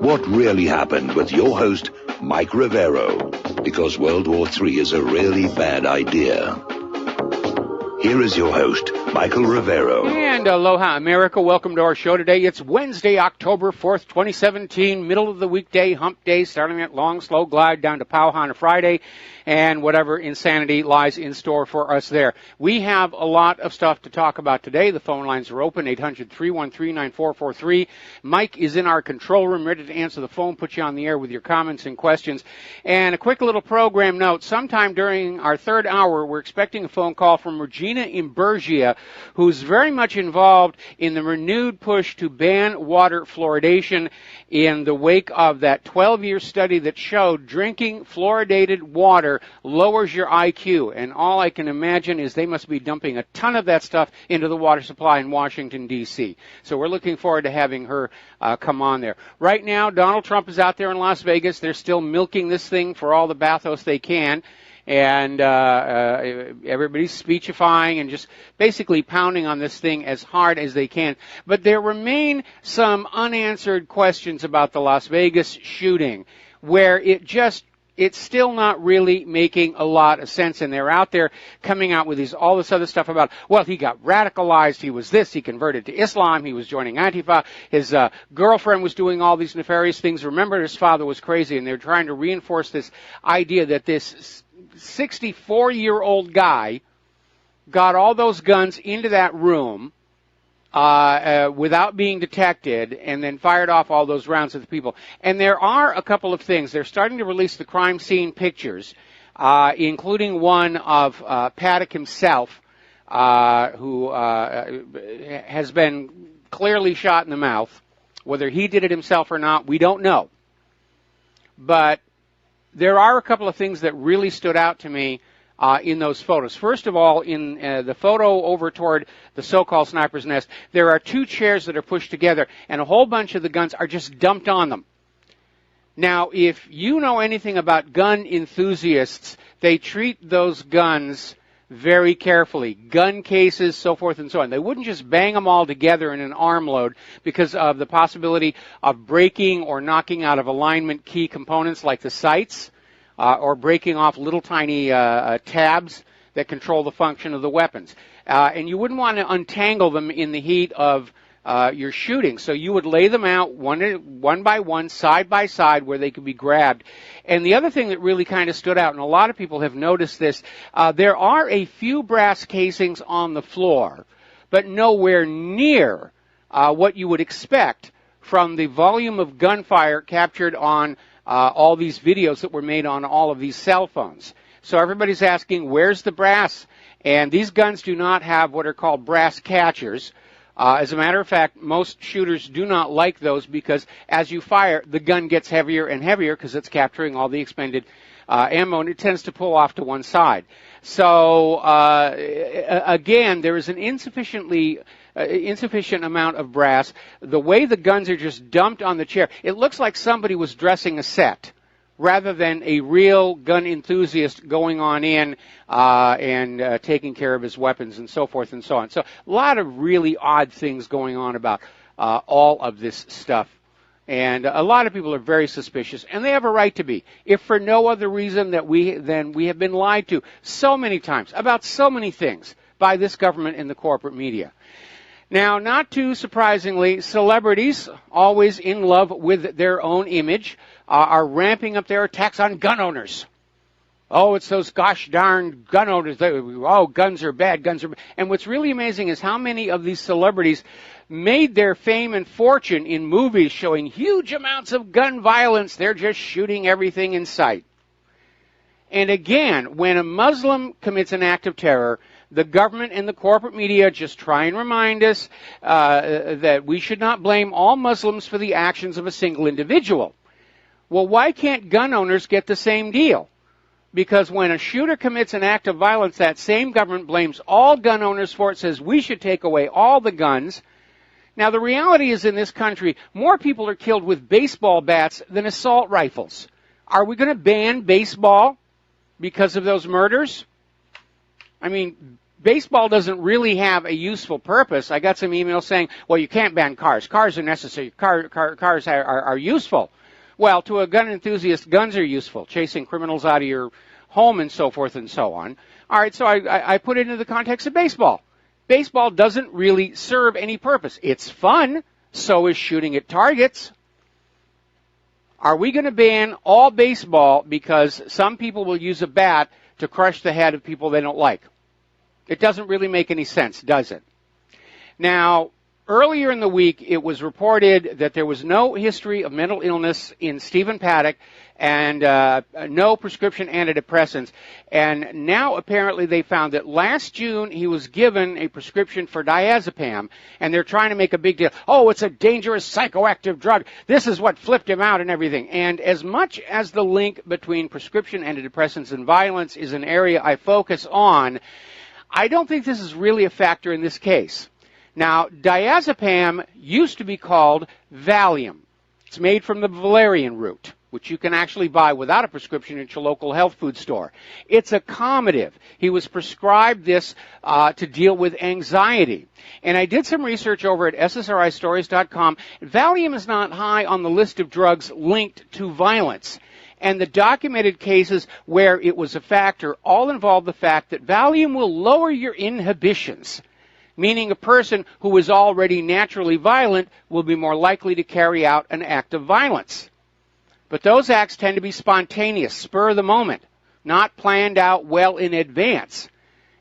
what really happened with your host, Mike Rivero, because World War III is a really bad idea. Here is your host, Michael Rivero. And aloha, America. Welcome to our show today. It's Wednesday, October 4th, 2017, middle of the weekday, hump day, starting at long, slow glide down to Pauha on a Friday, and whatever insanity lies in store for us there. We have a lot of stuff to talk about today. The phone lines are open, 800-313-9443. Mike is in our control room, ready to answer the phone, put you on the air with your comments and questions. And a quick little program note, sometime during our third hour, we're expecting a phone call from Regina Imburgia, who's very much involved in the renewed push to ban water fluoridation in the wake of that 12-year study that showed drinking fluoridated water lowers your IQ. And all I can imagine is they must be dumping a ton of that stuff into the water supply in Washington, D.C. So we're looking forward to having her come on there. Right now, Donald Trump is out there in Las Vegas. They're still milking this thing for all the bathos they can. And everybody's speechifying and just basically pounding on this thing as hard as they can. But there remain some unanswered questions about the Las Vegas shooting where it's still not really making a lot of sense. And they're out there coming out with all this other stuff about, well, he got radicalized, he was this, he converted to Islam, he was joining Antifa, his girlfriend was doing all these nefarious things. Remember, his father was crazy, and they're trying to reinforce this idea that this 64-year-old guy got all those guns into that room without being detected and then fired off all those rounds at the people. And there are a couple of things. They're starting to release the crime scene pictures, including one of Paddock himself, who has been clearly shot in the mouth. Whether he did it himself or not, we don't know. But there are a couple of things that really stood out to me in those photos. First of all, in the photo over toward the so-called sniper's nest, there are two chairs that are pushed together, and a whole bunch of the guns are just dumped on them. Now, if you know anything about gun enthusiasts, they treat those guns very carefully. Gun cases, so forth and so on. They wouldn't just bang them all together in an arm load because of the possibility of breaking or knocking out of alignment key components like the sights or breaking off little tiny tabs that control the function of the weapons. And you wouldn't want to untangle them in the heat of your shooting. So you would lay them out one by one, side by side, where they could be grabbed. And the other thing that really kind of stood out, and a lot of people have noticed this, there are a few brass casings on the floor, but nowhere near what you would expect from the volume of gunfire captured on all these videos that were made on all of these cell phones. So everybody's asking, where's the brass? And these guns do not have what are called brass catchers. As a matter of fact, most shooters do not like those because as you fire, the gun gets heavier and heavier because it's capturing all the expended ammo, and it tends to pull off to one side. So, again, there is an insufficient amount of brass. The way the guns are just dumped on the chair, it looks like somebody was dressing a set rather than a real gun enthusiast going on in and taking care of his weapons and so forth and so on. So a lot of really odd things going on about all of this stuff. And a lot of people are very suspicious, and they have a right to be, if for no other reason that we have been lied to so many times about so many things by this government and the corporate media. Now, not too surprisingly, celebrities, always in love with their own image, are ramping up their attacks on gun owners. Oh, it's those gosh darn gun owners. Guns are bad, guns are bad. And what's really amazing is how many of these celebrities made their fame and fortune in movies showing huge amounts of gun violence. They're just shooting everything in sight. And again, when a Muslim commits an act of terror, the government and the corporate media just try and remind us that we should not blame all Muslims for the actions of a single individual. Well, why can't gun owners get the same deal? Because when a shooter commits an act of violence, that same government blames all gun owners for it, says we should take away all the guns. Now, the reality is in this country, more people are killed with baseball bats than assault rifles. Are we going to ban baseball because of those murders? I mean, baseball doesn't really have a useful purpose. I got some emails saying, well, you can't ban cars. Cars are necessary. Cars are useful. Well, to a gun enthusiast, guns are useful, chasing criminals out of your home and so forth and so on. All right, so I put it into the context of baseball. Baseball doesn't really serve any purpose. It's fun. So is shooting at targets. Are we going to ban all baseball because some people will use a bat to crush the head of people they don't like? It doesn't really make any sense, does it? Now, earlier in the week, it was reported that there was no history of mental illness in Stephen Paddock and no prescription antidepressants. And now apparently they found that last June he was given a prescription for diazepam, and they're trying to make a big deal. Oh, it's a dangerous psychoactive drug. This is what flipped him out and everything. And as much as the link between prescription antidepressants and violence is an area I focus on, I don't think this is really a factor in this case. Now, diazepam used to be called Valium. It's made from the valerian root, which you can actually buy without a prescription at your local health food store. It's a calmative. He was prescribed this to deal with anxiety. And I did some research over at ssristories.com. Valium is not high on the list of drugs linked to violence. And the documented cases where it was a factor all involve the fact that Valium will lower your inhibitions, meaning a person who is already naturally violent will be more likely to carry out an act of violence. But those acts tend to be spontaneous, spur of the moment, not planned out well in advance.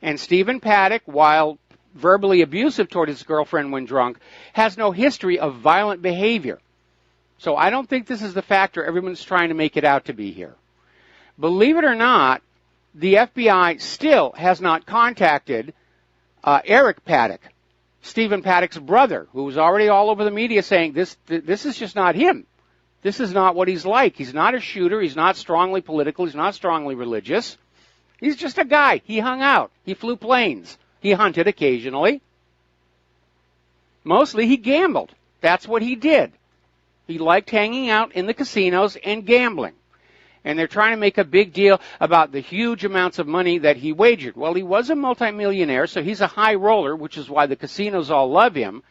And Stephen Paddock, while verbally abusive toward his girlfriend when drunk, has no history of violent behavior. So I don't think this is the factor everyone's trying to make it out to be here. Believe it or not, the FBI still has not contacted Eric Paddock, Stephen Paddock's brother, who was already all over the media saying this is just not him. This is not what he's like. He's not a shooter. He's not strongly political. He's not strongly religious. He's just a guy. He hung out. He flew planes. He hunted occasionally. Mostly he gambled. That's what he did. He liked hanging out in the casinos and gambling. And they're trying to make a big deal about the huge amounts of money that he wagered. Well, he was a multimillionaire, so he's a high roller, which is why the casinos all love him.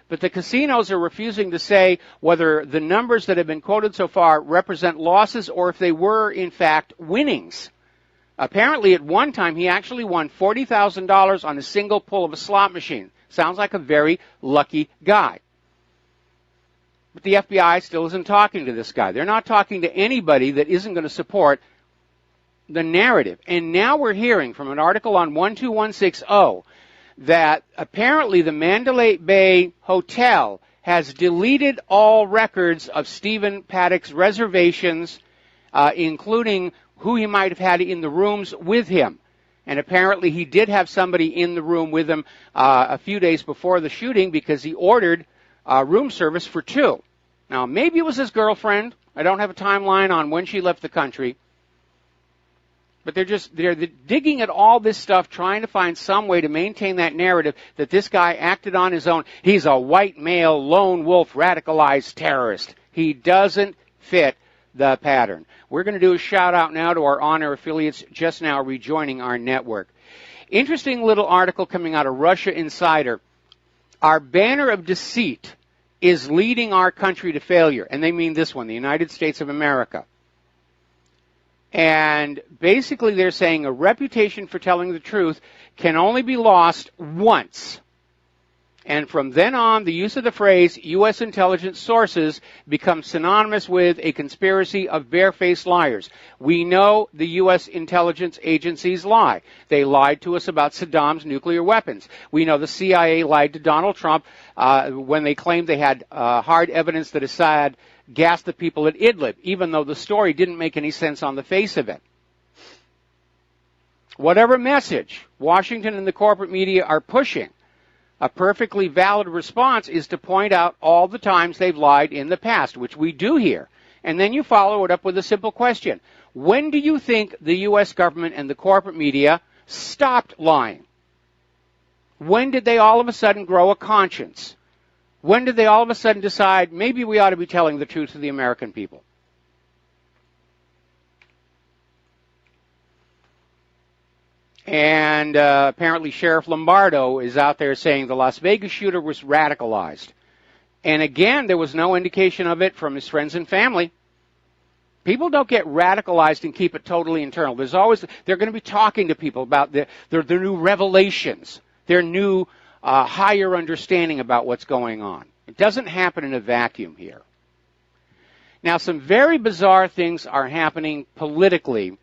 But the casinos are refusing to say whether the numbers that have been quoted so far represent losses or if they were, in fact, winnings. Apparently, at one time, he actually won $40,000 on a single pull of a slot machine. Sounds like a very lucky guy. But the FBI still isn't talking to this guy. They're not talking to anybody that isn't going to support the narrative. And now we're hearing from an article on 12160 that apparently the Mandalay Bay Hotel has deleted all records of Stephen Paddock's reservations, including who he might have had in the rooms with him. And apparently he did have somebody in the room with him a few days before the shooting because he ordered room service for two. Now, maybe it was his girlfriend. I don't have a timeline on when she left the country. But they're digging at all this stuff, trying to find some way to maintain that narrative that this guy acted on his own. He's a white male, lone wolf, radicalized terrorist. He doesn't fit the pattern. We're going to do a shout out now to our on-air affiliates just now rejoining our network. Interesting little article coming out of Russia Insider. Our banner of deceit is leading our country to failure. And they mean this one, the United States of America. And basically they're saying a reputation for telling the truth can only be lost once. And from then on, the use of the phrase U.S. intelligence sources becomes synonymous with a conspiracy of barefaced liars. We know the U.S. intelligence agencies lie. They lied to us about Saddam's nuclear weapons. We know the CIA lied to Donald Trump when they claimed they had hard evidence that Assad gassed the people at Idlib, even though the story didn't make any sense on the face of it. Whatever message Washington and the corporate media are pushing, a perfectly valid response is to point out all the times they've lied in the past, which we do here. And then you follow it up with a simple question. When do you think the U.S. government and the corporate media stopped lying? When did they all of a sudden grow a conscience? When did they all of a sudden decide maybe we ought to be telling the truth to the American people? And apparently Sheriff Lombardo is out there saying the Las Vegas shooter was radicalized. And again, there was no indication of it from his friends and family. People don't get radicalized and keep it totally internal. They're going to be talking to people about their new revelations, their new higher understanding about what's going on. It doesn't happen in a vacuum here. Now, some very bizarre things are happening politically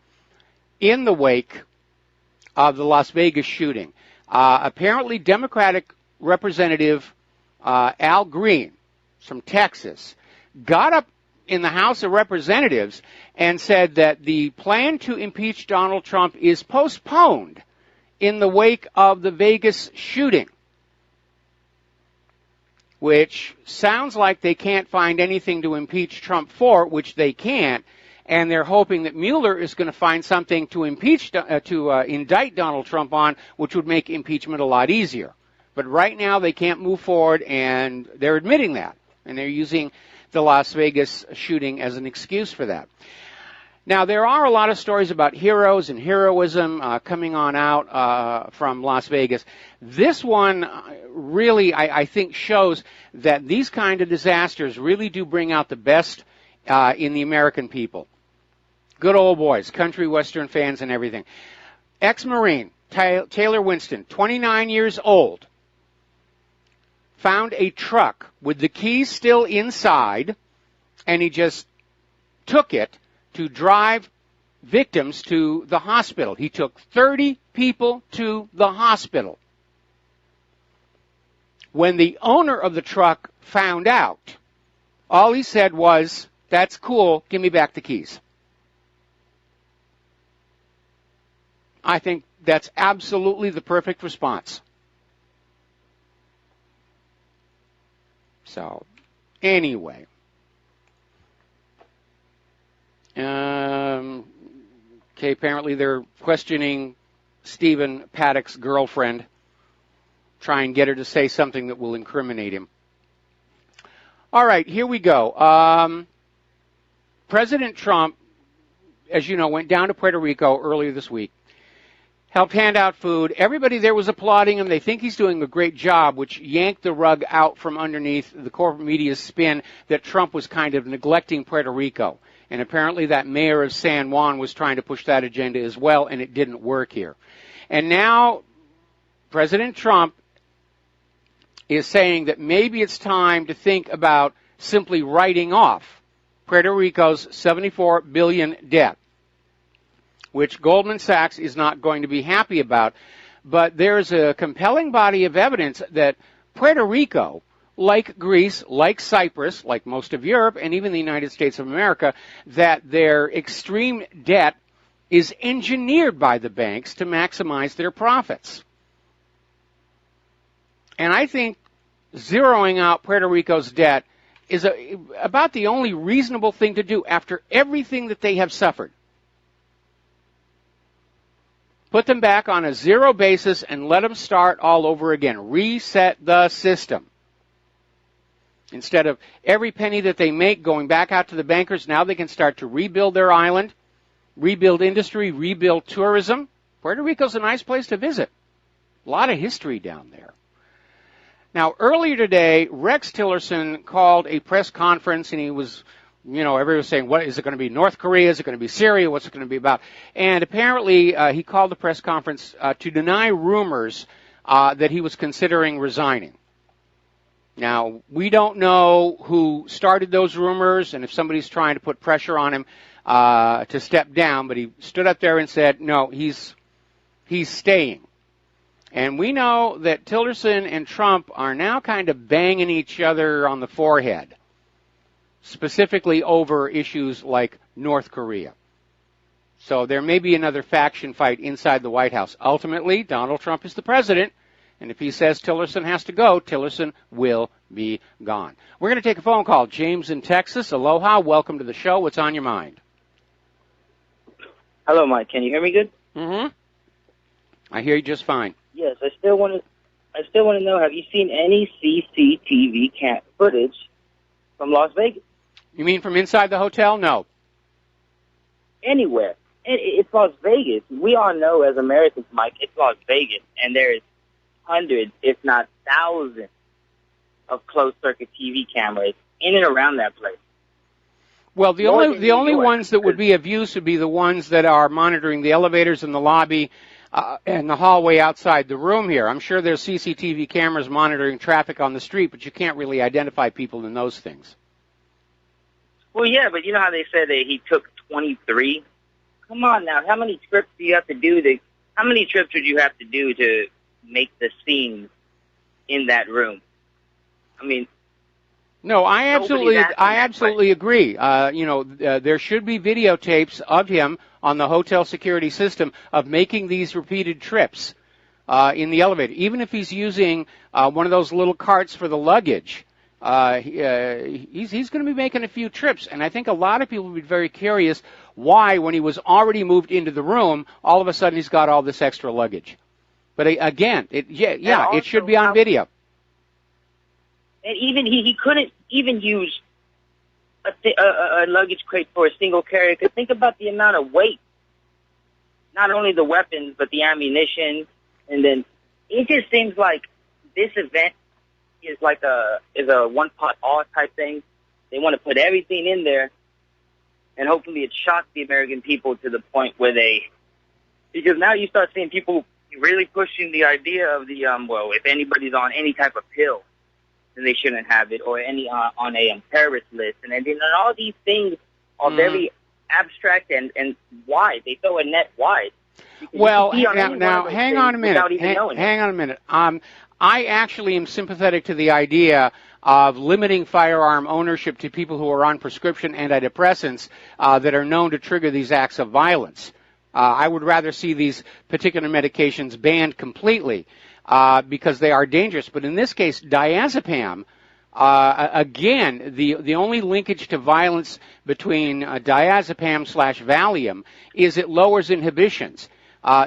in the wake of the Las Vegas shooting. Apparently, Democratic Representative Al Green from Texas got up in the House of Representatives and said that the plan to impeach Donald Trump is postponed in the wake of the Vegas shooting, which sounds like they can't find anything to impeach Trump for, which they can't, and they're hoping that Mueller is going to find something to indict Donald Trump on, which would make impeachment a lot easier. But right now they can't move forward, and they're admitting that, and they're using the Las Vegas shooting as an excuse for that. Now, there are a lot of stories about heroes and heroism coming on out from Las Vegas. This one really, I think, shows that these kind of disasters really do bring out the best in the American people. Good old boys, country western fans and everything. Ex-Marine Taylor Winston, 29 years old, found a truck with the keys still inside, and he just took it to drive victims to the hospital. He took 30 people to the hospital. When the owner of the truck found out, all he said was, "That's cool, give me back the keys." I think that's absolutely the perfect response. So, anyway. Okay, apparently they're questioning Stephen Paddock's girlfriend, try and get her to say something that will incriminate him. All right, here we go. President Trump, as you know, went down to Puerto Rico earlier this week, helped hand out food. Everybody there was applauding him. They think he's doing a great job, which yanked the rug out from underneath the corporate media's spin that Trump was kind of neglecting Puerto Rico. And apparently that mayor of San Juan was trying to push that agenda as well, and it didn't work here. And now President Trump is saying that maybe it's time to think about simply writing off Puerto Rico's $74 billion debt, which Goldman Sachs is not going to be happy about. But there's a compelling body of evidence that Puerto Rico, like Greece, like Cyprus, like most of Europe, and even the United States of America, that their extreme debt is engineered by the banks to maximize their profits. And I think zeroing out Puerto Rico's debt is about the only reasonable thing to do after everything that they have suffered. Put them back on a zero basis and let them start all over again. Reset the system. Instead of every penny that they make going back out to the bankers, now they can start to rebuild their island, rebuild industry, rebuild tourism. Puerto Rico's a nice place to visit. A lot of history down there. Now, earlier today, Rex Tillerson called a press conference, and he was, everybody was saying, what is it going to be, North Korea? Is it going to be Syria? What's it going to be about? And apparently he called the press conference to deny rumors that he was considering resigning. Now, we don't know who started those rumors and if somebody's trying to put pressure on him to step down, but he stood up there and said, no, he's staying. And we know that Tillerson and Trump are now kind of banging each other on the forehead, specifically over issues like North Korea. So there may be another faction fight inside the White House. Ultimately, Donald Trump is the president, and if he says Tillerson has to go, Tillerson will be gone. We're going to take a phone call. James in Texas. Aloha. Welcome to the show. What's on your mind? Hello, Mike. Can you hear me good? Mm-hmm. I hear you just fine. Yes, I still want to know, have you seen any CCTV footage from Las Vegas? You mean from inside the hotel? No. Anywhere. It's Las Vegas. We all know as Americans, Mike, it's Las Vegas, and there's hundreds, if not thousands, of closed-circuit TV cameras in and around that place. Well, the only ones that would be of use would be the ones that are monitoring the elevators in the lobby and the hallway outside the room here. I'm sure there's CCTV cameras monitoring traffic on the street, but you can't really identify people in those things. Well, yeah, but you know how they said that he took 23? Come on now, how many trips do you have to do how many trips would you have to do to make the scene in that room? I mean, no, I absolutely agree. There should be videotapes of him on the hotel security system of making these repeated trips in the elevator. Even if he's using one of those little carts for the luggage, he's going to be making a few trips. And I think a lot of people would be very curious why, when he was already moved into the room, all of a sudden he's got all this extra luggage. But again, it should be on video. And even he couldn't even use a luggage crate for a single carrier. Because think about the amount of weight. Not only the weapons, but the ammunition. And then it just seems like this event is like a one-pot all type thing. They want to put everything in there. And hopefully it shocks the American people to the point where because now you start seeing people really pushing the idea of if anybody's on any type of pill, then they shouldn't have it, or on a terrorist list. And then all these things are very abstract and wide. They throw a net wide. Well, now hang on a minute. Hang on a minute. I actually am sympathetic to the idea of limiting firearm ownership to people who are on prescription antidepressants that are known to trigger these acts of violence. I would rather see these particular medications banned completely because they are dangerous. But in this case, diazepam, again, the only linkage to violence between diazepam/Valium is it lowers inhibitions.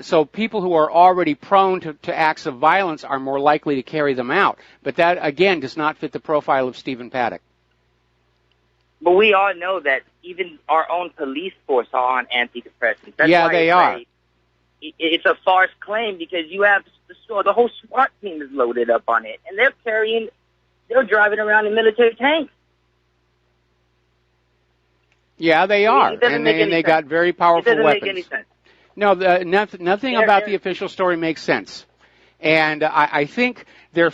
So people who are already prone to acts of violence are more likely to carry them out. But that, again, does not fit the profile of Stephen Paddock. But we all know that even our own police force are on antidepressants. That's yeah, why they are. It's a farce claim because you have the whole SWAT team is loaded up on it, and they're driving around in military tanks. Yeah, they are, and they got very powerful weapons. It doesn't make any sense. No, nothing about the official story makes sense. And I think the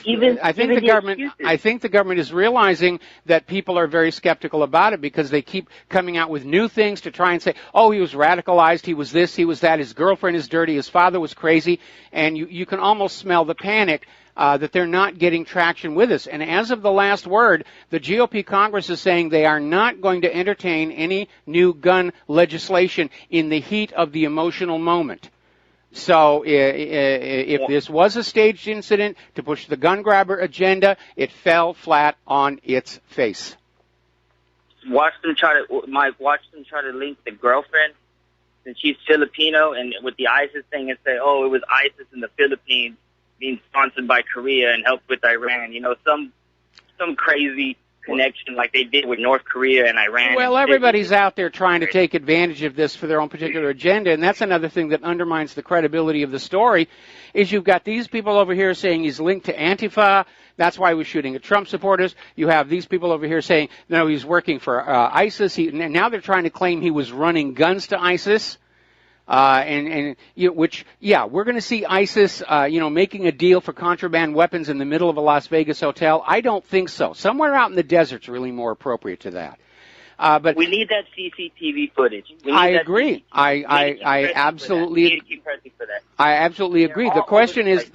government is realizing that people are very skeptical about it because they keep coming out with new things to try and say, oh, he was radicalized, he was this, he was that, his girlfriend is dirty, his father was crazy, and you can almost smell the panic that they're not getting traction with us. And as of the last word, the GOP Congress is saying they are not going to entertain any new gun legislation in the heat of the emotional moment. So if this was a staged incident to push the gun grabber agenda, it fell flat on its face. Watch them try to link the girlfriend, since she's Filipino, and with the ISIS thing, and say, oh, it was ISIS in the Philippines being sponsored by Korea and helped with Iran. You know, some crazy connection like they did with North Korea and Iran. Well, everybody's out there trying to take advantage of this for their own particular agenda, and that's another thing that undermines the credibility of the story, is you've got these people over here saying he's linked to Antifa, that's why he was shooting at Trump supporters. You have these people over here saying, no, he's working for ISIS. Now they're trying to claim he was running guns to ISIS. We're going to see ISIS, making a deal for contraband weapons in the middle of a Las Vegas hotel. I don't think so. Somewhere out in the desert's really more appropriate to that. But we need that CCTV footage. I agree. I absolutely agree. The question is,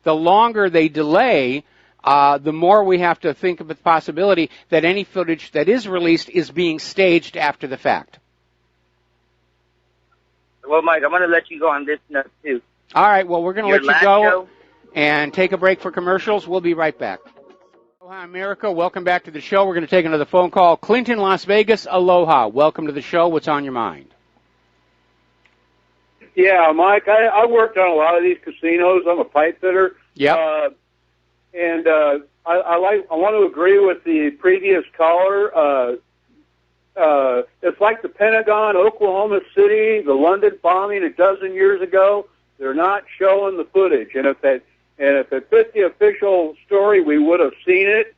the longer they delay, the more we have to think of the possibility that any footage that is released is being staged after the fact. Well, Mike, I'm going to let you go on this note, too. All right, well, we're going to let you go and take a break for commercials. We'll be right back. Aloha, America. Welcome back to the show. We're going to take another phone call. Clinton, Las Vegas. Aloha. Welcome to the show. What's on your mind? Yeah, Mike, I worked on a lot of these casinos. I'm a pipe fitter. Yep. I want to agree with the previous caller. it's like the Pentagon, Oklahoma City, the London bombing a dozen years ago. They're not showing the footage, and if it fit the official story, we would have seen it.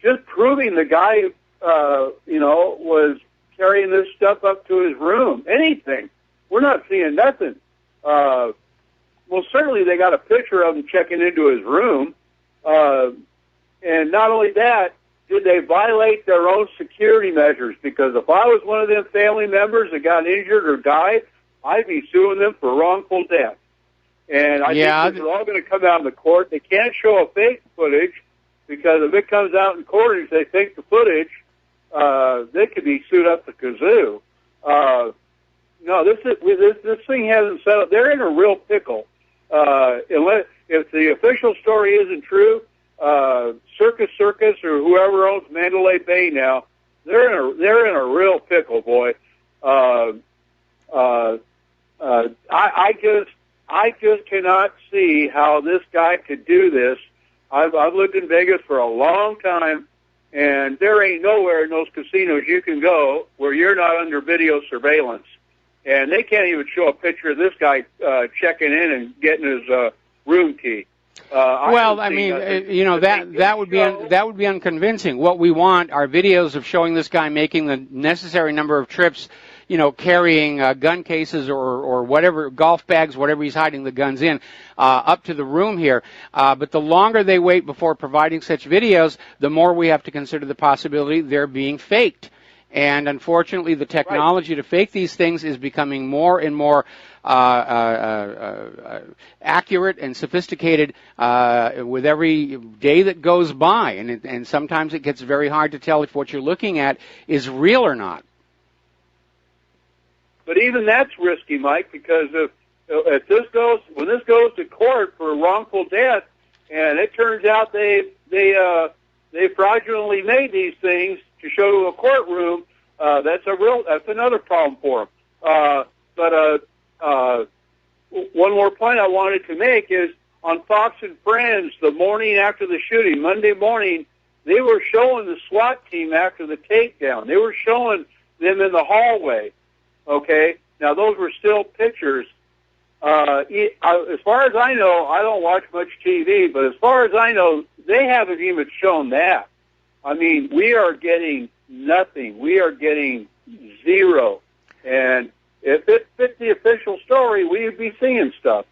Just proving the guy, was carrying this stuff up to his room. Anything. We're not seeing nothing. Well, certainly they got a picture of him checking into his room. And not only that, did they violate their own security measures? Because if I was one of them family members that got injured or died, I'd be suing them for wrongful death. And I think this is all going to come out in the court. They can't show a fake footage because if it comes out in court and they fake the footage, they could be sued up the kazoo. No, this thing hasn't settled. They're in a real pickle. If the official story isn't true, Circus or whoever owns Mandalay Bay now, they're in a real pickle, boy. I just cannot see how this guy could do this. I've lived in Vegas for a long time, and there ain't nowhere in those casinos you can go where you're not under video surveillance. And they can't even show a picture of this guy checking in and getting his room key. That would be unconvincing. What we want are videos of showing this guy making the necessary number of trips, carrying gun cases or whatever, golf bags, whatever he's hiding the guns in, up to the room here. But the longer they wait before providing such videos, the more we have to consider the possibility they're being faked. And unfortunately, the technology to fake these things is becoming more and more accurate and sophisticated with every day that goes by. And sometimes it gets very hard to tell if what you're looking at is real or not. But even that's risky, Mike, because if this goes to court for wrongful death, and it turns out they fraudulently made these things to show to a courtroom, that's another problem for them. But one more point I wanted to make is on Fox and Friends, the morning after the shooting, Monday morning, they were showing the SWAT team after the takedown. They were showing them in the hallway. Okay, now those were still pictures. As far as I know, I don't watch much TV, but as far as I know, they haven't even shown that. I mean, we are getting nothing. We are getting zero. And if it fit the official story, we'd be seeing stuff.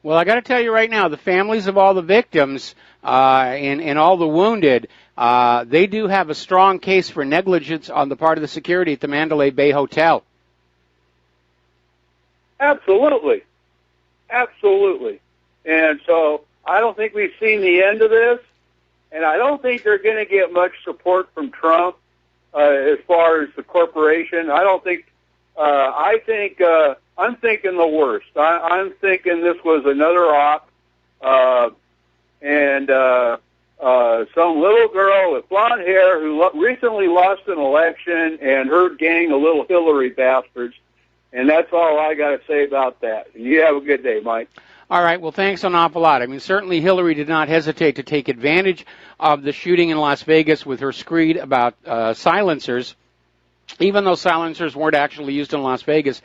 Well, I got to tell you right now, the families of all the victims and all the wounded, they do have a strong case for negligence on the part of the security at the Mandalay Bay Hotel. Absolutely. Absolutely. And so I don't think we've seen the end of this, and I don't think they're going to get much support from Trump as far as the corporation. I'm thinking the worst. I'm thinking this was another op, and some little girl with blonde hair who recently lost an election and her gang of little Hillary bastards. And that's all I got to say about that. And you have a good day, Mike. All right. Well, thanks an awful lot. I mean, certainly Hillary did not hesitate to take advantage of the shooting in Las Vegas with her screed about silencers, even though silencers weren't actually used in Las Vegas,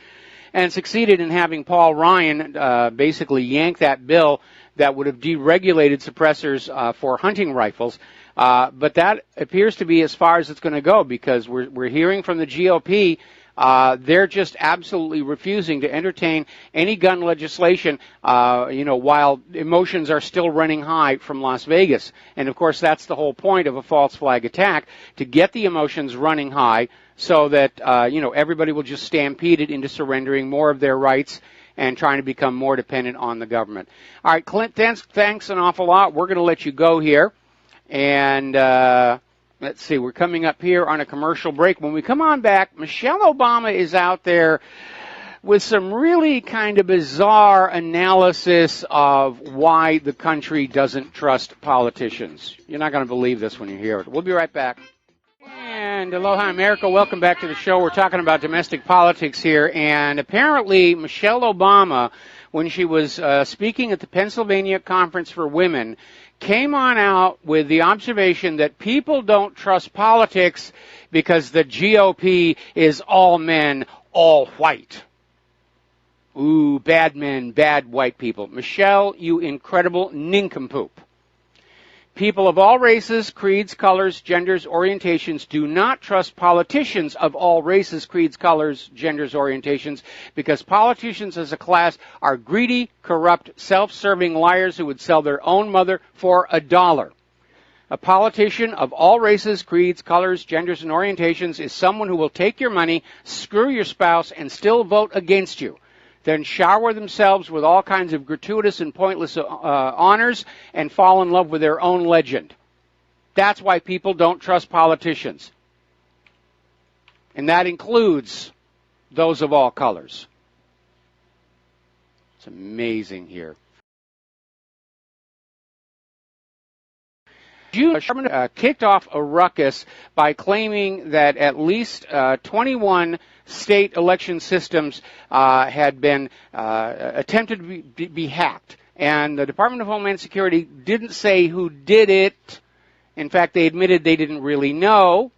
and succeeded in having Paul Ryan basically yank that bill that would have deregulated suppressors for hunting rifles. But that appears to be as far as it's going to go, because we're hearing from the GOP they're just absolutely refusing to entertain any gun legislation, while emotions are still running high from Las Vegas. And, of course, that's the whole point of a false flag attack, to get the emotions running high so that, everybody will just stampede it into surrendering more of their rights and trying to become more dependent on the government. All right, Clint, thanks an awful lot. We're going to let you go here. And let's see, we're coming up here on a commercial break. When we come on back, Michelle Obama is out there with some really kind of bizarre analysis of why the country doesn't trust politicians. You're not going to believe this when you hear it. We'll be right back. And aloha, America. Welcome back to the show. We're talking about domestic politics here. And apparently Michelle Obama when she was speaking at the Pennsylvania Conference for Women, came on out with the observation that people don't trust politics because the GOP is all men, all white. Ooh, bad men, bad white people. Michelle, you incredible nincompoop. People of all races, creeds, colors, genders, orientations do not trust politicians of all races, creeds, colors, genders, orientations, because politicians as a class are greedy, corrupt, self-serving liars who would sell their own mother for $1. A politician of all races, creeds, colors, genders, and orientations is someone who will take your money, screw your spouse, and still vote against you, then shower themselves with all kinds of gratuitous and pointless honors and fall in love with their own legend. That's why people don't trust politicians. And that includes those of all colors. It's amazing here. Sherman kicked off a ruckus by claiming that at least 21 state election systems had been attempted to be hacked. And the Department of Homeland Security didn't say who did it. In fact, they admitted they didn't really know.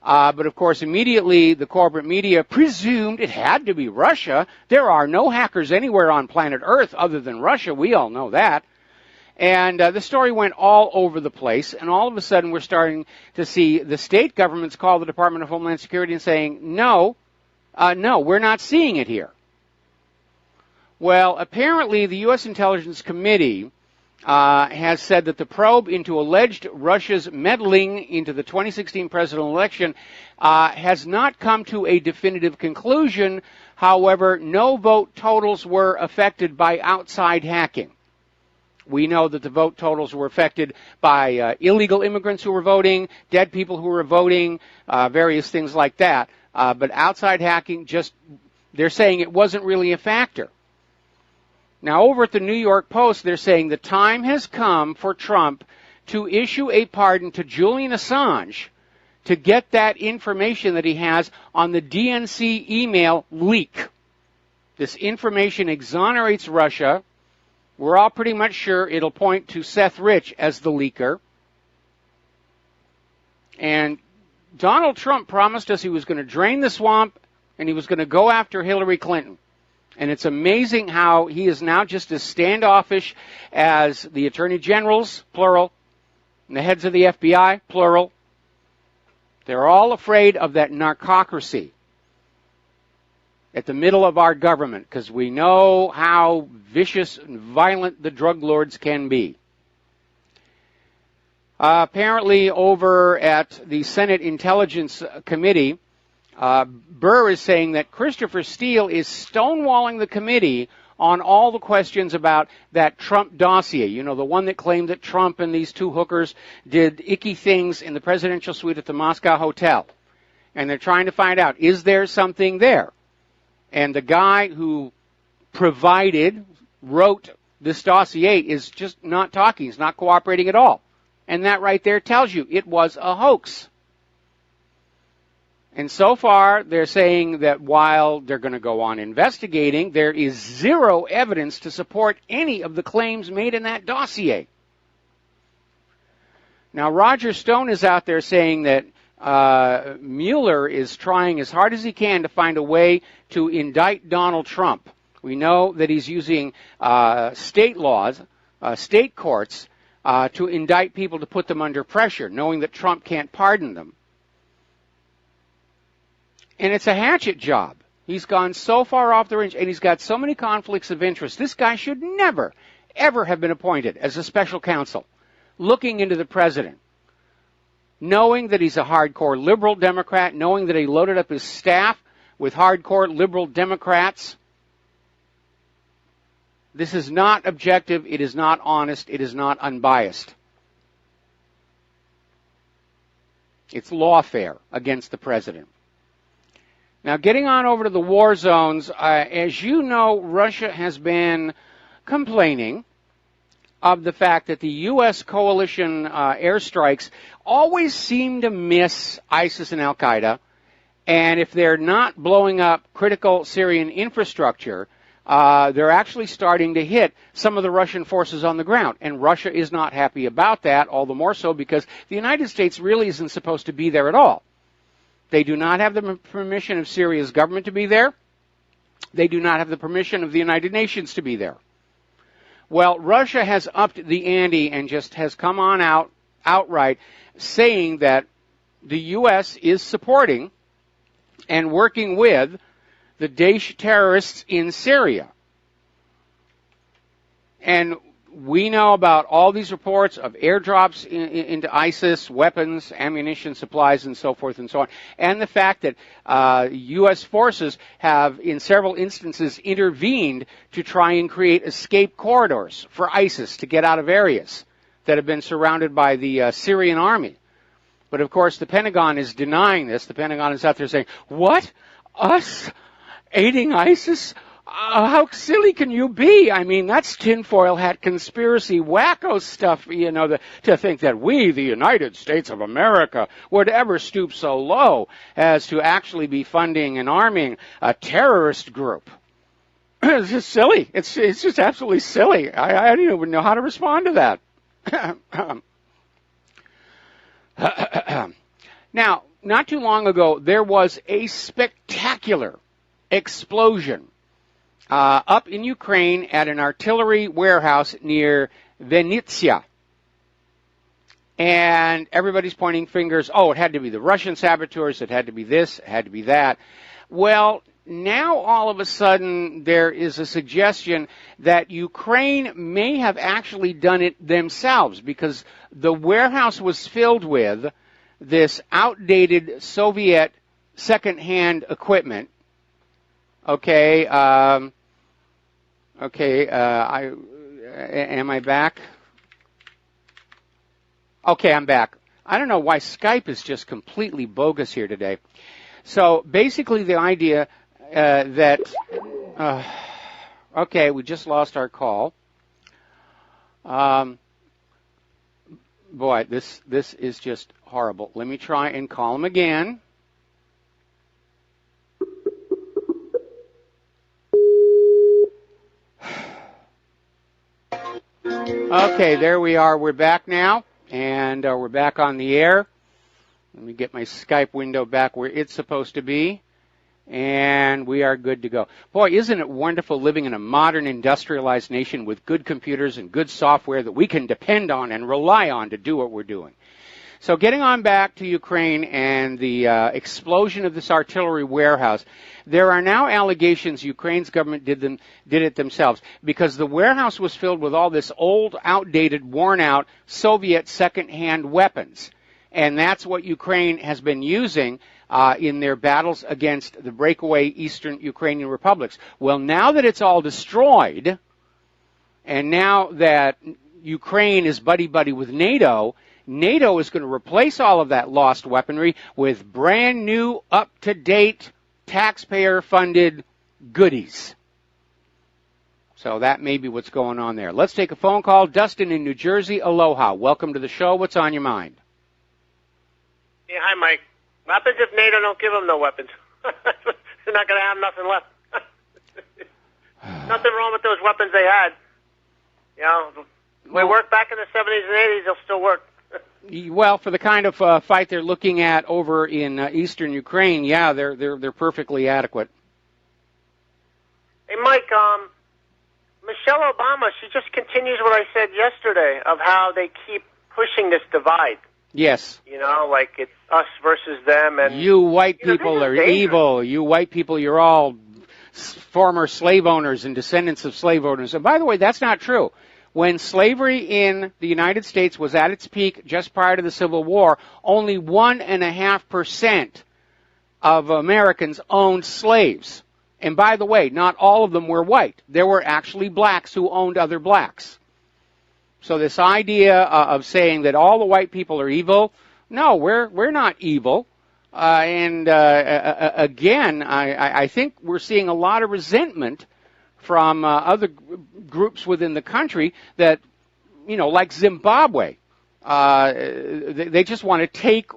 But, of course, immediately the corporate media presumed it had to be Russia. There are no hackers anywhere on planet Earth other than Russia. We all know that. And the story went all over the place, and all of a sudden we're starting to see the state governments call the Department of Homeland Security and saying, no, we're not seeing it here. Well, apparently the U.S. Intelligence Committee has said that the probe into alleged Russia's meddling into the 2016 presidential election has not come to a definitive conclusion. However, no vote totals were affected by outside hacking. We know that the vote totals were affected by illegal immigrants who were voting, dead people who were voting, various things like that. But outside hacking, they're saying it wasn't really a factor. Now, over at the New York Post, they're saying the time has come for Trump to issue a pardon to Julian Assange to get that information that he has on the DNC email leak. This information exonerates Russia. We're all pretty much sure it'll point to Seth Rich as the leaker. And Donald Trump promised us he was going to drain the swamp and he was going to go after Hillary Clinton. And it's amazing how he is now just as standoffish as the attorney generals, plural, and the heads of the FBI, plural. They're all afraid of that narcocracy at the middle of our government, because we know how vicious and violent the drug lords can be. Apparently, over at the Senate Intelligence Committee, Burr is saying that Christopher Steele is stonewalling the committee on all the questions about that Trump dossier. You know, the one that claimed that Trump and these two hookers did icky things in the presidential suite at the Moscow Hotel. And they're trying to find out, is there something there? And the guy who wrote this dossier is just not talking. He's not cooperating at all. And that right there tells you it was a hoax. And so far, they're saying that while they're going to go on investigating, there is zero evidence to support any of the claims made in that dossier. Now, Roger Stone is out there saying that Mueller is trying as hard as he can to find a way to indict Donald Trump. We know that he's using state laws, state courts, to indict people to put them under pressure, knowing that Trump can't pardon them. And it's a hatchet job. He's gone so far off the range, and he's got so many conflicts of interest. This guy should never, ever have been appointed as a special counsel, looking into the president, knowing that he's a hardcore liberal Democrat, knowing that he loaded up his staff with hardcore liberal Democrats. This is not objective. It is not honest. It is not unbiased. It's lawfare against the president. Now, getting on over to the war zones, as you know, Russia has been complaining of the fact that the U.S. coalition airstrikes always seem to miss ISIS and Al-Qaeda, and if they're not blowing up critical Syrian infrastructure, they're actually starting to hit some of the Russian forces on the ground. And Russia is not happy about that, all the more so because the United States really isn't supposed to be there at all. They do not have the permission of Syria's government to be there. They do not have the permission of the United Nations to be there. Well, Russia has upped the ante and just has come on out outright saying that the U.S. is supporting and working with the Daesh terrorists in Syria. And we know about all these reports of airdrops into ISIS, weapons, ammunition, supplies, and so forth and so on. And the fact that U.S. forces have, in several instances, intervened to try and create escape corridors for ISIS to get out of areas that have been surrounded by the Syrian army. But, of course, the Pentagon is denying this. The Pentagon is out there saying, what? Us? Aiding ISIS? How silly can you be? I mean, that's tinfoil hat conspiracy wacko stuff, you know, to think that we, the United States of America, would ever stoop so low as to actually be funding and arming a terrorist group. It's just silly. It's just absolutely silly. I don't even know how to respond to that. Now, not too long ago, there was a spectacular explosion up in Ukraine at an artillery warehouse near Vinnytsia. And everybody's pointing fingers. Oh, it had to be the Russian saboteurs. It had to be this. It had to be that. Well, now all of a sudden there is a suggestion that Ukraine may have actually done it themselves because the warehouse was filled with this outdated Soviet second-hand equipment. Okay, am I back? Okay, I'm back. I don't know why Skype is just completely bogus here today. So basically the idea that, okay, we just lost our call. Boy, this is just horrible. Let me try and call him again. Okay, there we are. We're back now, and we're back on the air. Let me get my Skype window back where it's supposed to be, and we are good to go. Boy, isn't it wonderful living in a modern industrialized nation with good computers and good software that we can depend on and rely on to do what we're doing. So getting on back to Ukraine and the explosion of this artillery warehouse, there are now allegations Ukraine's government did it themselves because the warehouse was filled with all this old, outdated, worn-out Soviet second-hand weapons. And that's what Ukraine has been using in their battles against the breakaway eastern Ukrainian republics. Well, now that it's all destroyed, and now that Ukraine is buddy-buddy with NATO, NATO is going to replace all of that lost weaponry with brand new, up-to-date, taxpayer-funded goodies. So that may be what's going on there. Let's take a phone call. Dustin in New Jersey, aloha. Welcome to the show. What's on your mind? Yeah, hi, Mike. What happens if NATO don't give them no weapons? They're not going to have nothing left. Nothing wrong with those weapons they had. You know, they worked back in the 70s and 80s, they'll still work. Well, for the kind of fight they're looking at over in eastern Ukraine, yeah, they're perfectly adequate. Hey, Mike, Michelle Obama, she just continues what I said yesterday of how they keep pushing this divide. Yes. You know, like it's us versus them. And you white people are evil. You white people, you're all former slave owners and descendants of slave owners. And by the way, that's not true. When slavery in the United States was at its peak just prior to the Civil War, only 1.5% of Americans owned slaves. And by the way, not all of them were white. There were actually blacks who owned other blacks. So this idea of saying that all the white people are evil, no, we're not evil. Again, I think we're seeing a lot of resentment from other groups within the country that, you know, like Zimbabwe, they just want to take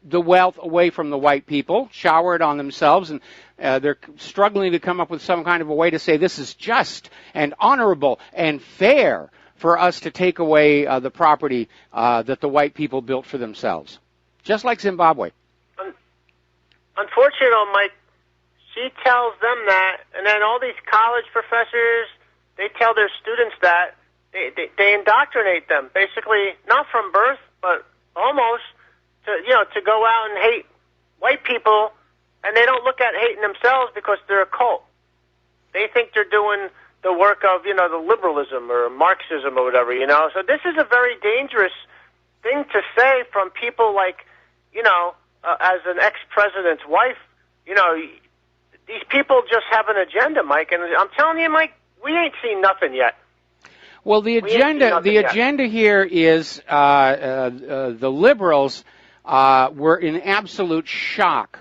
the wealth away from the white people, shower it on themselves, and they're struggling to come up with some kind of a way to say this is just and honorable and fair for us to take away the property that the white people built for themselves, just like Zimbabwe. Unfortunately, Mike, she tells them that, and then all these college professors, they tell their students that. They indoctrinate them, basically, not from birth, but almost, to go out and hate white people, and they don't look at hating themselves because they're a cult. They think they're doing the work of, the liberalism or Marxism or whatever, So this is a very dangerous thing to say from people like, as an ex-president's wife, these people just have an agenda, Mike, and I'm telling you, Mike, we ain't seen nothing yet. Well, the agenda here is the liberals were in absolute shock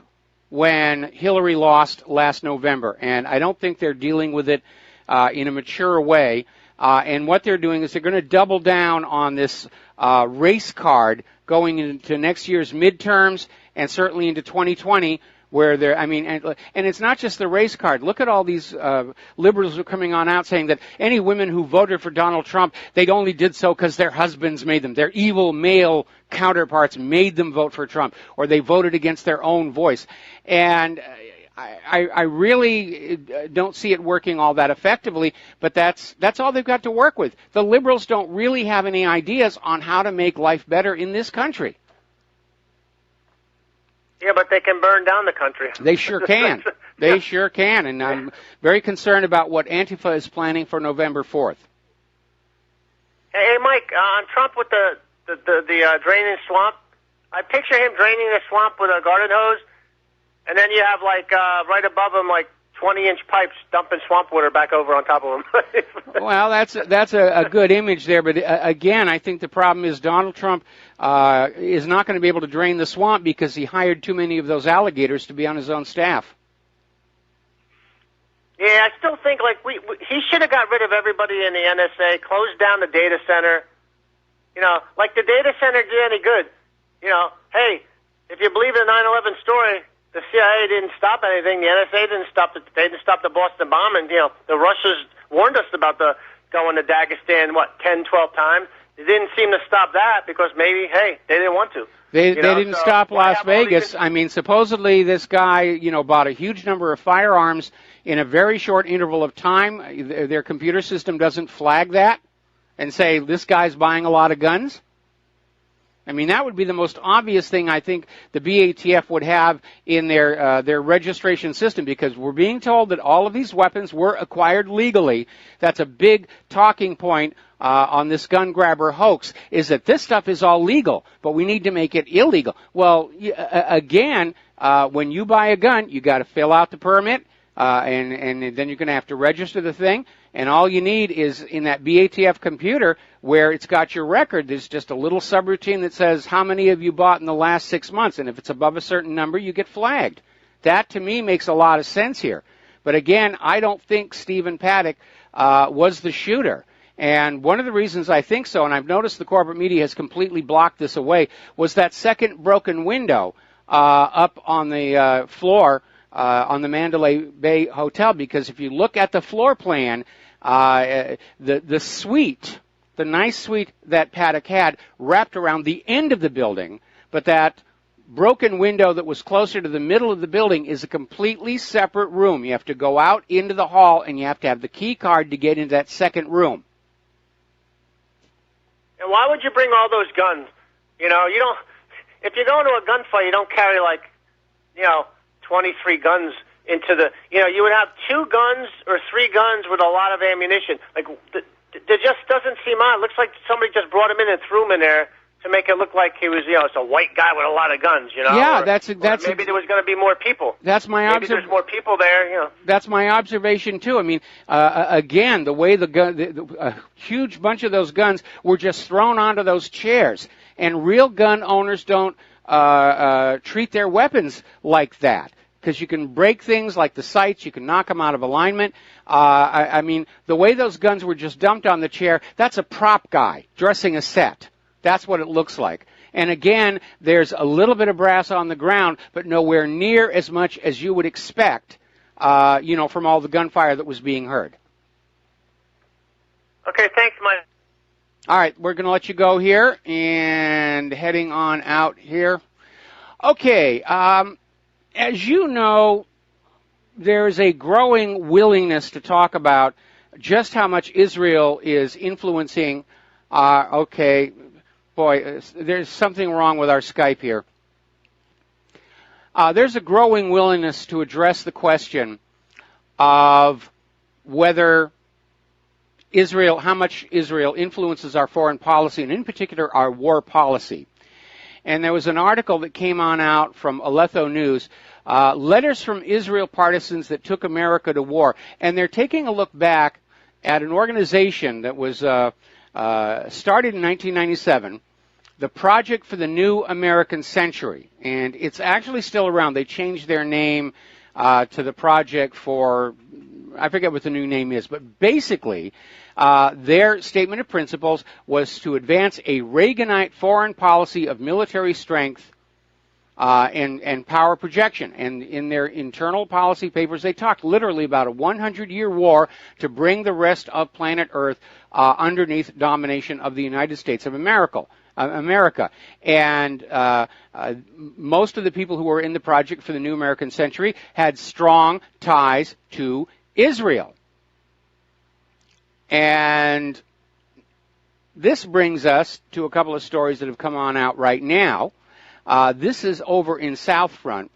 when Hillary lost last November, and I don't think they're dealing with it in a mature way. And what they're doing is they're going to double down on this race card going into next year's midterms and certainly into 2020, where they're, and it's not just the race card. Look at all these liberals who are coming on out saying that any women who voted for Donald Trump, they only did so because their husbands made them. Their evil male counterparts made them vote for Trump, or they voted against their own voice. And I really don't see it working all that effectively, but that's all they've got to work with. The liberals don't really have any ideas on how to make life better in this country. Yeah, but they can burn down the country. They sure can. They sure can, and I'm very concerned about what Antifa is planning for November 4th. Hey, Mike, on Trump with the draining swamp, I picture him draining the swamp with a garden hose, and then you have, right above him, 20-inch pipes dumping swamp water back over on top of him. Well, that's a good image there, but again, I think the problem is Donald Trump is not going to be able to drain the swamp because he hired too many of those alligators to be on his own staff. Yeah, I still think he should have got rid of everybody in the NSA, closed down the data center. The data center did any good. Hey, if you believe the 9/11 story, the CIA didn't stop anything. The NSA didn't stop it. They didn't stop the Boston bombing. The Russians warned us about going to Dagestan, 10, 12 times. They didn't seem to stop that because maybe, hey, they didn't want to. They didn't stop Las Vegas. Supposedly this guy, bought a huge number of firearms in a very short interval of time. Their computer system doesn't flag that and say this guy's buying a lot of guns. That would be the most obvious thing I think the BATF would have in their registration system, because we're being told that all of these weapons were acquired legally. That's a big talking point on this gun grabber hoax, is that this stuff is all legal, but we need to make it illegal. Well, again, when you buy a gun, you got to fill out the permit, and then you're going to have to register the thing. And all you need is in that BATF computer where it's got your record, there's just a little subroutine that says how many have you bought in the last 6 months. And if it's above a certain number, you get flagged. That, to me, makes a lot of sense here. But again, I don't think Stephen Paddock was the shooter. And one of the reasons I think so, and I've noticed the corporate media has completely blocked this away, was that second broken window up on the floor on the Mandalay Bay Hotel. Because if you look at the floor plan, the suite, the nice suite that Paddock had, wrapped around the end of the building, but that broken window that was closer to the middle of the building is a completely separate room. You have to go out into the hall, and you have to have the key card to get into that second room. And why would you bring all those guns? You don't. If you go into a gunfight, you don't carry 23 guns into the. You would have 2 guns or 3 guns with a lot of ammunition. It just doesn't seem odd. It looks like somebody just brought him in and threw him in there to make it look like he was, it's a white guy with a lot of guns, Yeah, or that's maybe there was going to be more people. That's my maybe there's more people there, That's my observation too. Again, the way a huge bunch of those guns were just thrown onto those chairs, and real gun owners don't treat their weapons like that. Because you can break things like the sights, you can knock them out of alignment. The way those guns were just dumped on the chair, that's a prop guy dressing a set. That's what it looks like. And again, there's a little bit of brass on the ground, but nowhere near as much as you would expect, from all the gunfire that was being heard. Okay, thanks, Mike. All right, we're going to let you go here and heading on out here. Okay, as you know, there's a growing willingness to talk about just how much Israel is influencing there's something wrong with our Skype here. There's a growing willingness to address the question of whether how much Israel influences our foreign policy, and in particular our war policy. And there was an article that came out from Aleppo News, letters from Israel partisans that took America to war. And they're taking a look back at an organization that was started in 1997, the Project for the New American Century. And it's actually still around. They changed their name to the Project for, I forget what the new name is, but basically their statement of principles was to advance a Reaganite foreign policy of military strength and power projection. And in their internal policy papers, they talked literally about a 100-year war to bring the rest of planet Earth underneath domination of the United States of America. And most of the people who were in the Project for the New American Century had strong ties to Israel. And this brings us to a couple of stories that have come out right now. This is over in South Front,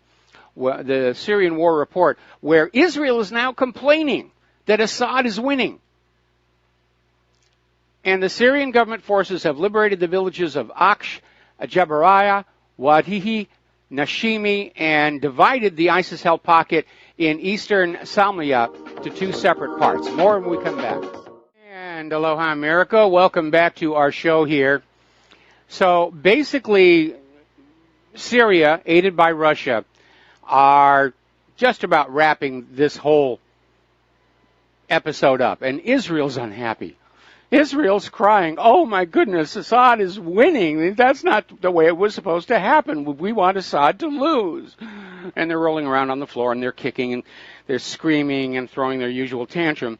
the Syrian War Report, where Israel is now complaining that Assad is winning. And the Syrian government forces have liberated the villages of Aksh, Jabariah, Wadihi, Nashimi, and divided the ISIS-held pocket in eastern Salmiya to two separate parts. More when we come back. And aloha, America. Welcome back to our show here. So basically, Syria, aided by Russia, are just about wrapping this whole episode up. And Israel's unhappy. Israel's crying, oh my goodness, Assad is winning. That's not the way it was supposed to happen. We want Assad to lose. And they're rolling around on the floor and they're kicking and they're screaming and throwing their usual tantrum.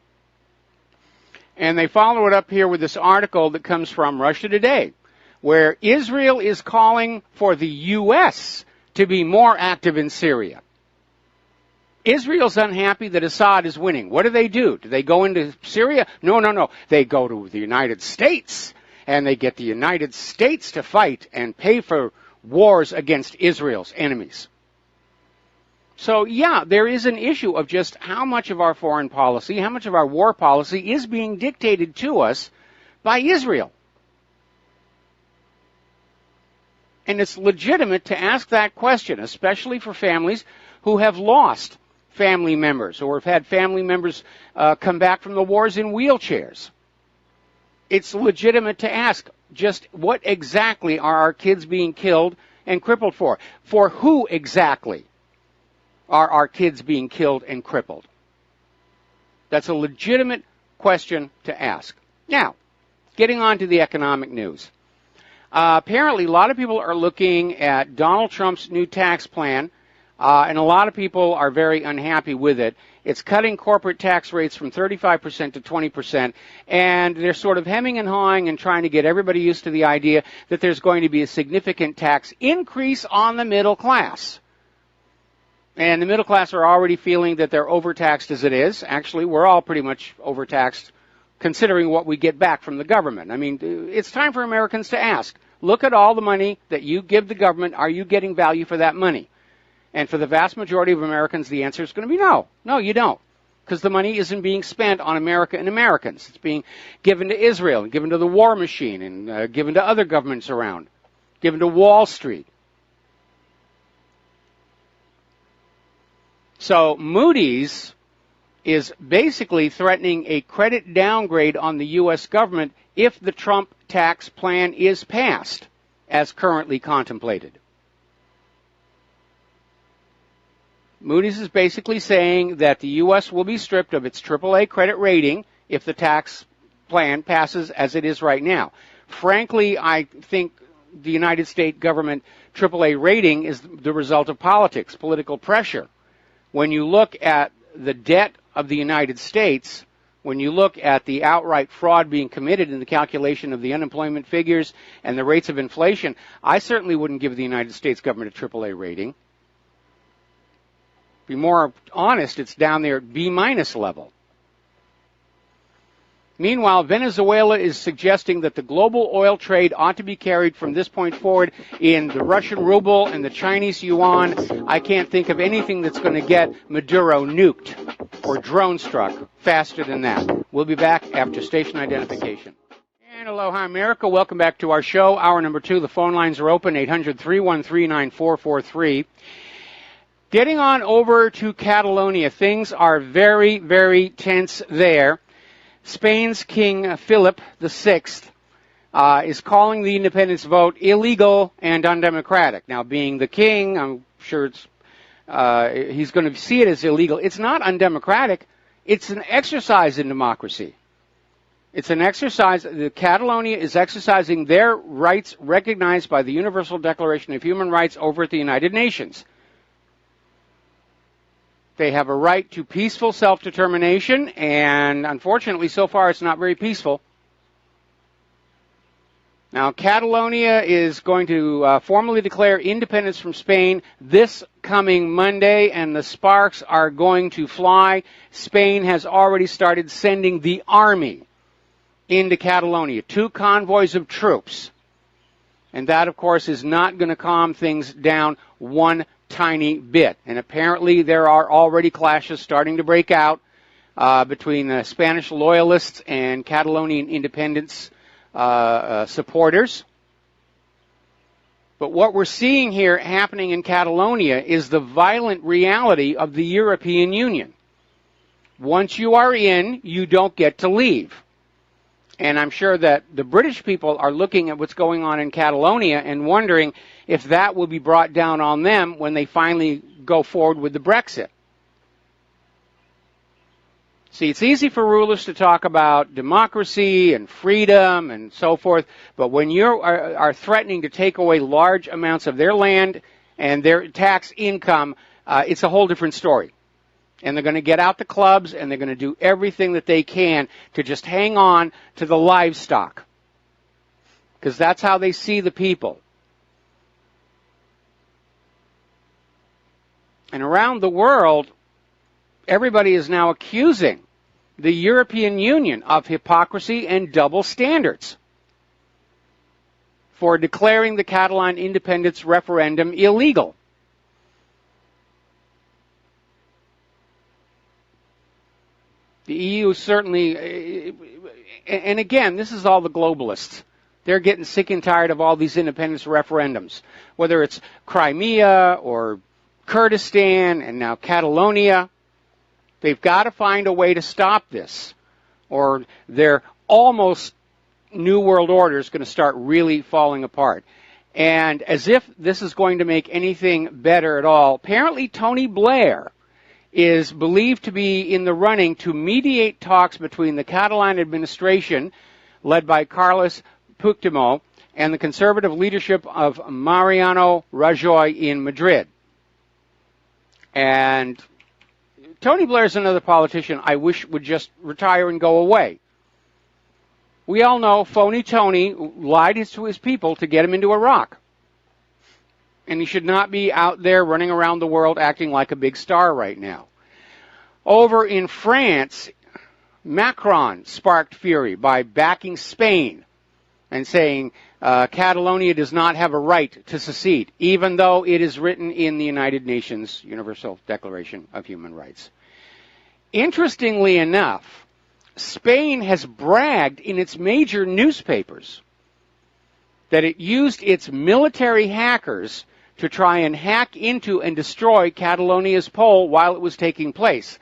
And they follow it up here with this article that comes from Russia Today, where Israel is calling for the U.S. to be more active in Syria. Israel's unhappy that Assad is winning. What do? Do they go into Syria? No. They go to the United States, and they get the United States to fight and pay for wars against Israel's enemies. So, yeah, there is an issue of just how much of our foreign policy, how much of our war policy is being dictated to us by Israel. And it's legitimate to ask that question, especially for families who have lost family members or have had family members come back from the wars in wheelchairs. It's legitimate to ask just what exactly are our kids being killed and crippled for? For who exactly are our kids being killed and crippled? That's a legitimate question to ask. Now, getting on to the economic news. Apparently, a lot of people are looking at Donald Trump's new tax plan, and a lot of people are very unhappy with it. It's cutting corporate tax rates from 35% to 20%, and they're sort of hemming and hawing and trying to get everybody used to the idea that there's going to be a significant tax increase on the middle class. And the middle class are already feeling that they're overtaxed as it is. Actually, we're all pretty much overtaxed considering what we get back from the government. I mean, it's time for Americans to ask, look at all the money that you give the government. Are you getting value for that money? And for the vast majority of Americans, the answer is going to be no. No, you don't. Because the money isn't being spent on America and Americans. It's being given to Israel, and given to the war machine, and given to other governments around, given to Wall Street. So Moody's is basically threatening a credit downgrade on the U.S. government if the Trump tax plan is passed, as currently contemplated. Moody's is basically saying that the U.S. will be stripped of its AAA credit rating if the tax plan passes as it is right now. Frankly, I think the United States government AAA rating is the result of politics, political pressure. When you look at the debt of the United States, when you look at the outright fraud being committed in the calculation of the unemployment figures and the rates of inflation, I certainly wouldn't give the United States government a AAA rating. Be more honest, it's down there at B- level. Meanwhile, Venezuela is suggesting that the global oil trade ought to be carried from this point forward in the Russian ruble and the Chinese yuan. I can't think of anything that's going to get Maduro nuked or drone struck faster than that. We'll be back after station identification. And aloha, America. Welcome back to our show. Hour number 2. The phone lines are open, 800-313-9443. Getting on over to Catalonia. Things are very, very tense there. Spain's King Philip VI is calling the independence vote illegal and undemocratic. Now, being the king, I'm sure he's going to see it as illegal. It's not undemocratic. It's an exercise in democracy. It's an exercise. Catalonia is exercising their rights recognized by the Universal Declaration of Human Rights over at the United Nations. They have a right to peaceful self-determination, and unfortunately, so far, it's not very peaceful. Now, Catalonia is going to formally declare independence from Spain this coming Monday, and the sparks are going to fly. Spain has already started sending the army into Catalonia, 2 convoys of troops. And that, of course, is not going to calm things down one tiny bit. And apparently there are already clashes starting to break out between the Spanish loyalists and Catalonian independence supporters. But what we're seeing here happening in Catalonia is the violent reality of the European Union. Once you are in, you don't get to leave. And I'm sure that the British people are looking at what's going on in Catalonia and wondering if that will be brought down on them when they finally go forward with the Brexit. See, it's easy for rulers to talk about democracy and freedom and so forth, but when you are threatening to take away large amounts of their land and their tax income, it's a whole different story. And they're going to get out the clubs, and they're going to do everything that they can to just hang on to the livestock. Because that's how they see the people. And around the world, everybody is now accusing the European Union of hypocrisy and double standards for declaring the Catalan independence referendum illegal. The EU certainly, and again, this is all the globalists. They're getting sick and tired of all these independence referendums, whether it's Crimea or Kurdistan and now Catalonia. They've got to find a way to stop this, or their almost new world order is going to start really falling apart. And as if this is going to make anything better at all, apparently Tony Blair is believed to be in the running to mediate talks between the Catalan administration, led by Carles Puigdemont, and the conservative leadership of Mariano Rajoy in Madrid. And Tony Blair is another politician I wish would just retire and go away. We all know phony Tony lied to his people to get him into Iraq. And he should not be out there running around the world acting like a big star right now. Over in France, Macron sparked fury by backing Spain and saying Catalonia does not have a right to secede, even though it is written in the United Nations Universal Declaration of Human Rights. Interestingly enough, Spain has bragged in its major newspapers that it used its military hackers to try and hack into and destroy Catalonia's poll while it was taking place.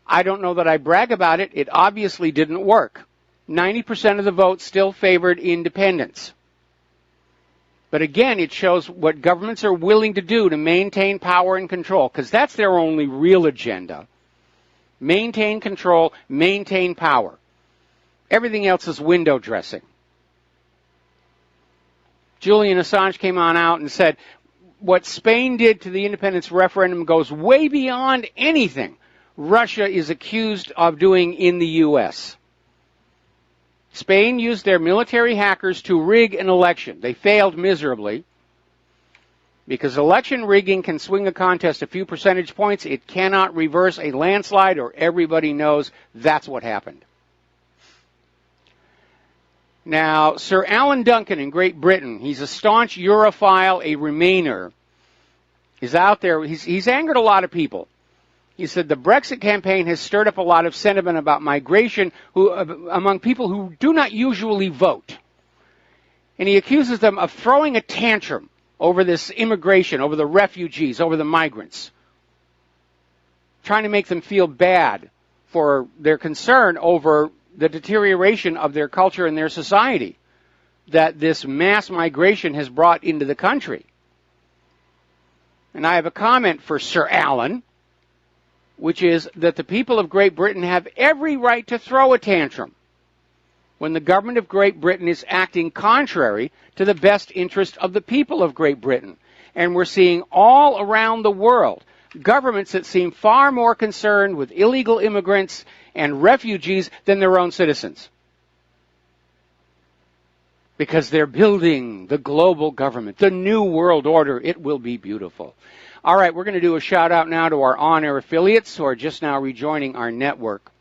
I don't know that I brag about it. It obviously didn't work. 90% of the vote still favored independence. But again, it shows what governments are willing to do to maintain power and control, because that's their only real agenda. Maintain control, maintain power. Everything else is window dressing. Julian Assange came on out and said, what Spain did to the independence referendum goes way beyond anything Russia is accused of doing in the U.S. Spain used their military hackers to rig an election. They failed miserably because election rigging can swing a contest a few percentage points. It cannot reverse a landslide, or everybody knows that's what happened. Now, Sir Alan Duncan in Great Britain, he's a staunch Europhile, a Remainer, is out there. He's angered a lot of people. He said the Brexit campaign has stirred up a lot of sentiment about migration among people who do not usually vote. And he accuses them of throwing a tantrum over this immigration, over the refugees, over the migrants, trying to make them feel bad for their concern over the deterioration of their culture and their society that this mass migration has brought into the country. And I have a comment for Sir Alan, which is that the people of Great Britain have every right to throw a tantrum when the government of Great Britain is acting contrary to the best interest of the people of Great Britain. And we're seeing all around the world governments that seem far more concerned with illegal immigrants and refugees than their own citizens. Because they're building the global government, the new world order. It will be beautiful. All right, we're going to do a shout out now to our on-air affiliates who are just now rejoining our network.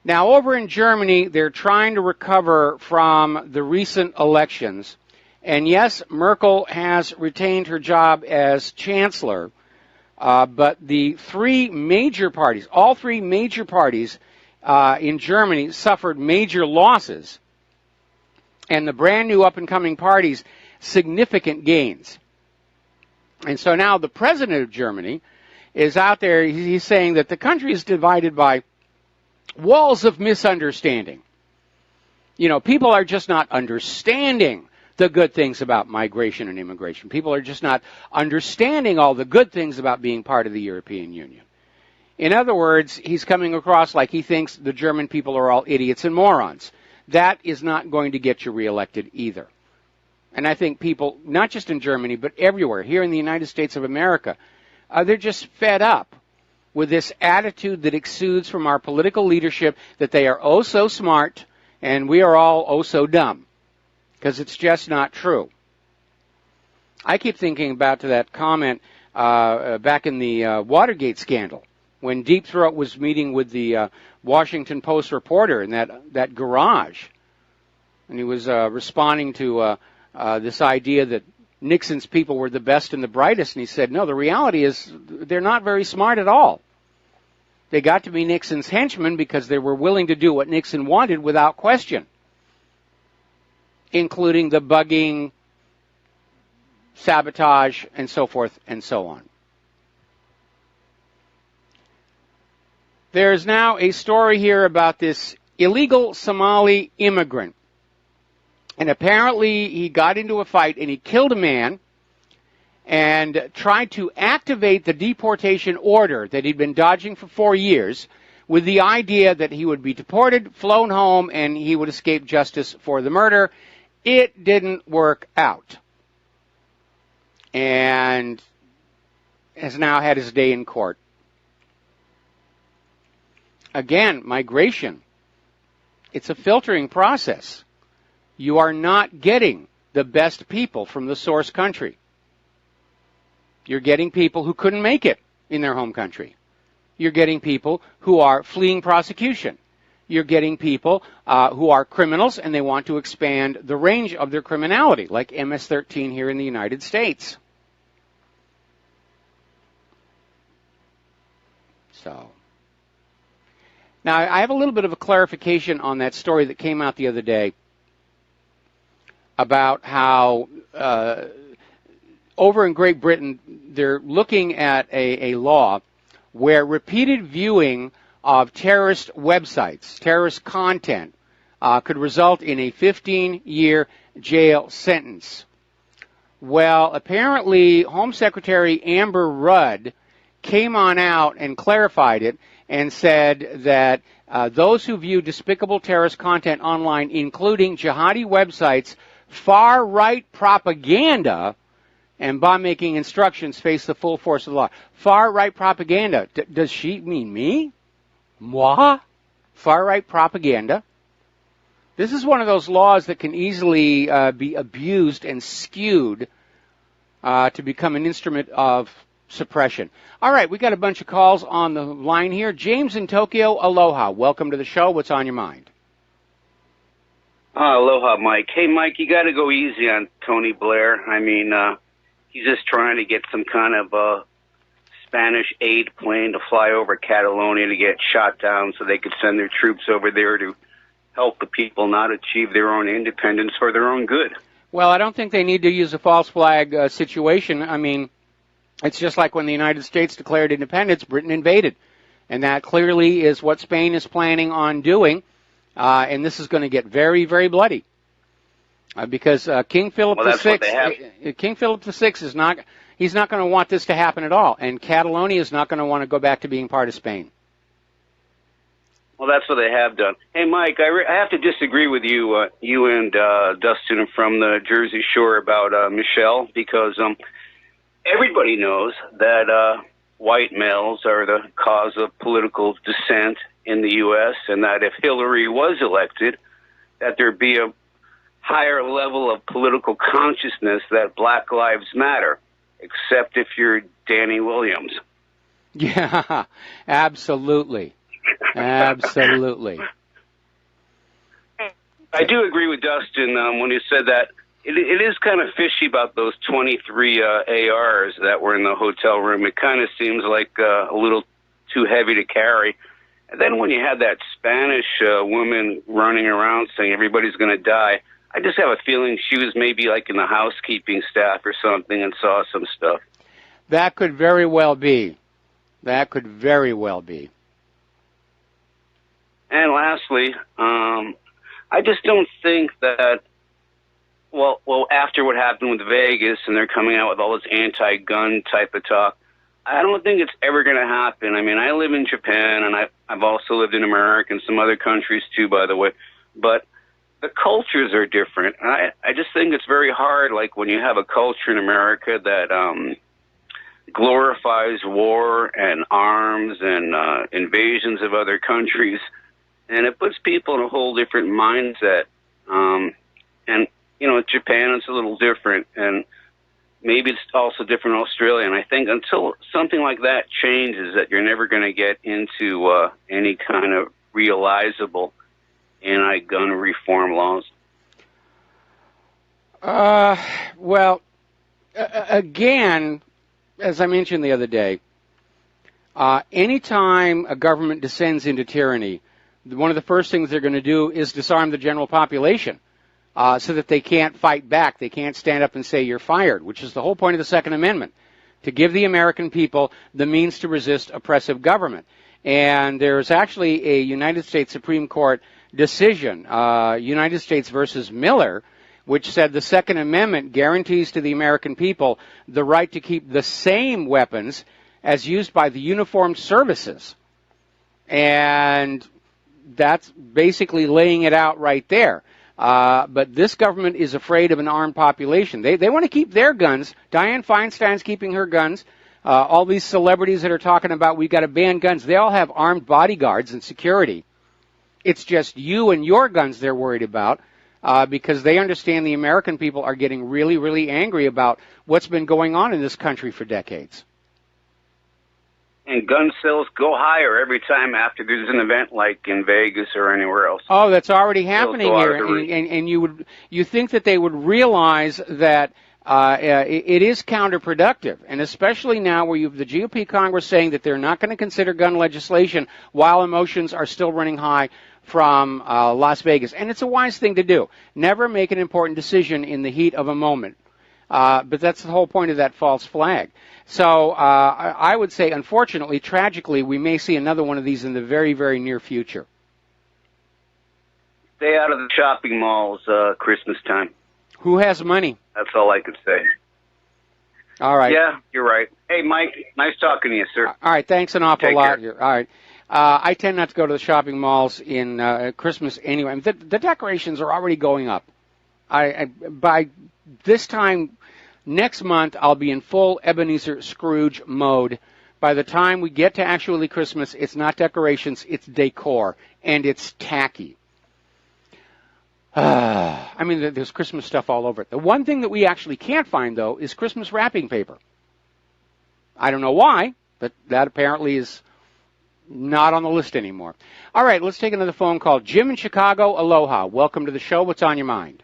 Now, over in Germany, they're trying to recover from the recent elections. And yes, Merkel has retained her job as chancellor. But the three major parties, all three major parties in Germany suffered major losses. And the brand new up-and-coming parties, significant gains. And so now the president of Germany is out there, he's saying that the country is divided by walls of misunderstanding. You know, people are just not understanding the good things about migration and immigration. People are just not understanding all the good things about being part of the European Union. In other words, he's coming across like he thinks the German people are all idiots and morons. That is not going to get you reelected either. And I think people, not just in Germany, but everywhere, here in the United States of America, they're just fed up with this attitude that exudes from our political leadership that they are oh so smart and we are all oh so dumb. Because it's just not true. I keep thinking about to that comment back in the Watergate scandal, when Deep Throat was meeting with the Washington Post reporter in that garage. And he was responding to this idea that Nixon's people were the best and the brightest. And he said, no, the reality is they're not very smart at all. They got to be Nixon's henchmen because they were willing to do what Nixon wanted without question, including the bugging, sabotage, and so forth and so on. There's now a story here about this illegal Somali immigrant. And apparently he got into a fight and he killed a man and tried to activate the deportation order that he'd been dodging for 4 years with the idea that he would be deported, flown home, and he would escape justice for the murder. It didn't work out. And has now had his day in court. Again, migration. It's a filtering process. You are not getting the best people from the source country. You're getting people who couldn't make it in their home country. You're getting people who are fleeing prosecution. You're getting people who are criminals and they want to expand the range of their criminality, like MS-13 here in the United States. So, now I have a little bit of a clarification on that story that came out the other day about how over in Great Britain they're looking at a law where repeated viewing of terrorist websites, terrorist content, could result in a 15-year jail sentence. Well, apparently Home Secretary Amber Rudd came on out and clarified it and said that those who view despicable terrorist content online, including jihadi websites, Far-right propaganda and bomb-making instructions face the full force of the law. Far-right propaganda. Does she mean me? Moi? Far-right propaganda? This is one of those laws that can easily be abused and skewed to become an instrument of suppression. All right, we got a bunch of calls on the line here. James in Tokyo, aloha. Welcome to the show. What's on your mind? Aloha, Mike. Hey, Mike, you got to go easy on Tony Blair. I mean, he's just trying to get some kind of Spanish aid plane to fly over Catalonia to get shot down so they could send their troops over there to help the people not achieve their own independence for their own good. Well, I don't think they need to use a false flag situation. I mean, it's just like when the United States declared independence, Britain invaded. And that clearly is what Spain is planning on doing. And this is going to get very, very bloody. Because King Philip VI, King Philip VI is not, he's not going to want this to happen at all. And Catalonia is not going to want to go back to being part of Spain. Well, that's what they have done. Hey, Mike, I have to disagree with you, you and Dustin from the Jersey Shore about Michelle, because everybody knows that white males are the cause of political dissent in the U.S., and that if Hillary was elected, that there'd be a higher level of political consciousness that Black Lives Matter, except if you're Danny Williams. Yeah, absolutely. Absolutely. I do agree with Dustin when he said that it is kind of fishy about those 23 ARs that were in the hotel room. It kind of seems like a little too heavy to carry. And then when you had that Spanish woman running around saying everybody's going to die, I just have a feeling she was maybe like in the housekeeping staff or something and saw some stuff. That could very well be. That could very well be. And lastly, I just don't think that, well, after what happened with Vegas and they're coming out with all this anti-gun type of talk, I don't think it's ever going to happen. I mean, I live in Japan, and I've also lived in America and some other countries too, by the way, but the cultures are different. And I just think it's very hard, like when you have a culture in America that glorifies war and arms and invasions of other countries, and it puts people in a whole different mindset. And, you know, Japan is a little different, and maybe it's also different in Australia. And I think until something like that changes, that you're never going to get into any kind of realizable anti-gun reform laws. Well, again, as I mentioned the other day, anytime a government descends into tyranny, one of the first things they're going to do is disarm the general population so that they can't fight back. They can't stand up and say you're fired, which is the whole point of the Second Amendment, to give the American people the means to resist oppressive government. And there's actually a United States Supreme Court decision, United States versus Miller, which said the Second Amendment guarantees to the American people the right to keep the same weapons as used by the uniformed services. And that's basically laying it out right there. But this government is afraid of an armed population. They want to keep their guns. Dianne Feinstein's keeping her guns. All these celebrities that are talking about we've got to ban guns, they all have armed bodyguards and security. It's just you and your guns they're worried about because they understand the American people are getting really, really angry about what's been going on in this country for decades. And gun sales go higher every time after there's an event like in Vegas or anywhere else. Oh, that's already happening here. And you think that they would realize that it is counterproductive, and especially now where you have the GOP Congress saying that they're not going to consider gun legislation while emotions are still running high from Las Vegas. And it's a wise thing to do. Never make an important decision in the heat of a moment. But that's the whole point of that false flag. So I would say, unfortunately, tragically, we may see another one of these in the very, very near future. Stay out of the shopping malls Christmas time. Who has money? That's all I could say. All right. Yeah, you're right. Hey, Mike, nice talking to you, sir. All right, thanks an awful Take lot care. here. All right. I tend not to go to the shopping malls in Christmas anyway. The decorations are already going up. By this time next month, I'll be in full Ebenezer Scrooge mode. By the time we get to actually Christmas, it's not decorations, it's decor, and it's tacky. I mean, there's Christmas stuff all over it. The one thing that we actually can't find, though, is Christmas wrapping paper. I don't know why, but that apparently is not on the list anymore. All right, let's take another phone call. Jim in Chicago, aloha. Welcome to the show. What's on your mind?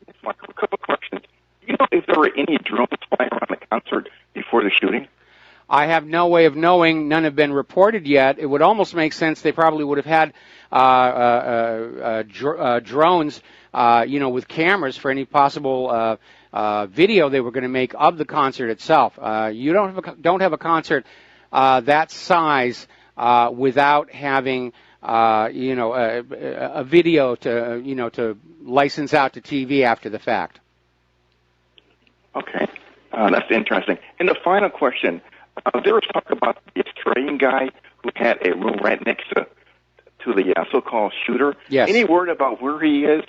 A couple of questions. Do you know if there were any drones flying around the concert before the shooting? I have no way of knowing. None have been reported yet. It would almost make sense they probably would have had drones, with cameras for any possible video they were going to make of the concert itself. You don't have a concert that size without having a video to license out to TV after the fact. Okay, that's interesting. And the final question. There was talk about the Australian guy who had a room right next to the so-called shooter. Yes. Any word about where he is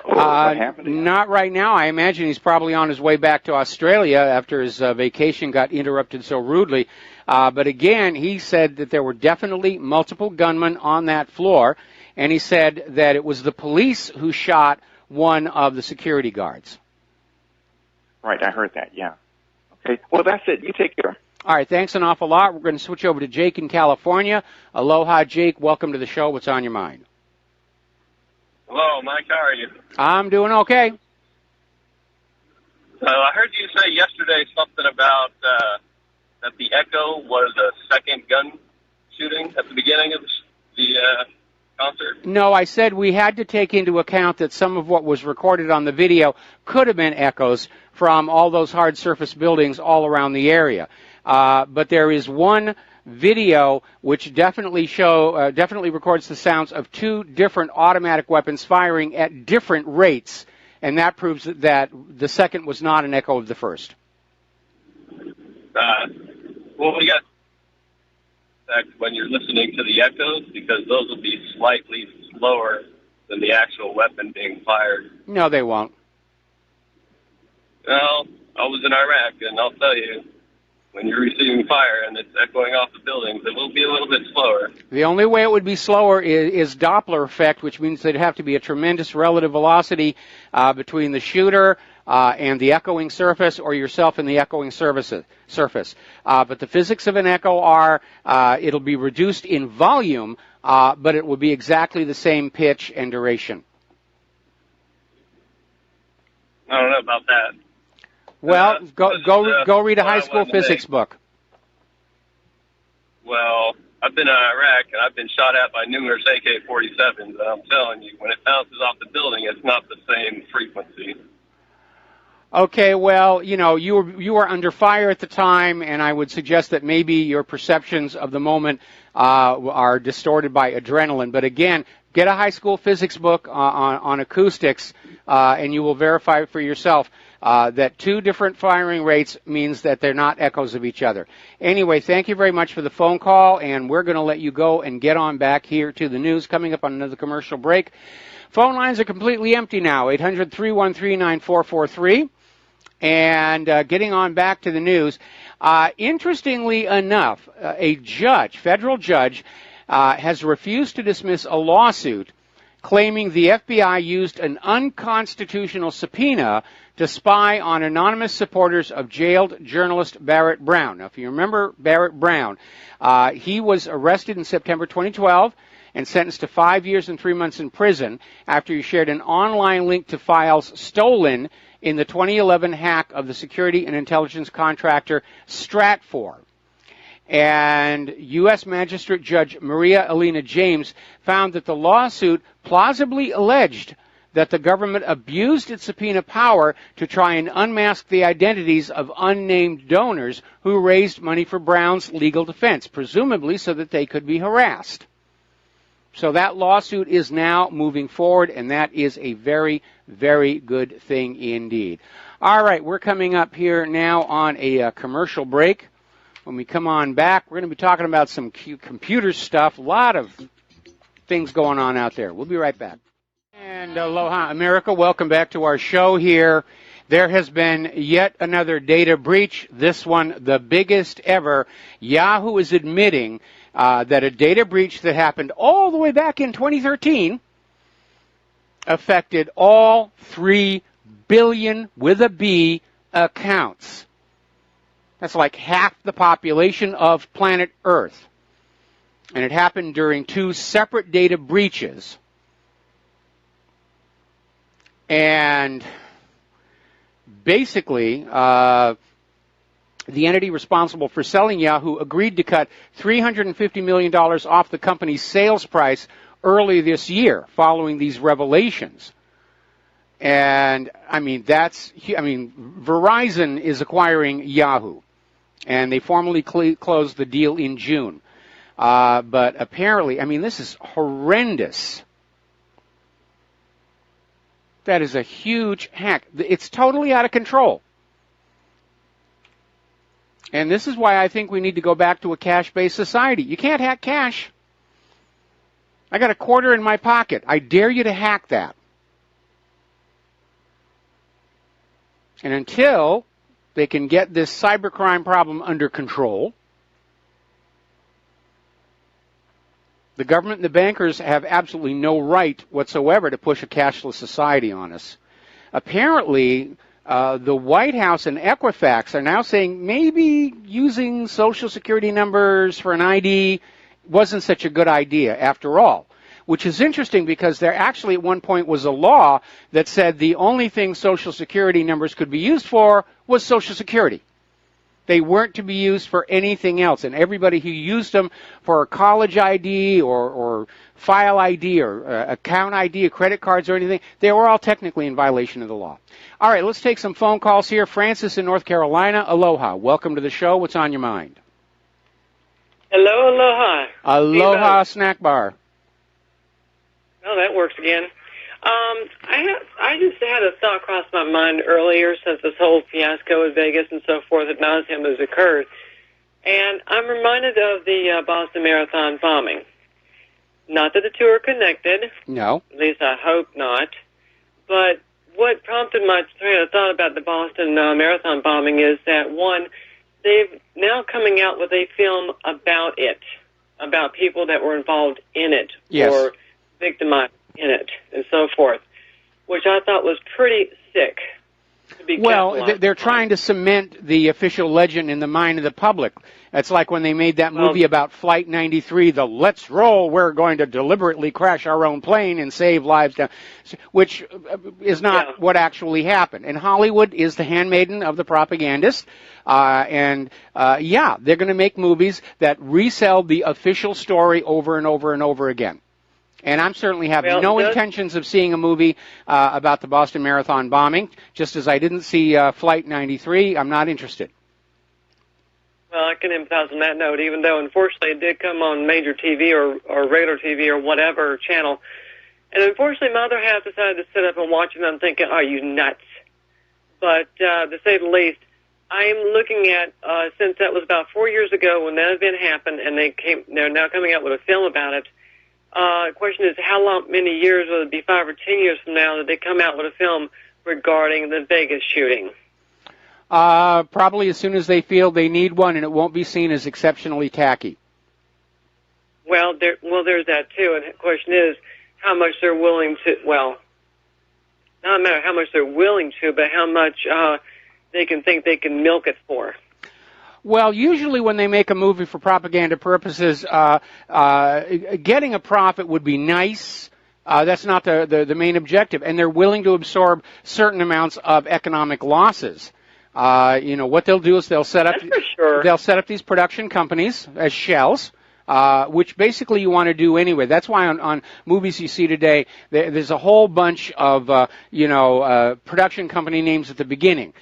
or what happened to him? Not right now. I imagine he's probably on his way back to Australia after his vacation got interrupted so rudely. But again, he said that there were definitely multiple gunmen on that floor, and he said that it was the police who shot one of the security guards. Right, I heard that, yeah. Okay, well, that's it. You take care. All right, thanks an awful lot. We're going to switch over to Jake in California. Aloha, Jake. Welcome to the show. What's on your mind? Hello, Mike. How are you? I'm doing okay. So I heard you say yesterday something about that the Echo was a second gun shooting at the beginning of the concert. No, I said we had to take into account that some of what was recorded on the video could have been echoes from all those hard surface buildings all around the area. But there is one video which definitely records the sounds of two different automatic weapons firing at different rates, and that proves that the second was not an echo of the first. Well, we got when you're listening to the echoes, because those will be slightly slower than the actual weapon being fired. No, they won't. Well, I was in Iraq, and I'll tell you, when you're receiving fire and it's echoing off the buildings, it will be a little bit slower. The only way it would be slower is Doppler effect, which means there'd have to be a tremendous relative velocity between the shooter and the echoing surface, or yourself and the echoing surface. But the physics of an echo are it'll be reduced in volume, but it will be exactly the same pitch and duration. I don't know about that. Well, go read a high school physics book. Well, I've been in Iraq, and I've been shot at by numerous AK-47s, and I'm telling you, when it bounces off the building, it's not the same frequency. Okay, well, you were under fire at the time, and I would suggest that maybe your perceptions of the moment are distorted by adrenaline. But again, get a high school physics book on acoustics, and you will verify for yourself that two different firing rates means that they're not echoes of each other. Anyway, thank you very much for the phone call, and we're going to let you go and get on back here to the news coming up on another commercial break. Phone lines are completely empty now, 800-313-9443. And getting on back to the news, interestingly enough, a federal judge, has refused to dismiss a lawsuit claiming the FBI used an unconstitutional subpoena to spy on anonymous supporters of jailed journalist Barrett Brown. Now, if you remember Barrett Brown, he was arrested in September 2012 and sentenced to 5 years and 3 months in prison after he shared an online link to files stolen in the 2011 hack of the security and intelligence contractor Stratfor. And U.S. Magistrate Judge Maria Elena James found that the lawsuit plausibly alleged that the government abused its subpoena power to try and unmask the identities of unnamed donors who raised money for Brown's legal defense, presumably so that they could be harassed. So that lawsuit is now moving forward, and that is a very, very good thing indeed. All right, we're coming up here now on a commercial break. When we come on back, we're going to be talking about some computer stuff, a lot of things going on out there. We'll be right back. And And aloha, America. Welcome back to our show here. There has been yet another data breach, this one the biggest ever. Yahoo is admitting that a data breach that happened all the way back in 2013 affected all 3 billion, with a B, accounts. That's like half the population of planet Earth. And it happened during 2 separate data breaches. And basically, the entity responsible for selling Yahoo agreed to cut $350 million off the company's sales price early this year following these revelations. And, Verizon is acquiring Yahoo, and they formally closed the deal in June. But apparently, this is horrendous. That is a huge hack. It's totally out of control. And this is why I think we need to go back to a cash-based society. You can't hack cash. I got a quarter in my pocket. I dare you to hack that. And until they can get this cybercrime problem under control, the government and the bankers have absolutely no right whatsoever to push a cashless society on us. Apparently, the White House and Equifax are now saying maybe using Social Security numbers for an ID wasn't such a good idea after all, which is interesting because there actually at one point was a law that said the only thing Social Security numbers could be used for was Social Security. They weren't to be used for anything else, and everybody who used them for a college ID or file ID or account ID or credit cards or anything, they were all technically in violation of the law. All right, let's take some phone calls here. Francis in North Carolina, aloha. Welcome to the show. What's on your mind? Hello, aloha. Aloha snack bar. Oh, that works again. I just had a thought cross my mind earlier since this whole fiasco in Vegas and so forth at nauseam has occurred. And I'm reminded of the Boston Marathon bombing. Not that the two are connected. No. At least I hope not. But what prompted my train of thought about the Boston Marathon bombing is that, one, they've now coming out with a film about it, about people that were involved in it or victimized in it and so forth, which I thought was pretty sick. Well, they're trying to cement the official legend in the mind of the public. It's like when they made that movie about Flight 93, the let's roll, we're going to deliberately crash our own plane and save lives, which is not what actually happened. And Hollywood is the handmaiden of the propagandist. They're going to make movies that resell the official story over and over and over again. And I'm certainly having no intentions of seeing a movie about the Boston Marathon bombing. Just as I didn't see Flight 93, I'm not interested. Well, I can empathize on that note, even though, unfortunately, it did come on major TV or regular TV or whatever channel. And unfortunately, my other half decided to sit up and watch it, and I'm thinking, are you nuts? But to say the least, I am looking at, since that was about 4 years ago when that event happened, and they're now coming out with a film about it. The question is, many years, will it be 5 or 10 years from now, that they come out with a film regarding the Vegas shooting? Probably as soon as they feel they need one, and it won't be seen as exceptionally tacky. Well, there's that too. And the question is, how much they're willing to. Well, not a matter how much they're willing to, but how much they can think they can milk it for. Well, usually when they make a movie for propaganda purposes, getting a profit would be nice. That's not the main objective, and they're willing to absorb certain amounts of economic losses. What they'll do is they'll set up these production companies as shells, which basically you want to do anyway. That's why on movies you see today, there's a whole bunch of production company names at the beginning.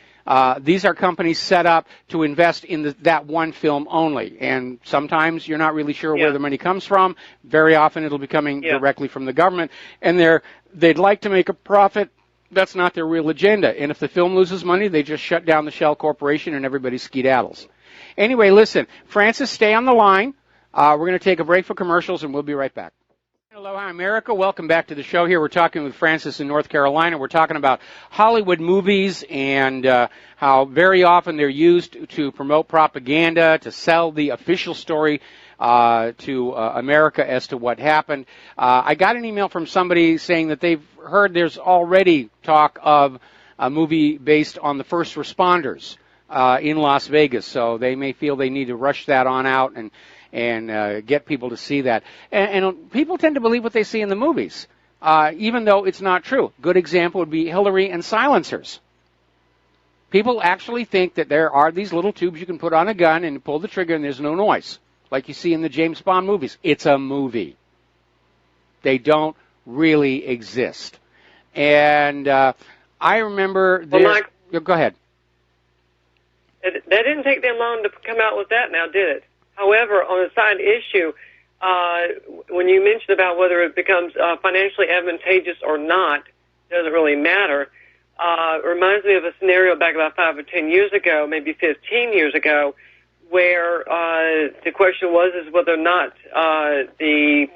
These are companies set up to invest in that one film only, and sometimes you're not really sure where the money comes from. Very often it'll be coming directly from the government, and they'd like to make a profit. That's not their real agenda, and if the film loses money, they just shut down the shell corporation and everybody skedaddles. Anyway, listen, Francis, stay on the line. We're going to take a break for commercials, and we'll be right back. Aloha, America. Welcome back to the show. Here we're talking with Francis in North Carolina. We're talking about Hollywood movies and how very often they're used to promote propaganda, to sell the official story to America as to what happened. I got an email from somebody saying that they've heard there's already talk of a movie based on the first responders in Las Vegas, so they may feel they need to rush that on out and get people to see that. And people tend to believe what they see in the movies, even though it's not true. Good example would be Hillary and silencers. People actually think that there are these little tubes you can put on a gun and pull the trigger and there's no noise, like you see in the James Bond movies. It's a movie. They don't really exist. And I remember... Mike, go ahead. That didn't take them long to come out with that now, did it? However, on a side issue, when you mentioned about whether it becomes financially advantageous or not, doesn't really matter. It reminds me of a scenario back about 5 or 10 years ago, maybe 15 years ago, where the question was is whether or not the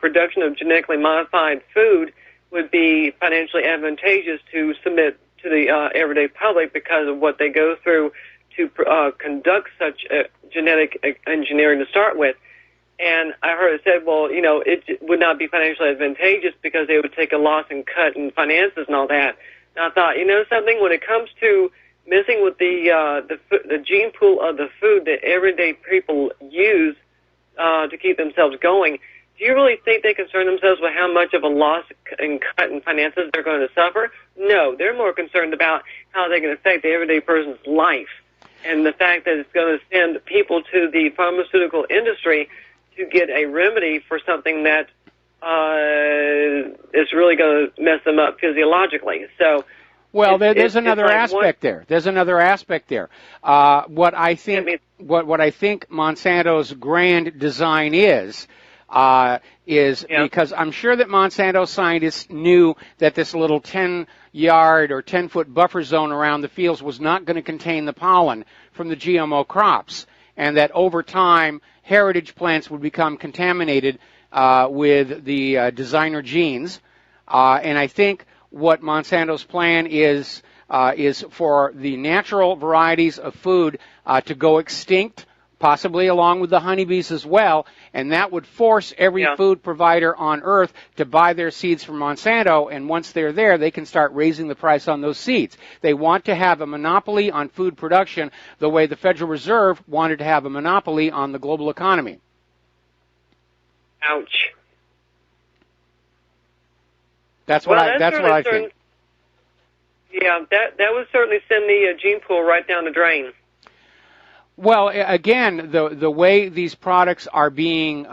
production of genetically modified food would be financially advantageous to submit to the everyday public because of what they go through to conduct such genetic engineering to start with. And I heard it said, well, you know, it would not be financially advantageous because they would take a loss and cut in finances and all that. And I thought, you know something, when it comes to messing with the gene pool of the food that everyday people use to keep themselves going, do you really think they concern themselves with how much of a loss and cut in finances they're going to suffer? No, they're more concerned about how they can affect the everyday person's life. And the fact that it's going to send people to the pharmaceutical industry to get a remedy for something that is really going to mess them up physiologically. So, well, there's another aspect there. There's another aspect there. What I think Monsanto's grand design is because I'm sure that Monsanto scientists knew that this little 10-yard or 10-foot buffer zone around the fields was not going to contain the pollen from the GMO crops, and that over time heritage plants would become contaminated with the designer genes. And I think what Monsanto's plan is for the natural varieties of food to go extinct, possibly along with the honeybees as well, and that would force every food provider on Earth to buy their seeds from Monsanto, and once they're there, they can start raising the price on those seeds. They want to have a monopoly on food production the way the Federal Reserve wanted to have a monopoly on the global economy. Ouch. That's what I think. Yeah, that would certainly send the gene pool right down the drain. Well, again, the way these products are being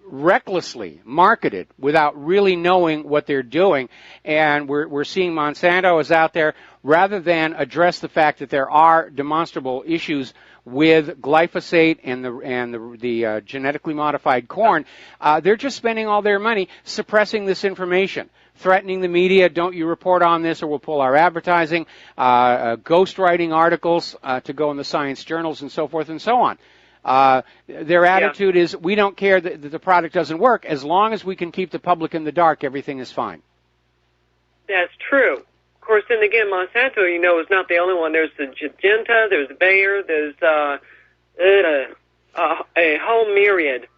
recklessly marketed without really knowing what they're doing, and we're seeing Monsanto is out there, rather than address the fact that there are demonstrable issues with glyphosate and the genetically modified corn, they're just spending all their money suppressing this information, threatening the media, don't you report on this or we'll pull our advertising, ghostwriting articles to go in the science journals and so forth and so on. Their attitude is, we don't care that the product doesn't work. As long as we can keep the public in the dark, everything is fine. That's true. Of course, then again, Monsanto, you know, is not the only one. There's the Magenta, there's Bayer, there's a whole myriad.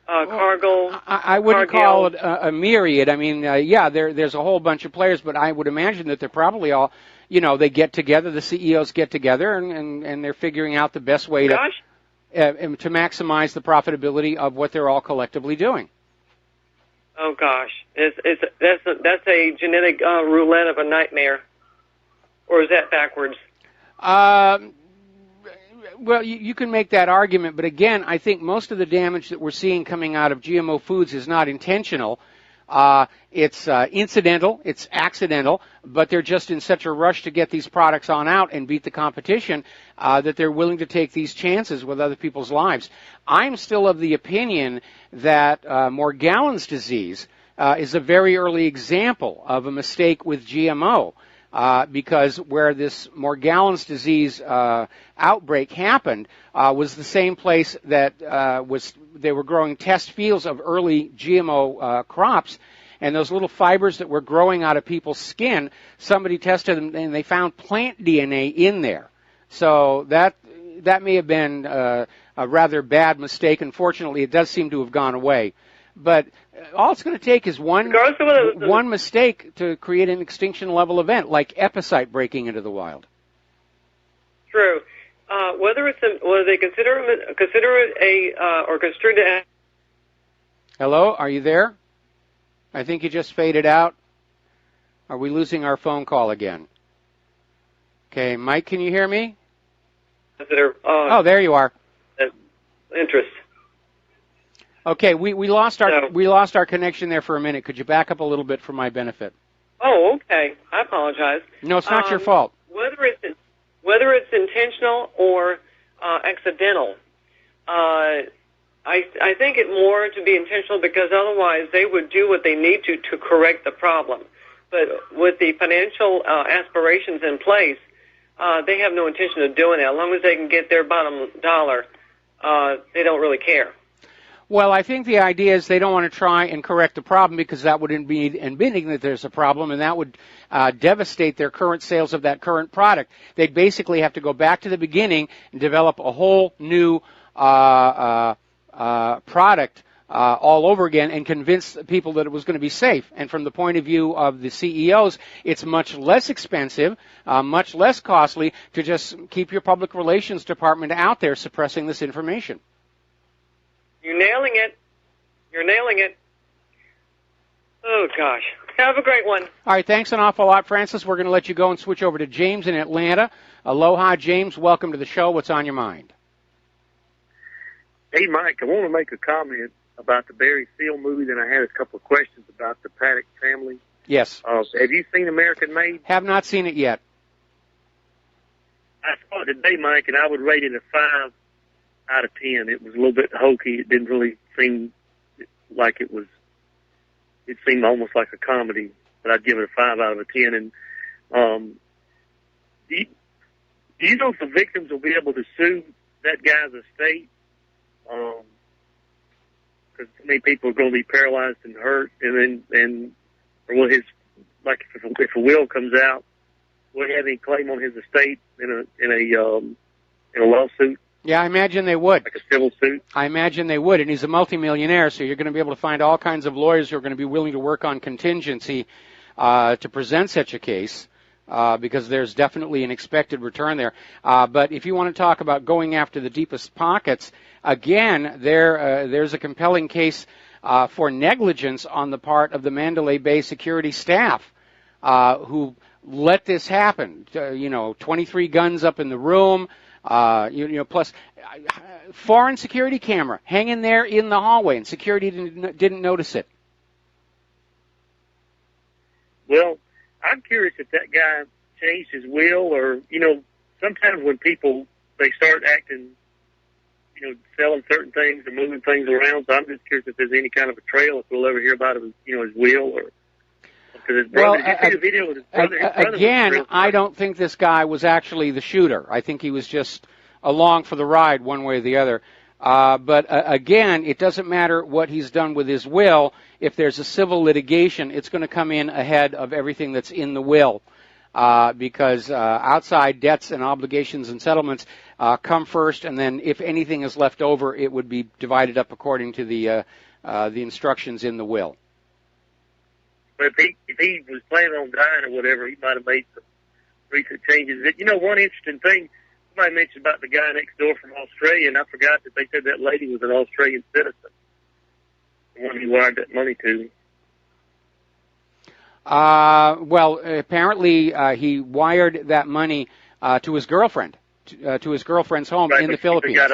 Cargill. I wouldn't call it a myriad. I mean, there's a whole bunch of players, but I would imagine that they're probably all, you know, they get together, the CEOs get together, and they're figuring out the best way to maximize the profitability of what they're all collectively doing. Oh gosh, that's a genetic roulette of a nightmare, or is that backwards? Well, you can make that argument, but again, I think most of the damage that we're seeing coming out of GMO foods is not intentional. It's incidental, it's accidental, but they're just in such a rush to get these products on out and beat the competition that they're willing to take these chances with other people's lives. I'm still of the opinion that Morgellons disease is a very early example of a mistake with GMO. Because where this Morgellons disease outbreak happened was the same place that was they were growing test fields of early GMO crops, and those little fibers that were growing out of people's skin, somebody tested them and they found plant DNA in there. So that may have been a rather bad mistake. Unfortunately, it does seem to have gone away. But all it's going to take is one mistake to create an extinction level event, like epicite breaking into the wild. True. Whether they consider it or construed it. Hello, are you there? I think you just faded out. Are we losing our phone call again? Okay, Mike, can you hear me? Oh, there you are. Interest. Okay, we lost our connection there for a minute. Could you back up a little bit for my benefit? Oh, okay. I apologize. No, it's not your fault. Whether it's intentional or accidental, I think it more to be intentional, because otherwise they would do what they need to correct the problem. But with the financial aspirations in place, they have no intention of doing that. As long as they can get their bottom dollar, they don't really care. Well, I think the idea is they don't want to try and correct the problem, because that would be admitting that there's a problem, and that would devastate their current sales of that current product. They'd basically have to go back to the beginning and develop a whole new product all over again and convince people that it was going to be safe. And from the point of view of the CEOs, it's much less expensive, much less costly to just keep your public relations department out there suppressing this information. You're nailing it. You're nailing it. Oh, gosh. Have a great one. All right, thanks an awful lot, Francis. We're going to let you go and switch over to James in Atlanta. Aloha, James. Welcome to the show. What's on your mind? Hey, Mike, I want to make a comment about the Barry Seal movie, then I had a couple of questions about the Paddock family. Yes. Have you seen American Made? Have not seen it yet. I saw it today, Mike, and I would rate it a 5 out of 10. It was a little bit hokey. It didn't really seem like it was. It seemed almost like a comedy, but I'd give it a 5 out of a 10. And do you know if the victims will be able to sue that guy's estate? Because many people are going to be paralyzed and hurt, or will his, like if a will comes out, will he have any claim on his estate in a lawsuit? Yeah, I imagine they would. Like a civil suit? I imagine they would, and he's a multimillionaire, so you're going to be able to find all kinds of lawyers who are going to be willing to work on contingency to present such a case, because there's definitely an expected return there. But if you want to talk about going after the deepest pockets, again, there's a compelling case for negligence on the part of the Mandalay Bay security staff who let this happen. 23 guns up in the room. Plus foreign security camera hanging there in the hallway, and security didn't notice it. Well, I'm curious if that guy changed his will, or sometimes when people they start acting, selling certain things or moving things around. So I'm just curious if there's any kind of a trail, if we'll ever hear about his will or. His brother, did you see the video with his brother? Again, I don't think this guy was actually the shooter. I think he was just along for the ride one way or the other. But again, it doesn't matter what he's done with his will. If there's a civil litigation, it's going to come in ahead of everything that's in the will. Because outside debts and obligations and settlements come first, and then if anything is left over, it would be divided up according to the instructions in the will. But if he was planning on dying or whatever, he might have made some recent changes. One interesting thing, somebody mentioned about the guy next door from Australia, and I forgot that they said that lady was an Australian citizen, the one he wired that money to. Well, apparently he wired that money to his girlfriend, to his girlfriend's home in the Philippines. He's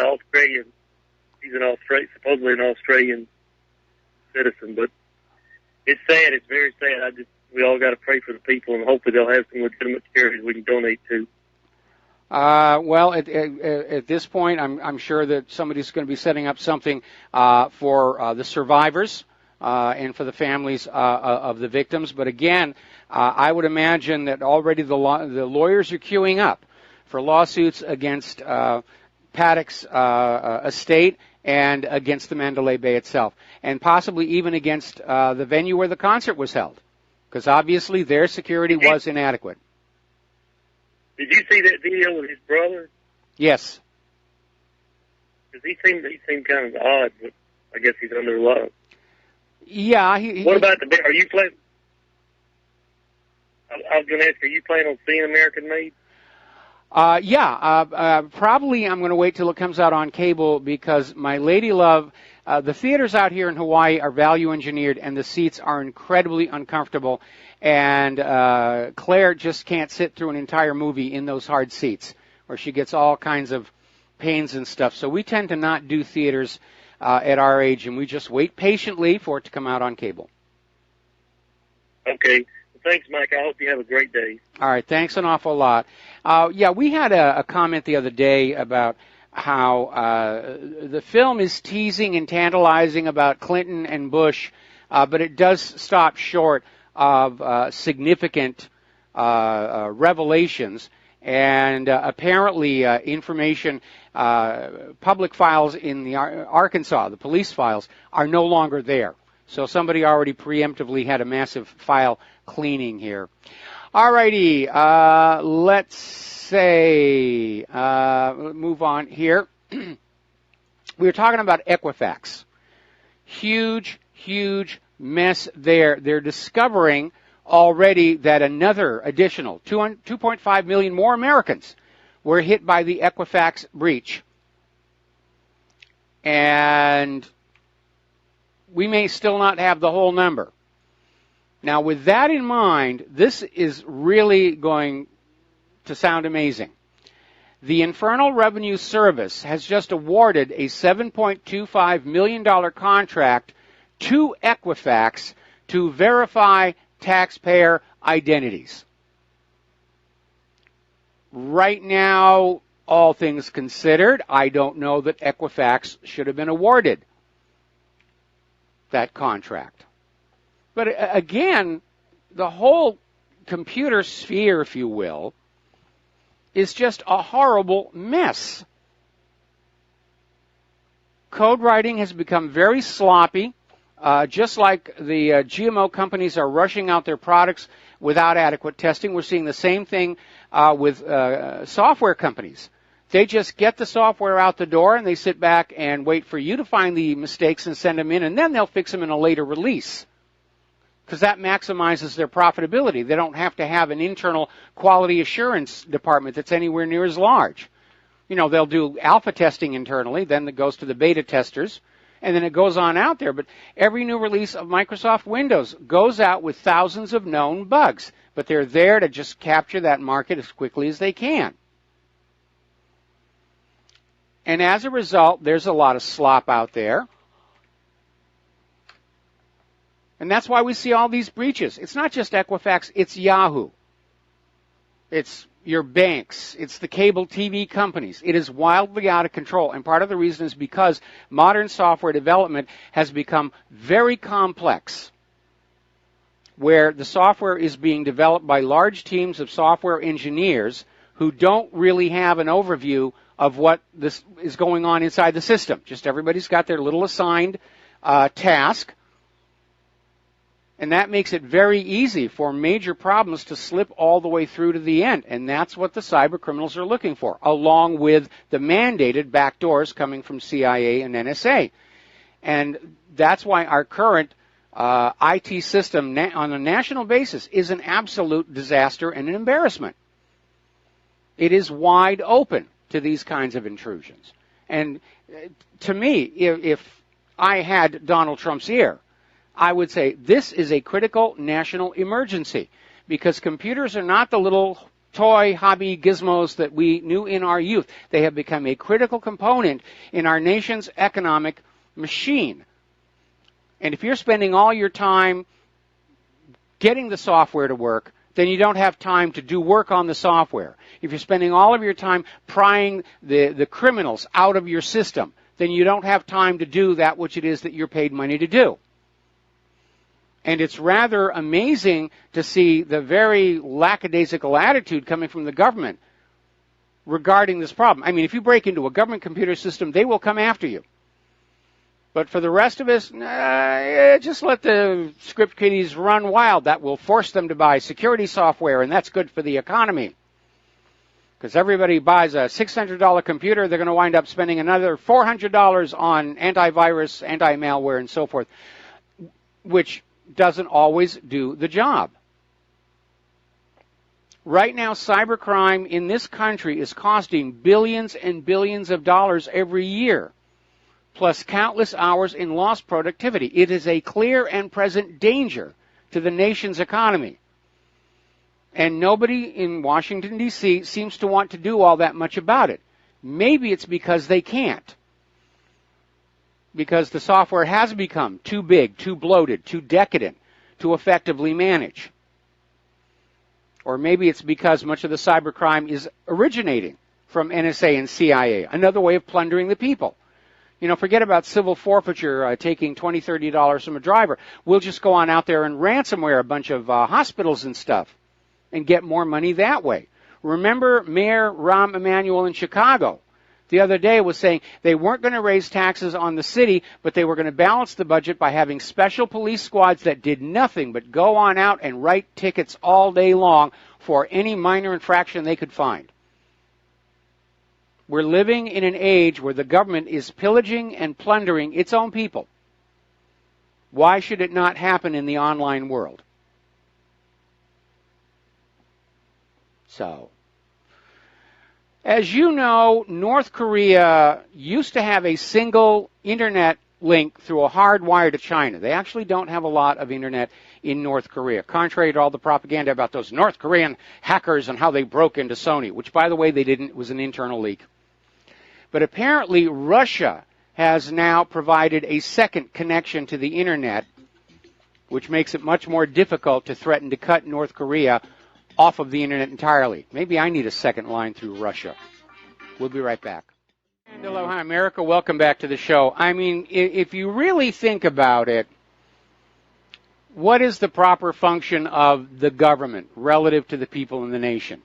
supposedly an Australian citizen, but it's sad. It's very sad. We all got to pray for the people, and hopefully they'll have some legitimate charities we can donate to. Well, at this point, I'm sure that somebody's going to be setting up something for the survivors and for the families of the victims. But again, I would imagine that already the lawyers are queuing up for lawsuits against Paddock's estate and against the Mandalay Bay itself, and possibly even against the venue where the concert was held, because obviously their security was inadequate. Did you see that video with his brother? Yes. Because he seemed kind of odd, but I guess he's under love. Yeah. What about are you planning? I was going to ask, are you planning on seeing American Made? Probably I'm going to wait till it comes out on cable, because my lady love, the theaters out here in Hawaii are value engineered and the seats are incredibly uncomfortable, and Claire just can't sit through an entire movie in those hard seats, where she gets all kinds of pains and stuff. So we tend to not do theaters at our age, and we just wait patiently for it to come out on cable. Okay. Thanks, Mike. I hope you have a great day. All right. Thanks an awful lot. We had a comment the other day about how the film is teasing and tantalizing about Clinton and Bush, but it does stop short of significant revelations. And apparently information, public files in the Arkansas, the police files, are no longer there. So somebody already preemptively had a massive file cleaning here. All righty, let's move on here. We were talking about Equifax. Huge mess there. They're discovering already that another additional 2.5 million more Americans were hit by the Equifax breach. And we may still not have the whole number. Now, with that in mind, this is really going to sound amazing. The Internal Revenue Service has just awarded a $7.25 million contract to Equifax to verify taxpayer identities. Right now, all things considered, I don't know that Equifax should have been awarded that contract. But again, the whole computer sphere, if you will, is just a horrible mess. Code writing has become very sloppy, just like the GMO companies are rushing out their products without adequate testing. We're seeing the same thing with software companies. They just get the software out the door and they sit back and wait for you to find the mistakes and send them in, and then they'll fix them in a later release, because that maximizes their profitability. They don't have to have an internal quality assurance department that's anywhere near as large. You know, they'll do alpha testing internally, then it goes to the beta testers, and then it goes on out there. But every new release of Microsoft Windows goes out with thousands of known bugs, but they're there to just capture that market as quickly as they can. And as a result, there's a lot of slop out there. And that's why we see all these breaches. It's not just Equifax, it's Yahoo. It's your banks. It's the cable TV companies. It is wildly out of control. And part of the reason is because modern software development has become very complex, where the software is being developed by large teams of software engineers who don't really have an overview of what this is going on inside the system. Just everybody's got their little assigned task, and that makes it very easy for major problems to slip all the way through to the end, and that's what the cyber criminals are looking for, along with the mandated backdoors coming from CIA and NSA. And that's why our current IT system on a national basis is an absolute disaster and an embarrassment. It is wide open to these kinds of intrusions. And to me, if I had Donald Trump's ear, I would say this is a critical national emergency, because computers are not the little toy hobby gizmos that we knew in our youth. They have become a critical component in our nation's economic machine. And if you're spending all your time getting the software to work, then you don't have time to do work on the software. If you're spending all of your time prying the criminals out of your system, then you don't have time to do that which it is that you're paid money to do. And it's rather amazing to see the very lackadaisical attitude coming from the government regarding this problem. I mean, if you break into a government computer system, they will come after you. But for the rest of us, just let the script kiddies run wild. That will force them to buy security software, and that's good for the economy. Because everybody buys a $600 computer, they're going to wind up spending another $400 on antivirus, anti-malware, and so forth, which doesn't always do the job. Right now, cybercrime in this country is costing billions and billions of dollars every year, plus countless hours in lost productivity. It is a clear and present danger to the nation's economy. And nobody in Washington, D.C. seems to want to do all that much about it. Maybe it's because they can't. Because the software has become too big, too bloated, too decadent to effectively manage. Or maybe it's because much of the cybercrime is originating from NSA and CIA, another way of plundering the people. You know, forget about civil forfeiture, taking $20, $30 from a driver. We'll just go on out there and ransomware a bunch of hospitals and stuff and get more money that way. Remember Mayor Rahm Emanuel in Chicago the other day was saying they weren't going to raise taxes on the city, but they were going to balance the budget by having special police squads that did nothing but go on out and write tickets all day long for any minor infraction they could find. We're living in an age where the government is pillaging and plundering its own people. Why should it not happen in the online world? So, as you know, North Korea used to have a single internet link through a hard wire to China. They actually don't have a lot of internet in North Korea, contrary to all the propaganda about those North Korean hackers and how they broke into Sony, which, by the way, they didn't. It was an internal leak. But apparently Russia has now provided a second connection to the internet, which makes it much more difficult to threaten to cut North Korea off of the internet entirely. Maybe I need a second line through Russia. We'll be right back. And aloha, America. Welcome back to the show. I mean, if you really think about it, what is the proper function of the government relative to the people in the nation?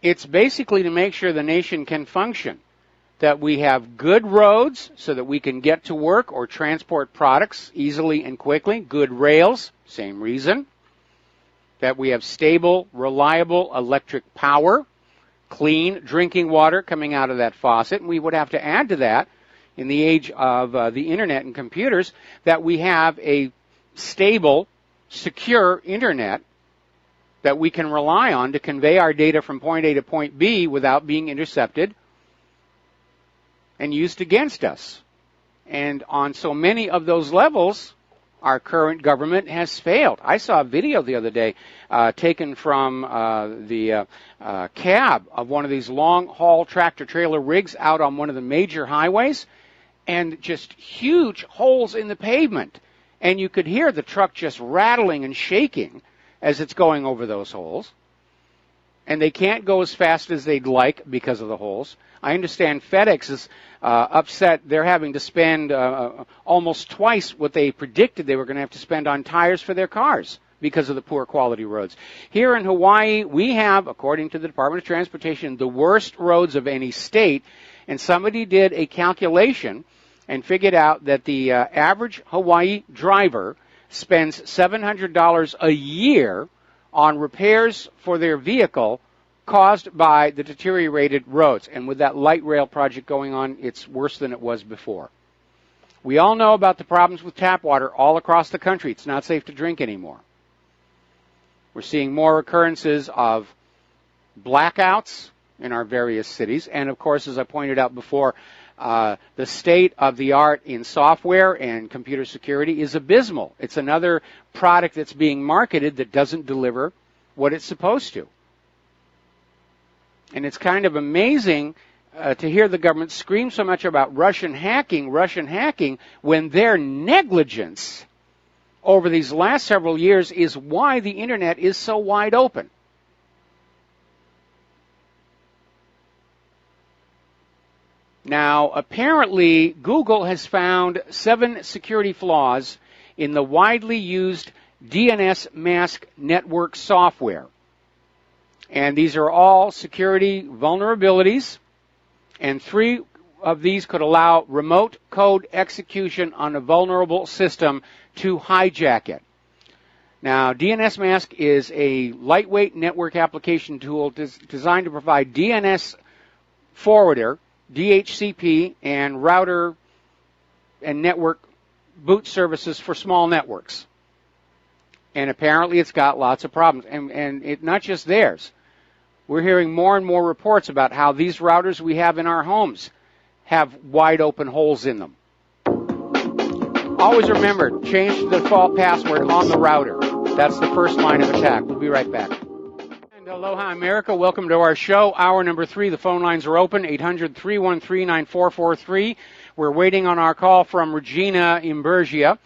It's basically to make sure the nation can function, that we have good roads so that we can get to work or transport products easily and quickly, good rails, same reason, that we have stable, reliable electric power, clean drinking water coming out of that faucet. And we would have to add to that, in the age of the internet and computers, that we have a stable, secure internet that we can rely on to convey our data from point A to point B without being intercepted and used against us. And on so many of those levels, our current government has failed. I saw a video the other day taken from the cab of one of these long-haul tractor-trailer rigs out on one of the major highways, and just huge holes in the pavement. And you could hear the truck just rattling and shaking as it's going over those holes. And they can't go as fast as they'd like because of the holes. I understand FedEx is upset. They're having to spend almost twice what they predicted they were going to have to spend on tires for their cars because of the poor quality roads. Here in Hawaii, we have, according to the Department of Transportation, the worst roads of any state. And somebody did a calculation and figured out that the average Hawaii driver spends $700 a year on repairs for their vehicle caused by the deteriorated roads. And with that light rail project going on, it's worse than it was before. We all know about the problems with tap water all across the country. It's not safe to drink anymore. We're seeing more occurrences of blackouts in our various cities. And, of course, as I pointed out before, the state of the art in software and computer security is abysmal. It's another product that's being marketed that doesn't deliver what it's supposed to. And it's kind of amazing to hear the government scream so much about Russian hacking, when their negligence over these last several years is why the internet is so wide open. Now, apparently, Google has found 7 security flaws in the widely used DNS mask network software. And these are all security vulnerabilities, and 3 of these could allow remote code execution on a vulnerable system to hijack it. Now, DNS Mask is a lightweight network application tool designed to provide DNS forwarder, DHCP, and router and network boot services for small networks. And apparently it's got lots of problems. And it not just theirs. We're hearing more and more reports about how these routers we have in our homes have wide open holes in them. Always remember, change the default password on the router. That's the first line of attack. We'll be right back. And aloha, America. Welcome to our show. Hour number 3. The phone lines are open, 800-313-9443. We're waiting on our call from Regina Imburgia.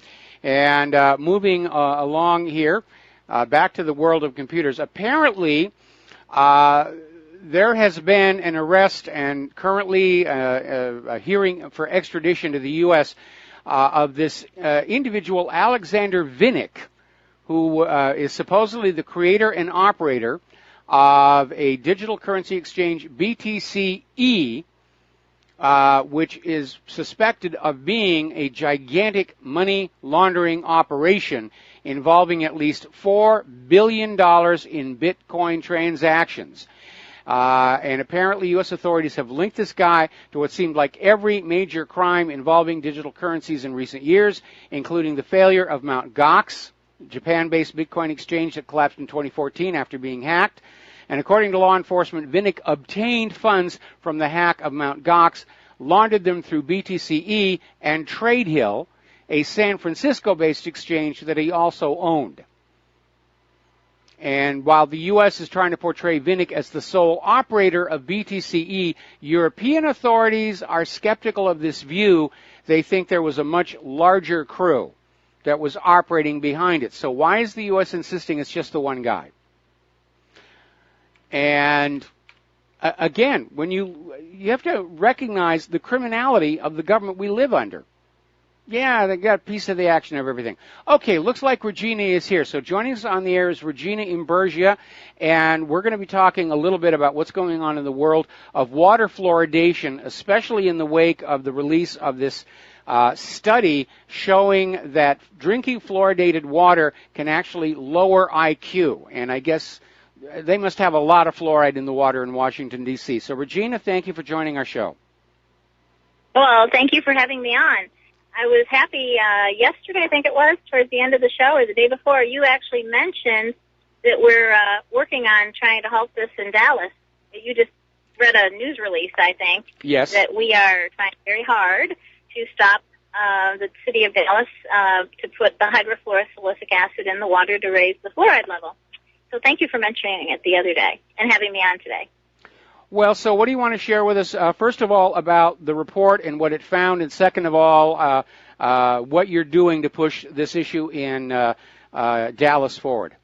And moving along here, back to the world of computers. Apparently, there has been an arrest and currently a hearing for extradition to the U.S. Of this individual, Alexander Vinnick, who is supposedly the creator and operator of a digital currency exchange, BTCE, which is suspected of being a gigantic money laundering operation involving at least $4 billion in Bitcoin transactions. And apparently U.S. authorities have linked this guy to what seemed like every major crime involving digital currencies in recent years, including the failure of Mt. Gox, Japan-based Bitcoin exchange that collapsed in 2014 after being hacked. And according to law enforcement, Vinnick obtained funds from the hack of Mt. Gox, laundered them through BTCE and TradeHill, a San Francisco-based exchange that he also owned. And while the U.S. is trying to portray Vinnick as the sole operator of BTCE, European authorities are skeptical of this view. They think there was a much larger crew that was operating behind it. So why is the U.S. insisting it's just the one guy? And again, when you have to recognize the criminality of the government we live under. Yeah, they got a piece of the action of everything. Okay, looks like Regina is here. So joining us on the air is Regina Imburgia, and we're going to be talking a little bit about what's going on in the world of water fluoridation, especially in the wake of the release of this study showing that drinking fluoridated water can actually lower IQ. And I guess they must have a lot of fluoride in the water in Washington, D.C. So, Regina, thank you for joining our show. Well, thank you for having me on. I was happy yesterday, I think it was, towards the end of the show, or the day before, you actually mentioned that we're working on trying to halt this in Dallas. You just read a news release, I think. Yes. That we are trying very hard to stop the city of Dallas to put the hydrofluorosilicic acid in the water to raise the fluoride level. So thank you for mentioning it the other day and having me on today. Well, so what do you want to share with us, first of all, about the report and what it found, and second of all, what you're doing to push this issue in Dallas forward?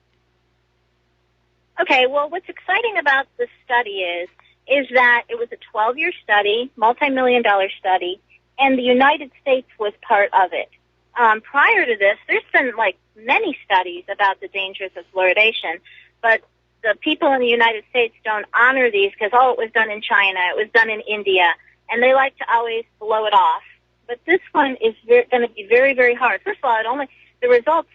Okay, well, what's exciting about this study is that it was a 12-year study, multi-million-dollar study, and the United States was part of it. Prior to this, there's been, many studies about the dangers of fluoridation, but the people in the United States don't honor these because, it was done in China, it was done in India, and they like to always blow it off. But this one is going to be very, very hard. First of all, the results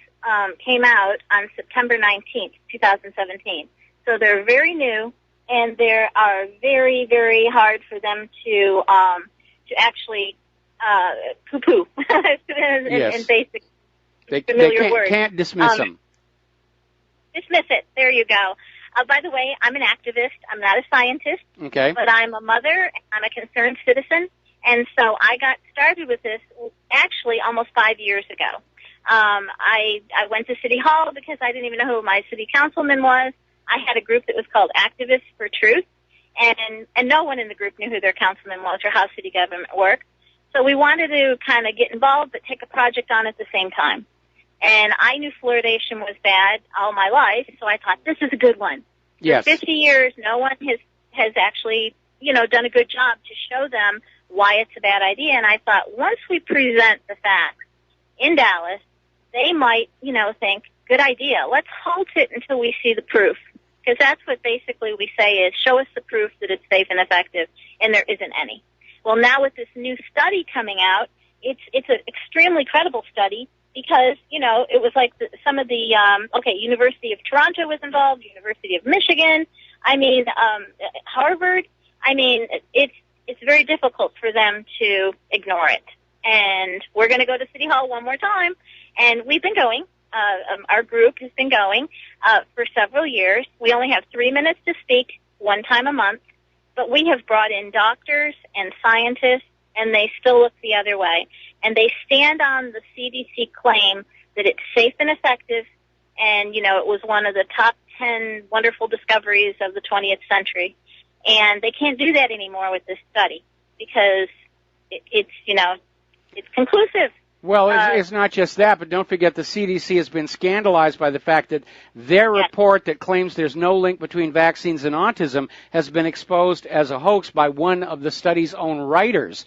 came out on September 19th, 2017. So they're very new, and they are very, very hard for them to actually poo-poo in basic familiar words. They can't dismiss them. Dismiss it. There you go. By the way, I'm an activist. I'm not a scientist. Okay. But I'm a mother. I'm a concerned citizen. And so I got started with this actually almost 5 years ago. I went to City Hall because I didn't even know who my city councilman was. I had a group that was called Activists for Truth, and no one in the group knew who their councilman was or how city government worked. So we wanted to kind of get involved but take a project on at the same time. And I knew fluoridation was bad all my life, so I thought, this is a good one. Yes. For 50 years, no one has actually, done a good job to show them why it's a bad idea. And I thought, once we present the facts in Dallas, they might, think, good idea. Let's halt it until we see the proof. Because that's what basically we say is, show us the proof that it's safe and effective, and there isn't any. Well, now with this new study coming out, it's an extremely credible study because, you know, it was like some of the, University of Toronto was involved, University of Michigan, Harvard. I mean, it's very difficult for them to ignore it. And we're going to go to City Hall one more time, and we've been going. Our group has been going for several years. We only have 3 minutes to speak one time a month, but we have brought in doctors and scientists, and they still look the other way. And they stand on the CDC claim that it's safe and effective, and, you know, it was one of the top 10 wonderful discoveries of the 20th century. And they can't do that anymore with this study because it's conclusive. Well, it's not just that, but don't forget the CDC has been scandalized by the fact that their report that claims there's no link between vaccines and autism has been exposed as a hoax by one of the study's own writers.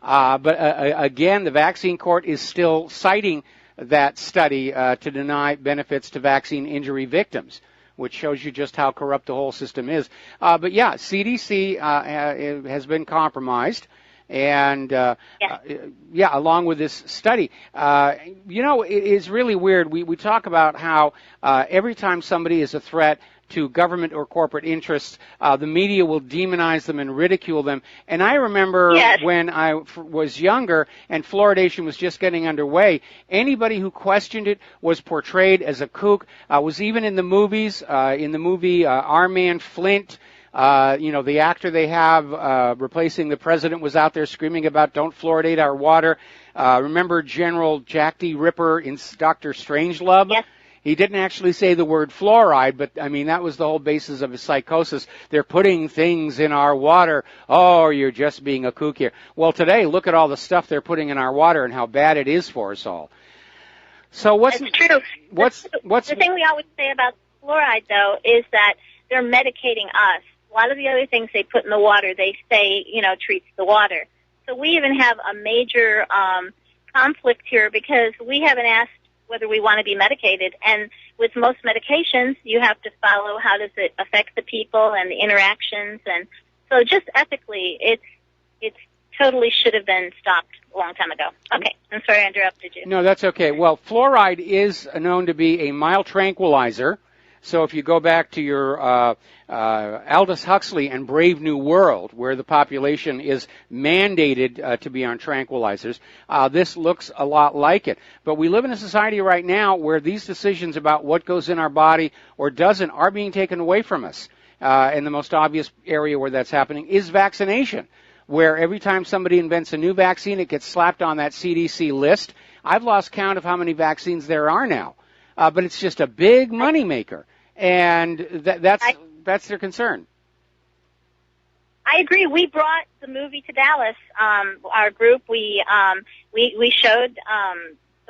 But again, the vaccine court is still citing that study to deny benefits to vaccine injury victims, which shows you just how corrupt the whole system is. But yeah, CDC has been compromised. And, along with this study, it is really weird. We talk about how every time somebody is a threat to government or corporate interests, the media will demonize them and ridicule them. And I remember when I was younger and fluoridation was just getting underway, anybody who questioned it was portrayed as a kook. Was even in the movies, in the movie Our Man Flint, the actor they have replacing the president was out there screaming about don't fluoridate our water. Remember General Jack D. Ripper in Dr. Strangelove? Yes. He didn't actually say the word fluoride, but, I mean, that was the whole basis of his psychosis. They're putting things in our water. Oh, you're just being a kook here. Well, today, look at all the stuff they're putting in our water and how bad it is for us all. So That's true. The thing we always say about fluoride, though, is that they're medicating us. A lot of the other things they put in the water, they say, treats the water. So we even have a major conflict here because we haven't asked whether we want to be medicated. And with most medications, you have to follow how does it affect the people and the interactions. And so just ethically, it's totally should have been stopped a long time ago. Okay, I'm sorry I interrupted you. No, that's okay. Well, fluoride is known to be a mild tranquilizer. So if you go back to your Aldous Huxley and Brave New World, where the population is mandated to be on tranquilizers, this looks a lot like it. But we live in a society right now where these decisions about what goes in our body or doesn't are being taken away from us. And the most obvious area where that's happening is vaccination, where every time somebody invents a new vaccine, it gets slapped on that CDC list. I've lost count of how many vaccines there are now. But it's just a big moneymaker, and that's their concern. I agree. We brought the movie to Dallas. Our group, we showed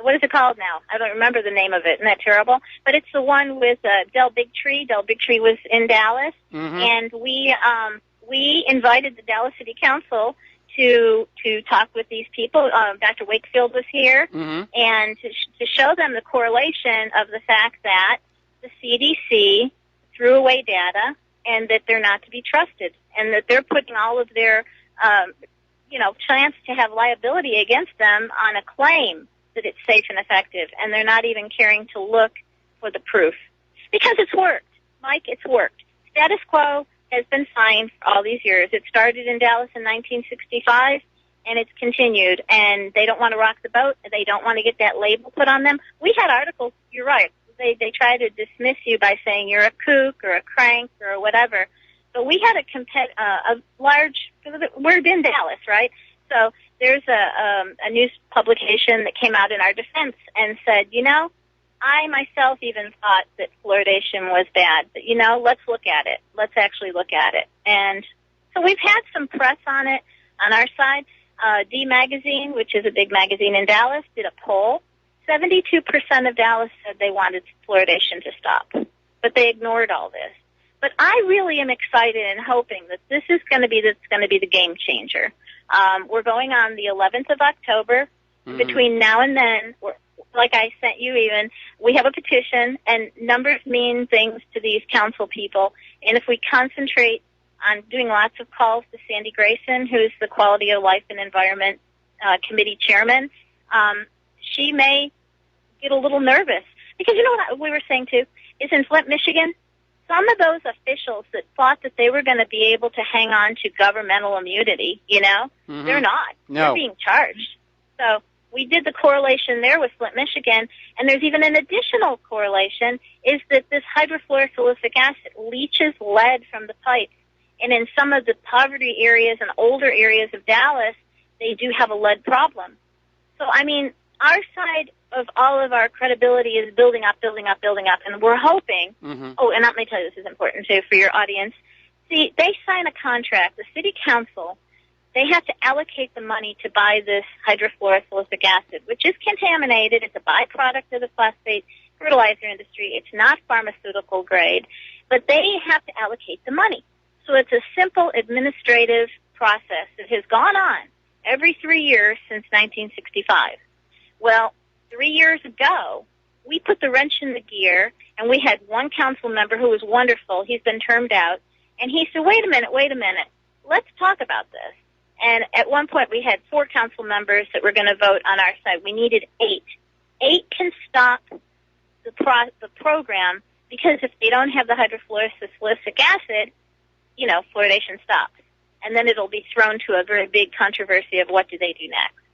what is it called now? I don't remember the name of it. Isn't that terrible? But it's the one with Del Bigtree. Del Bigtree was in Dallas, and we invited the Dallas City Council to talk with these people. Dr. Wakefield was here, and to show them the correlation of the fact that the CDC threw away data and that they're not to be trusted, and that they're putting all of their, chance to have liability against them on a claim that it's safe and effective, and they're not even caring to look for the proof. Because it's worked. Mike, it's worked. Status quo has been fine for all these years. It started in Dallas in 1965, and it's continued. And they don't want to rock the boat. They don't want to get that label put on them. We had articles, you're right, they try to dismiss you by saying you're a kook or a crank or whatever. But we had a large, we're in Dallas, right? So there's a news publication that came out in our defense and said, I myself even thought that fluoridation was bad, but let's look at it. Let's actually look at it. And so we've had some press on it on our side. D Magazine, which is a big magazine in Dallas, did a poll. 72% of Dallas said they wanted fluoridation to stop, but they ignored all this. But I really am excited and hoping that this is going to be the game changer. We're going on the 11th of October. Between now and then, like I sent you even, we have a petition, and numbers mean things to these council people. And if we concentrate I'm doing lots of calls to Sandy Grayson, who's the Quality of Life and Environment Committee Chairman. She may get a little nervous. Because you know what we were saying, too, is in Flint, Michigan, some of those officials that thought that they were going to be able to hang on to governmental immunity, they're not. No. They're being charged. So we did the correlation there with Flint, Michigan, and there's even an additional correlation, is that this hydrofluorosilicic acid leaches lead from the pipes. And in some of the poverty areas and older areas of Dallas, they do have a lead problem. So, I mean, our side of all of our credibility is building up, and we're hoping, oh, and let me tell you, this is important, too, for your audience. See, they sign a contract, the city council, they have to allocate the money to buy this hydrofluorosilicic acid, which is contaminated. It's a byproduct of the phosphate fertilizer industry. It's not pharmaceutical grade, but they have to allocate the money. So it's a simple administrative process that has gone on every 3 years since 1965. Well, 3 years ago, we put the wrench in the gear, and we had one council member who was wonderful. He's been termed out, and he said, wait a minute, let's talk about this. And at one point, we had 4 council members that were going to vote on our side. We needed 8. 8 can stop the program, because if they don't have the hydrofluorosilicic acid, fluoridation stops. And then it'll be thrown to a very big controversy of what do they do next.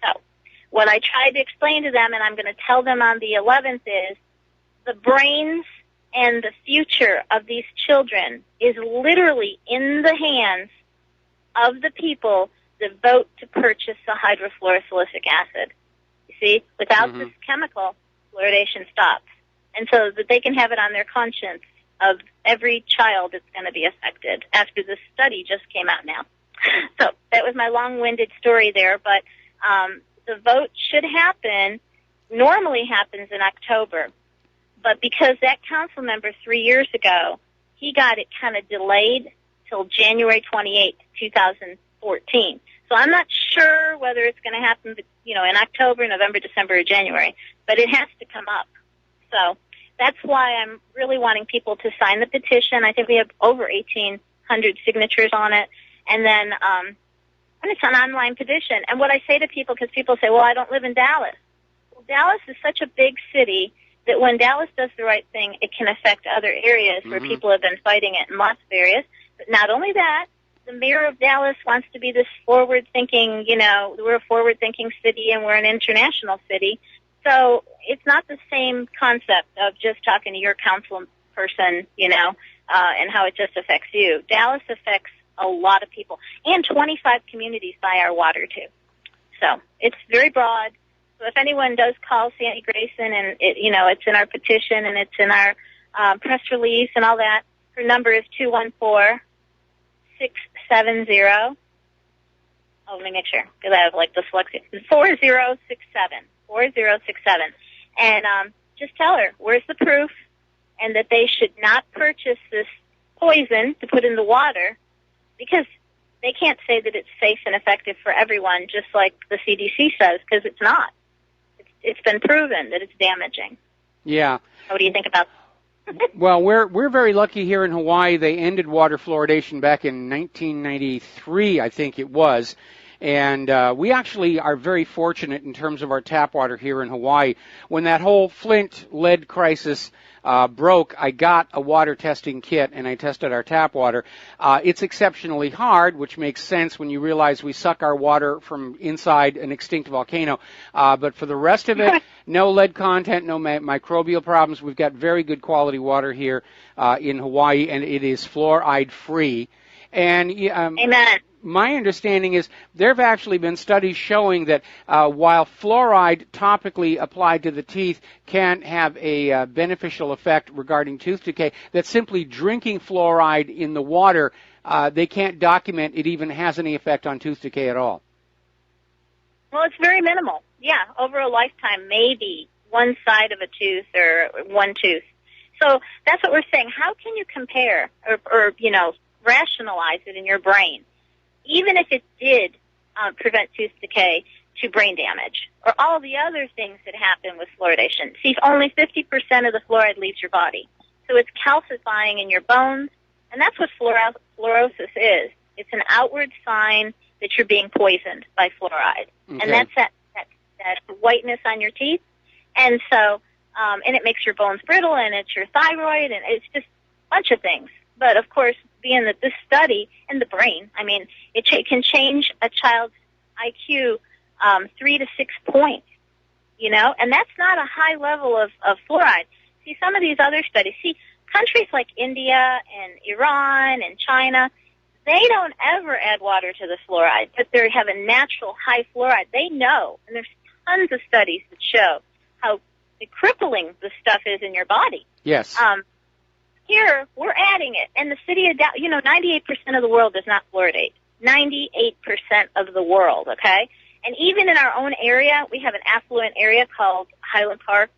So what I tried to explain to them, and I'm going to tell them on the 11th, is the brains and the future of these children is literally in the hands of the people that vote to purchase the hydrofluorosilicic acid. You see, without this chemical, fluoridation stops. And so that they can have it on their conscience of every child that's going to be affected after this study just came out now. So that was my long-winded story there, but the vote should happen, normally happens in October. But because that council member 3 years ago, he got it kind of delayed till January 28th, 2014. So I'm not sure whether it's going to happen, in October, November, December, or January, but it has to come up. So that's why I'm really wanting people to sign the petition. I think we have over 1,800 signatures on it. And then and it's an online petition. And what I say to people, because people say, well, I don't live in Dallas. Well, Dallas is such a big city that when Dallas does the right thing, it can affect other areas where people have been fighting it in lots of areas. But not only that, the mayor of Dallas wants to be this forward-thinking, we're a forward-thinking city and we're an international city. So it's not the same concept of just talking to your council person, and how it just affects you. Dallas affects a lot of people, and 25 communities buy our water, too. So it's very broad. So if anyone does call Sandy Grayson, and it's in our petition and it's in our press release and all that, her number is 214-670. Oh, let me make sure, because I have dyslexia. 4067. 4067. And just tell her where's the proof, and that they should not purchase this poison to put in the water, because they can't say that it's safe and effective for everyone, just like the CDC says, because it's not. It's been proven that it's damaging. Yeah. What do you think about that? Well, we're very lucky here in Hawaii. They ended water fluoridation back in 1993, I think it was. And we actually are very fortunate in terms of our tap water here in Hawaii. When that whole Flint lead crisis broke, I got a water testing kit, and I tested our tap water. It's exceptionally hard, which makes sense when you realize we suck our water from inside an extinct volcano. But for the rest of it, no lead content, no microbial problems. We've got very good quality water here in Hawaii, and it is fluoride-free. And Amen. My understanding is there have actually been studies showing that while fluoride topically applied to the teeth can have a beneficial effect regarding tooth decay, that simply drinking fluoride in the water, they can't document it even has any effect on tooth decay at all. Well, it's very minimal. Yeah, over a lifetime, maybe one side of a tooth or one tooth. So that's what we're saying. How can you compare or rationalize it in your brain, even if it did prevent tooth decay, to brain damage or all the other things that happen with fluoridation? See, only 50% of the fluoride leaves your body. So it's calcifying in your bones, And that's what fluorosis is. It's an outward sign that you're being poisoned by fluoride. Okay. And that's that whiteness on your teeth. And so, and it makes your bones brittle, and it's your thyroid, and it's just a bunch of things. But, of course, being that this study in the brain, I mean, it can change a child's IQ 3 to 6 points, you know, and that's not a high level of fluoride. See, some of these other studies, countries like India and Iran and China, they don't ever add water to the fluoride, but they have a natural high fluoride. They know, and there's tons of studies that show how crippling the stuff is in your body. Yes. Here, we're adding it. And the city of Dallas, 98% of the world does not fluoridate. 98% of the world, okay? And even in our own area, we have an affluent area called Highland Park,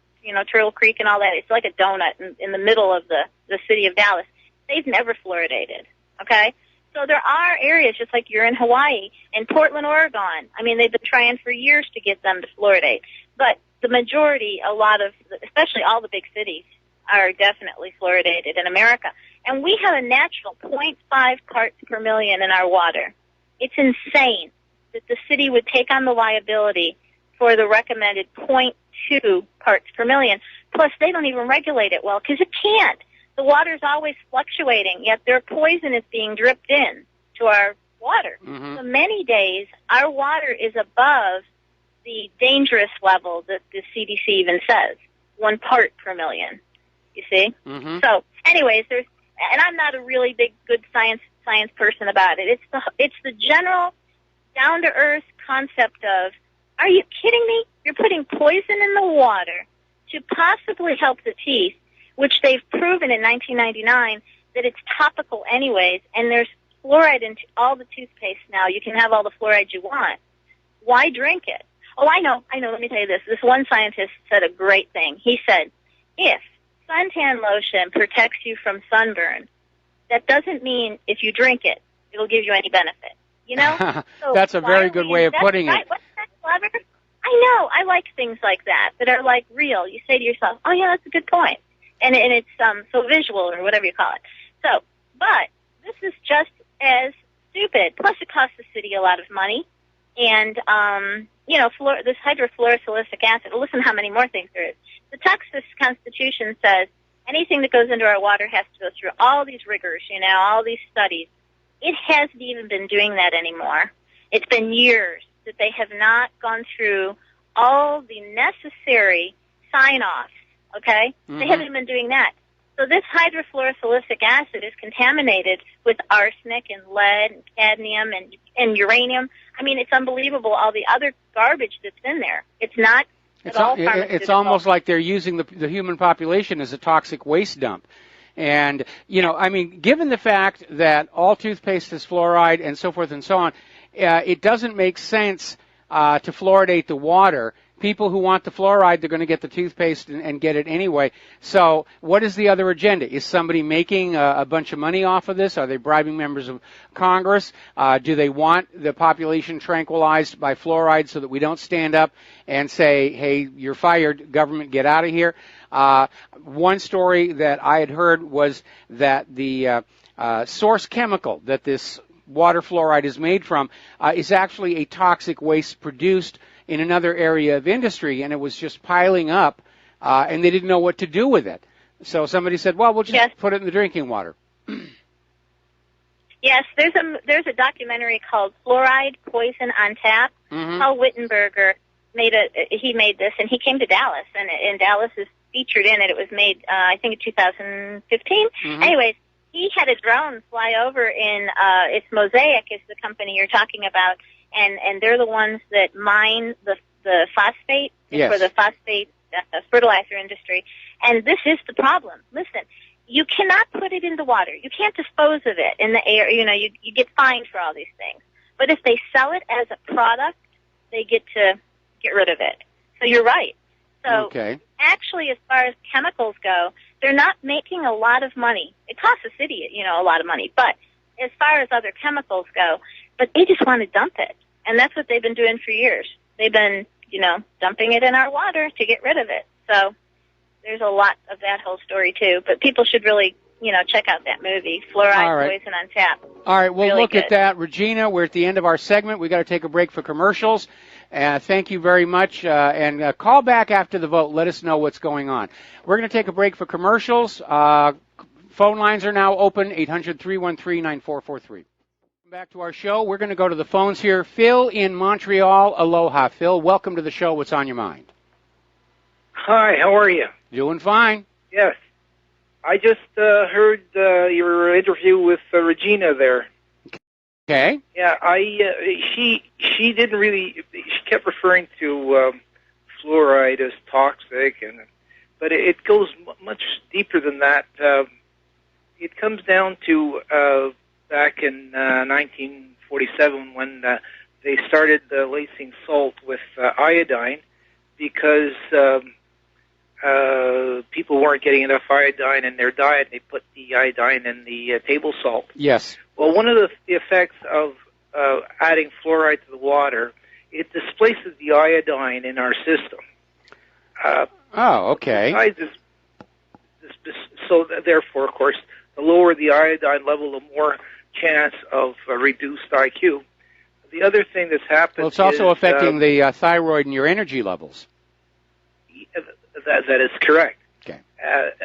Turtle Creek and all that. It's like a donut in the middle of the city of Dallas. They've never fluoridated, okay? So there are areas, just like you're in Hawaii and Portland, Oregon. I mean, they've been trying for years to get them to fluoridate. But the majority, especially all the big cities, are definitely fluoridated in America. And we have a natural 0.5 parts per million in our water. It's insane that the city would take on the liability for the recommended 0.2 parts per million. Plus, they don't even regulate it well because it can't. The water's always fluctuating, yet their poison is being dripped in to our water. Mm-hmm. So many days, our water is above the dangerous level that the CDC even says, 1 part per million. You see? Mm-hmm. So, anyways, and I'm not a really good science person about it. It's the general down to earth concept of, are you kidding me? You're putting poison in the water to possibly help the teeth, which they've proven in 1999 that it's topical anyways, and there's fluoride in all the toothpaste now. You can have all the fluoride you want. Why drink it? Oh, I know. Let me tell you this. This one scientist said a great thing. He said, if suntan lotion protects you from sunburn, that doesn't mean if you drink it, it'll give you any benefit. So that's a very good way of putting it. Wasn't that clever? I know. I like things like that are like real. You say to yourself, oh, yeah, that's a good point. And it's so visual or whatever you call it. So, but this is just as stupid. Plus, it costs the city a lot of money. And, this hydrofluorosilicic acid, listen how many more things there is. The Texas Constitution says anything that goes into our water has to go through all these rigors, all these studies. It hasn't even been doing that anymore. It's been years that they have not gone through all the necessary sign-offs, okay? Mm-hmm. They haven't been doing that. So this hydrofluorosilicic acid is contaminated with arsenic and lead and cadmium and uranium. I mean, it's unbelievable, all the other garbage that's in there. It's not at all pharmaceutical. It's almost like they're using the human population as a toxic waste dump. And, given the fact that all toothpaste is fluoride and so forth and so on, it doesn't make sense to fluoridate the water. People who want the fluoride, they're going to get the toothpaste and get it anyway. So what is the other agenda? Is somebody making a bunch of money off of this? Are they bribing members of Congress? Do they want the population tranquilized by fluoride so that we don't stand up and say, hey, you're fired, government, get out of here? One story that I had heard was that the source chemical that this water fluoride is made from is actually a toxic waste produced in another area of industry, and it was just piling up, and they didn't know what to do with it. So somebody said, well, we'll just put it in the drinking water. Yes, there's a documentary called Fluoride Poison on Tap. Mm-hmm. Paul Wittenberger made this, and he came to Dallas, and Dallas is featured in it. It was made, I think, in 2015. Mm-hmm. Anyways, he had a drone fly over in, it's Mosaic is the company you're talking about, and they're the ones that mine the phosphate for the phosphate fertilizer industry. And this is the problem. Listen, you cannot put it in the water. You can't dispose of it in the air. You get fined for all these things. But if they sell it as a product, they get to get rid of it. So you're right. So actually, as far as chemicals go, they're not making a lot of money. It costs the city, a lot of money. But as far as other chemicals go, but they just want to dump it. And that's what they've been doing for years. They've been, dumping it in our water to get rid of it. So there's a lot of that whole story, too. But people should really check out that movie, Fluoride, Poison on Tap. All right, we'll really look good. at that. Regina, we're at the end of our segment. We've got to take a break for commercials. Thank you very much. And call back after the vote. Let us know what's going on. We're going to take a break for commercials. Phone lines are now open, 800-313-9443. Back to our show. We're going to go to the phones here. Phil in Montreal. Aloha. Phil, welcome to the show. What's on your mind? Hi, how are you? Doing fine. Yes. I just heard your interview with Regina there. Okay. Yeah, she didn't really, she kept referring to fluoride as toxic, but it goes much deeper than that. It comes down to back in 1947 when they started lacing salt with iodine because people weren't getting enough iodine in their diet. They put the iodine in the table salt. Yes. Well, one of the effects of adding fluoride to the water, it displaces the iodine in our system. Okay. So therefore, of course, the lower the iodine level, the more chance of reduced IQ. The other thing that's happened well, it's also affecting the thyroid and your energy levels. That is correct. Okay.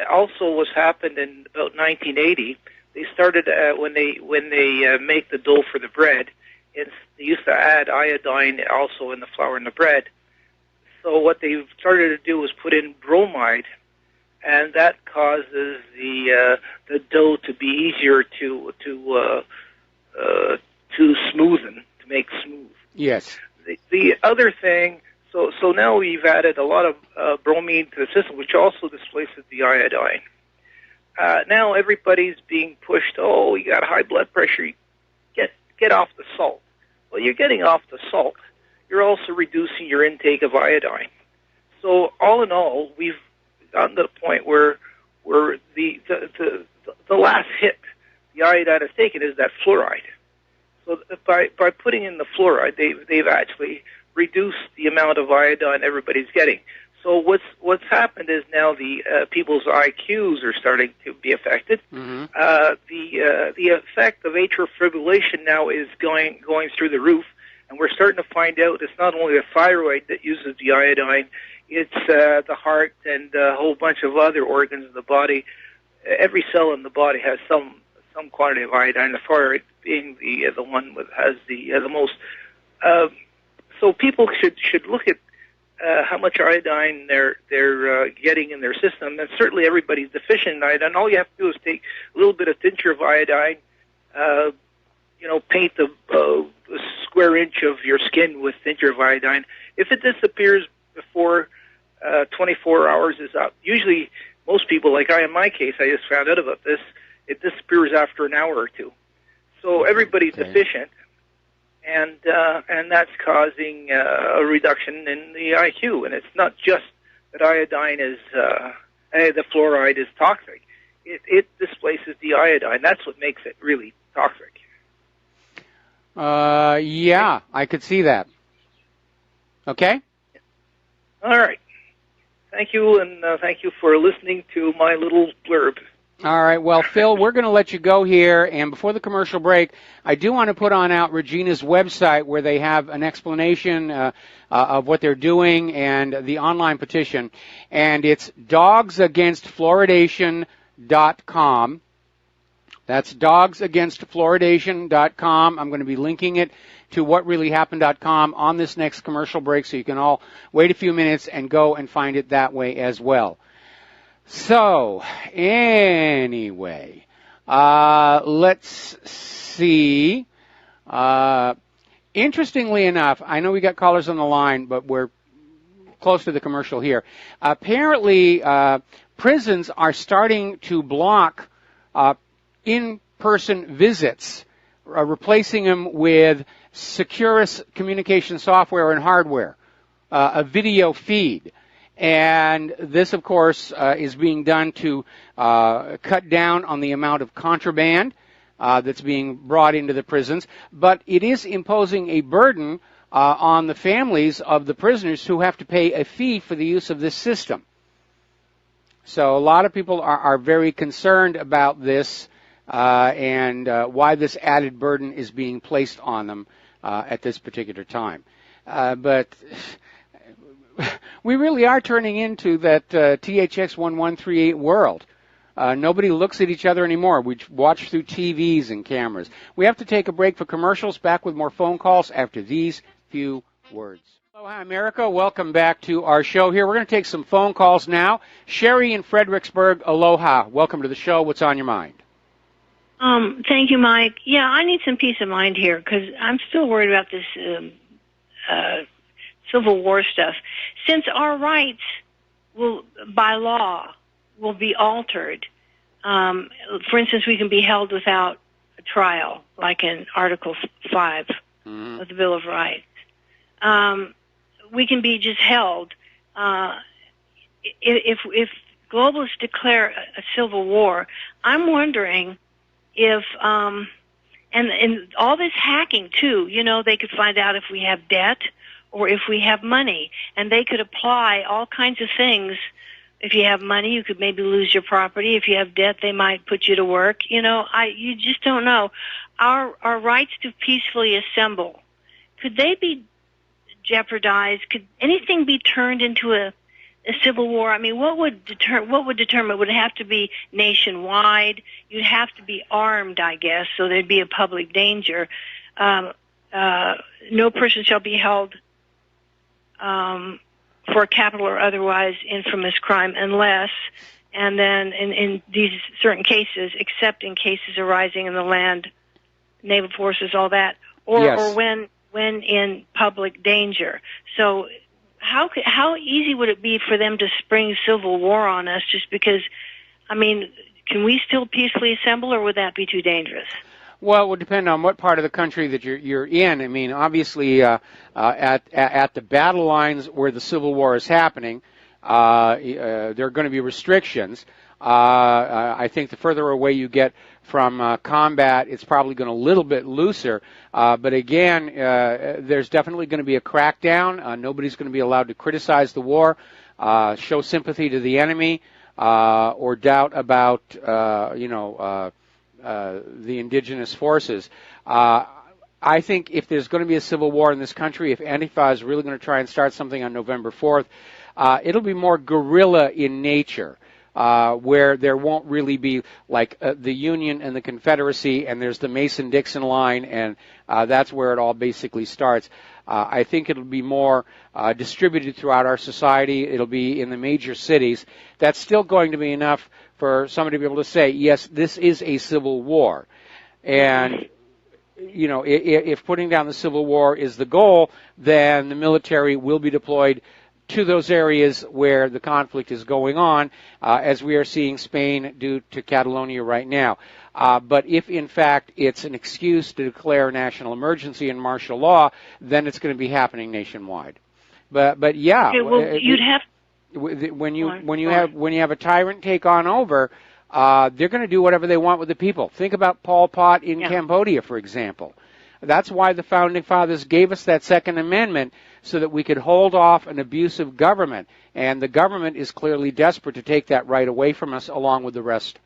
Also, what's happened in about 1980, they started when they make the dough for the bread. They used to add iodine also in the flour and the bread. So what they started to do was put in bromide, and that causes the dough to be easier to smoothen, to make smooth. Yes. The other thing, so now we've added a lot of bromine to the system, which also displaces the iodine. Now everybody's being pushed. Oh, you got high blood pressure. Get off the salt. Well, you're getting off the salt. You're also reducing your intake of iodine. So all in all, we've gotten to the point where the last hit the iodine has taken is that fluoride. So by putting in the fluoride, they've actually reduced the amount of iodine everybody's getting. So what's happened is now the people's IQs are starting to be affected. Mm-hmm. The effect of atrial fibrillation now is going through the roof, and we're starting to find out it's not only the thyroid that uses the iodine, it's the heart and a whole bunch of other organs in the body. Every cell in the body has some quantity of iodine. The thyroid being the one that has the most. So people should look at how much iodine they're getting in their system, and certainly everybody's deficient in iodine. All you have to do is take a little bit of tincture of iodine, paint the square inch of your skin with tincture of iodine. If it disappears before 24 hours is up, usually most people, like in my case, I just found out about this, it disappears after an hour or two. So everybody's deficient. And that's causing a reduction in the IQ. And it's not just that iodine is, the fluoride is toxic. It displaces the iodine. That's what makes it really toxic. Yeah, I could see that. Okay? All right. Thank you, and thank you for listening to my little blurb. All right. Well, Phil, we're going to let you go here. And before the commercial break, I do want to put on out Regina's website where they have an explanation of what they're doing and the online petition. And it's dogsagainstfluoridation.com. That's dogsagainstfluoridation.com. I'm going to be linking it to whatreallyhappened.com on this next commercial break, so you can all wait a few minutes and go and find it that way as well. So, anyway, let's see. Interestingly enough, I know we got callers on the line, but we're close to the commercial here. Apparently, prisons are starting to block in-person visits, replacing them with Securus communication software and hardware, a video feed. And this, of course, is being done to cut down on the amount of contraband that's being brought into the prisons. But it is imposing a burden on the families of the prisoners who have to pay a fee for the use of this system. So a lot of people are very concerned about this and why this added burden is being placed on them at this particular time. But we really are turning into that THX 1138 world. Nobody looks at each other anymore. We watch through TVs and cameras. We have to take a break for commercials. Back with more phone calls after these few words. Aloha, America. Welcome back to our show here. We're going to take some phone calls now. Sherry in Fredericksburg, aloha. Welcome to the show. What's on your mind? Thank you, Mike. Yeah, I need some peace of mind here because I'm still worried about this Civil War stuff. Since our rights will, by law, will be altered, for instance, we can be held without a trial, like in Article 5 of the Bill of Rights. We can be just held. If globalists declare a civil war, I'm wondering if, and all this hacking too, you know, they could find out if we have debt or if we have money, and they could apply all kinds of things. If you have money, you could maybe lose your property. If you have debt, they might put you to work. You know, you just don't know. Our rights to peacefully assemble, could they be jeopardized? Could anything be turned into a civil war? I mean, what would determine? Would it have to be nationwide? You'd have to be armed, I guess, so there'd be a public danger. No person shall be held for capital or otherwise infamous crime unless, and then in these certain cases, except in cases arising in the land, naval forces, all that, or when in public danger. So how easy would it be for them to spring civil war on us just because, I mean, can we still peacefully assemble, or would that be too dangerous? Well, it would depend on what part of the country that you're in. I mean, obviously, at the battle lines where the Civil War is happening, there are going to be restrictions. I think the further away you get from combat, it's probably going to a little bit looser. But again, there's definitely going to be a crackdown. Nobody's going to be allowed to criticize the war, show sympathy to the enemy, or doubt about, the indigenous forces. I think if there's going to be a civil war in this country, if Antifa is really going to try and start something on November 4th, it'll be more guerrilla in nature, where there won't really be like the Union and the Confederacy, and there's the Mason-Dixon line, and that's where it all basically starts. I think it'll be more distributed throughout our society. It'll be in the major cities. That's still going to be enough for somebody to be able to say, yes, this is a civil war. And, you know, if putting down the Civil War is the goal, then the military will be deployed to those areas where the conflict is going on, as we are seeing Spain do to Catalonia right now. But if, in fact, it's an excuse to declare national emergency and martial law, then it's going to be happening nationwide. But yeah, okay, well, you'd have when you have a tyrant take on over, they're going to do whatever they want with the people. Think about Pol Pot in Cambodia, for example. That's why the Founding Fathers gave us that Second Amendment, so that we could hold off an abusive government. And the government is clearly desperate to take that right away from us, along with the rest.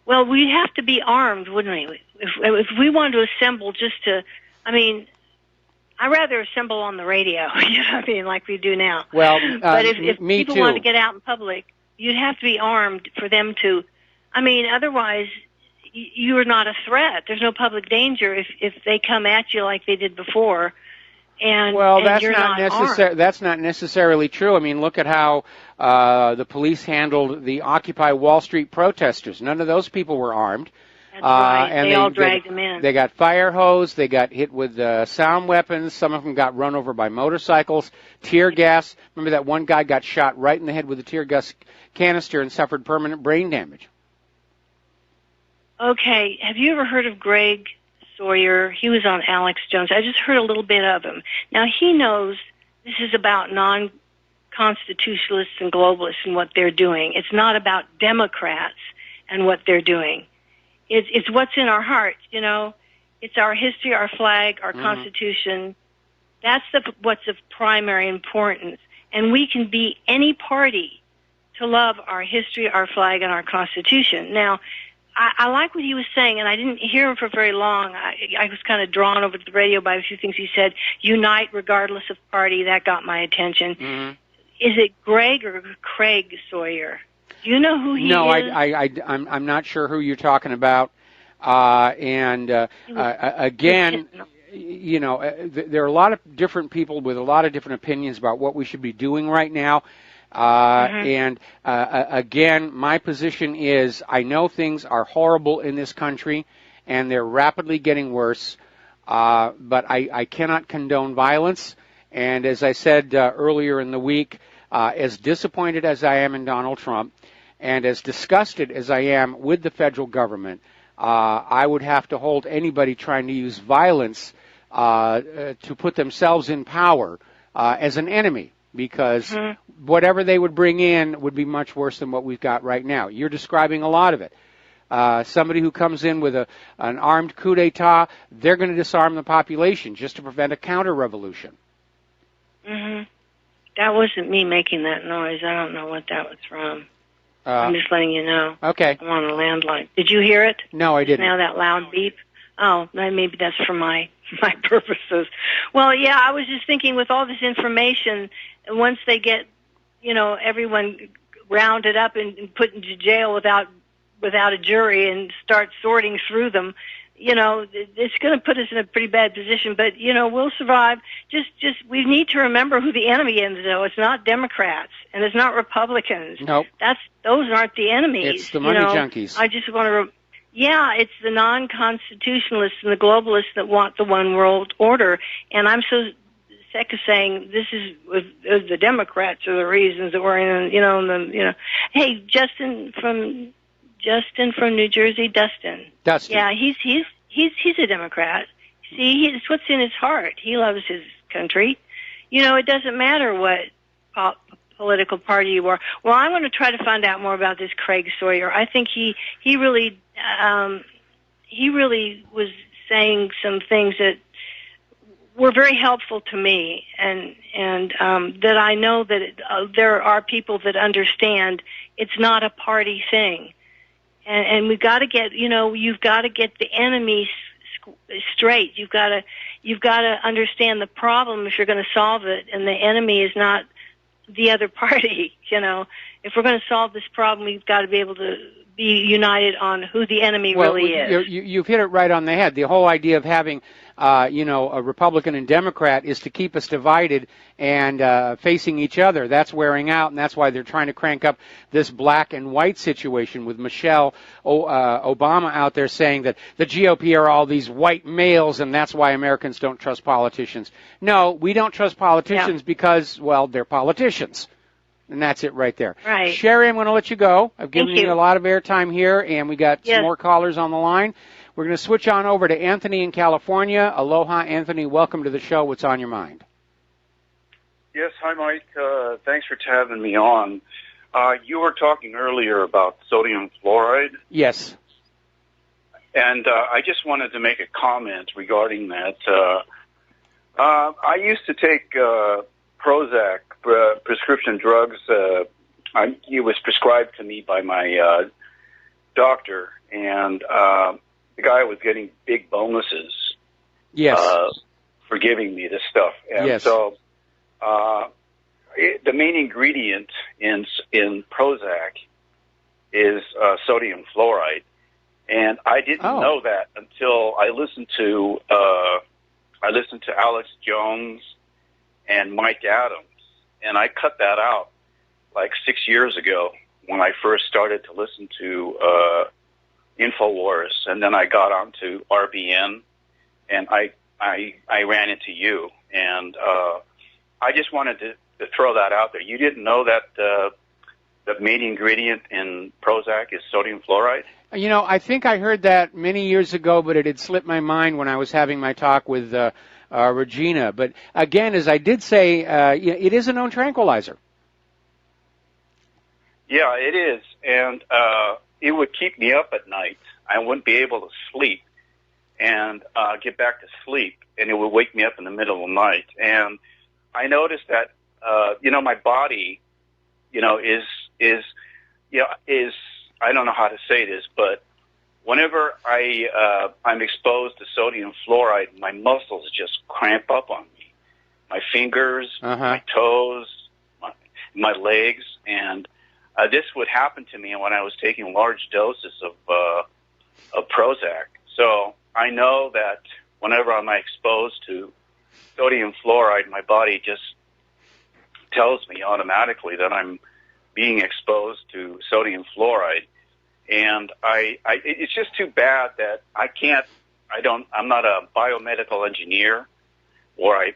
Well, we'd have to be armed, wouldn't we? If we wanted to assemble just to, I mean, I'd rather assemble on the radio, you know what I mean, like we do now. Well, but if people too. want to get out in public, you'd have to be armed for them to, I mean, otherwise you are not a threat. There's no public danger if they come at you like they did before. And, that's not necessarily true. I mean, look at how the police handled the Occupy Wall Street protesters. None of those people were armed. That's right. And they all dragged them in. They got fire hose. They got hit with sound weapons. Some of them got run over by motorcycles. Tear gas. Remember that one guy got shot right in the head with a tear gas canister and suffered permanent brain damage. Okay. Have you ever heard of Greg Sawyer? He was on Alex Jones. I just heard a little bit of him. Now, he knows this is about non-constitutionalists and globalists and what they're doing. It's not about Democrats and what they're doing. It's what's in our hearts, you know. It's our history, our flag, our Constitution. That's what's of primary importance. And we can be any party to love our history, our flag, and our Constitution. Now, I like what he was saying, and I didn't hear him for very long. I was kind of drawn over to the radio by a few things he said. Unite regardless of party. That got my attention. Mm-hmm. Is it Greg or Craig Sawyer? Do you know who he is? No, I'm not sure who you're talking about. Again, you know, there are a lot of different people with a lot of different opinions about what we should be doing right now. Again, my position is I know things are horrible in this country, and they're rapidly getting worse, but I cannot condone violence. And as I said earlier in the week, as disappointed as I am in Donald Trump, and as disgusted as I am with the federal government, I would have to hold anybody trying to use violence to put themselves in power as an enemy, because whatever they would bring in would be much worse than what we've got right now. You're describing a lot of it. Somebody who comes in with an armed coup d'etat, they're going to disarm the population just to prevent a counter-revolution. Mm-hmm. That wasn't me making that noise. I don't know what that was from. I'm just letting you know. Okay. I'm on a landline. Did you hear it? No, I didn't. Now that loud beep? Oh, maybe that's for my purposes. Well, yeah, I was just thinking with all this information, once they get, you know, everyone rounded up and put into jail without a jury and start sorting through them, you know, it's going to put us in a pretty bad position. But, you know, we'll survive. Just we need to remember who the enemy is, though. It's not Democrats, and it's not Republicans. Nope. Those aren't the enemies. It's the money junkies. I just want to... Yeah, it's the non-constitutionalists and the globalists that want the one world order. And I'm so sick of saying this is the Democrats are the reasons that we're in, Hey, Justin from New Jersey, Dustin. Yeah, he's a Democrat. See, it's what's in his heart. He loves his country. You know, it doesn't matter what political party you are. Well, I'm going to try to find out more about this Craig Sawyer. I think he really was saying some things that were very helpful to me, and that I know that there are people that understand it's not a party thing, and we've got to get, you've got to get the enemies straight. You've got to understand the problem if you're going to solve it, and the enemy is not the other party. If we're going to solve this problem, we've got to be able to be united on who the enemy really is. You've hit it right on the head. The whole idea of having, a Republican and Democrat is to keep us divided and facing each other. That's wearing out, and that's why they're trying to crank up this black and white situation with Michelle Obama out there saying that the GOP are all these white males, and that's why Americans don't trust politicians. No, we don't trust politicians because, well, they're politicians. And that's it right there. Right. Sherry, I'm going to let you go. I've given you a lot of airtime here, and we got some more callers on the line. We're going to switch on over to Anthony in California. Aloha, Anthony. Welcome to the show. What's on your mind? Yes, hi, Mike. Thanks for having me on. You were talking earlier about sodium fluoride. Yes. And I just wanted to make a comment regarding that. I used to take Prozac, prescription drugs. It was prescribed to me by my doctor, and the guy was getting big bonuses for giving me this stuff. And so the main ingredient in Prozac is sodium fluoride, and I didn't know that until I listened to Alex Jones and Mike Adams, and I cut that out like 6 years ago when I first started to listen to InfoWars, and then I got onto RBN, and I ran into you, and I just wanted to throw that out there. You didn't know that the main ingredient in Prozac is sodium fluoride? I think I heard that many years ago, but it had slipped my mind when I was having my talk with Regina. But again, as I did say, it is a known tranquilizer. Yeah, it is, and it would keep me up at night. I wouldn't be able to sleep and get back to sleep, and it would wake me up in the middle of the night. And I noticed that, my body, is is I don't know how to say this, but whenever I'm exposed to sodium fluoride, my muscles just cramp up on me. My fingers, my toes, my legs, and this would happen to me when I was taking large doses of Prozac. So I know that whenever I'm exposed to sodium fluoride, my body just tells me automatically that I'm being exposed to sodium fluoride. And it's just too bad that I'm not a biomedical engineer, or I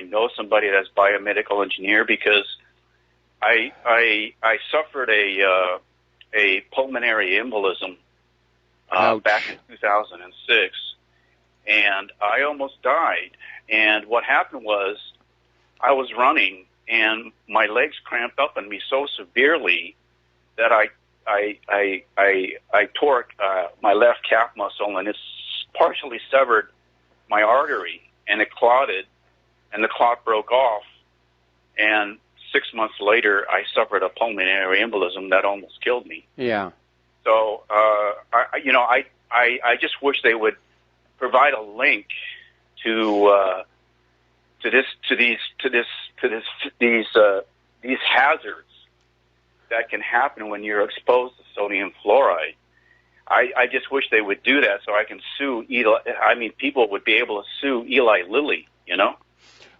know somebody that's biomedical engineer, because I suffered a pulmonary embolism back in 2006, and I almost died. And what happened was I was running, and my legs cramped up on me so severely that I tore my left calf muscle, and it's partially severed my artery, and it clotted, and the clot broke off. And 6 months later, I suffered a pulmonary embolism that almost killed me. Yeah. So, I just wish they would provide a link to these hazards that can happen when you're exposed to sodium fluoride. I just wish they would do that so I can sue people would be able to sue Eli Lilly,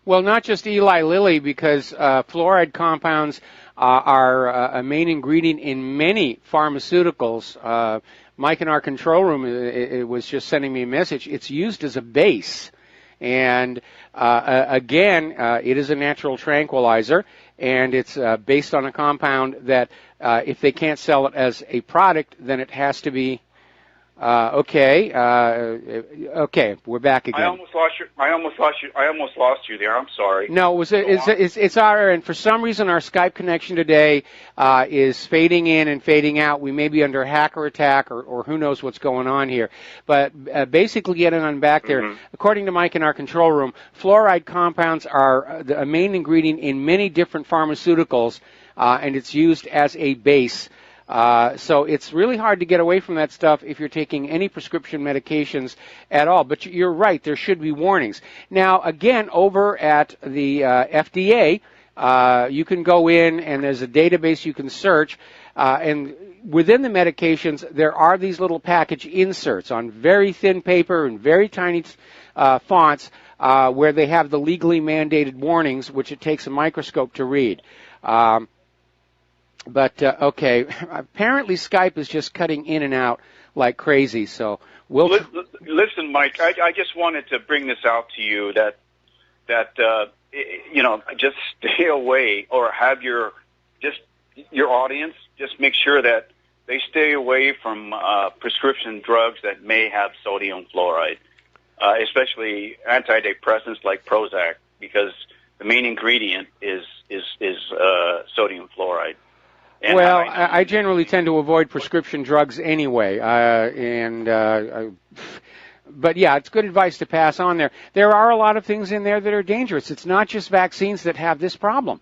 Well, not just Eli Lilly, because fluoride compounds are a main ingredient in many pharmaceuticals. Mike in our control room it was just sending me a message. It's used as a base. And again, it is a natural tranquilizer, and it's based on a compound that if they can't sell it as a product, then it has to be okay. We're back again. I almost lost you there. I'm sorry. No, it's our, and for some reason our Skype connection today is fading in and fading out. We may be under hacker attack or who knows what's going on here. But basically, getting on back there, according to Mike in our control room, fluoride compounds are a main ingredient in many different pharmaceuticals, and it's used as a base. So it's really hard to get away from that stuff if you're taking any prescription medications at all. But you're right, there should be warnings. Now, again, over at the FDA, you can go in and there's a database you can search. And within the medications, there are these little package inserts on very thin paper and very tiny fonts where they have the legally mandated warnings, which it takes a microscope to read. But, okay, apparently Skype is just cutting in and out like crazy, so we'll... Listen, Mike, I just wanted to bring this out to you that just stay away, or have your audience just make sure that they stay away from prescription drugs that may have sodium fluoride, especially antidepressants like Prozac, because the main ingredient is sodium fluoride. And well, I generally tend to avoid prescription drugs anyway, but yeah, it's good advice to pass on there. There are a lot of things in there that are dangerous. It's not just vaccines that have this problem.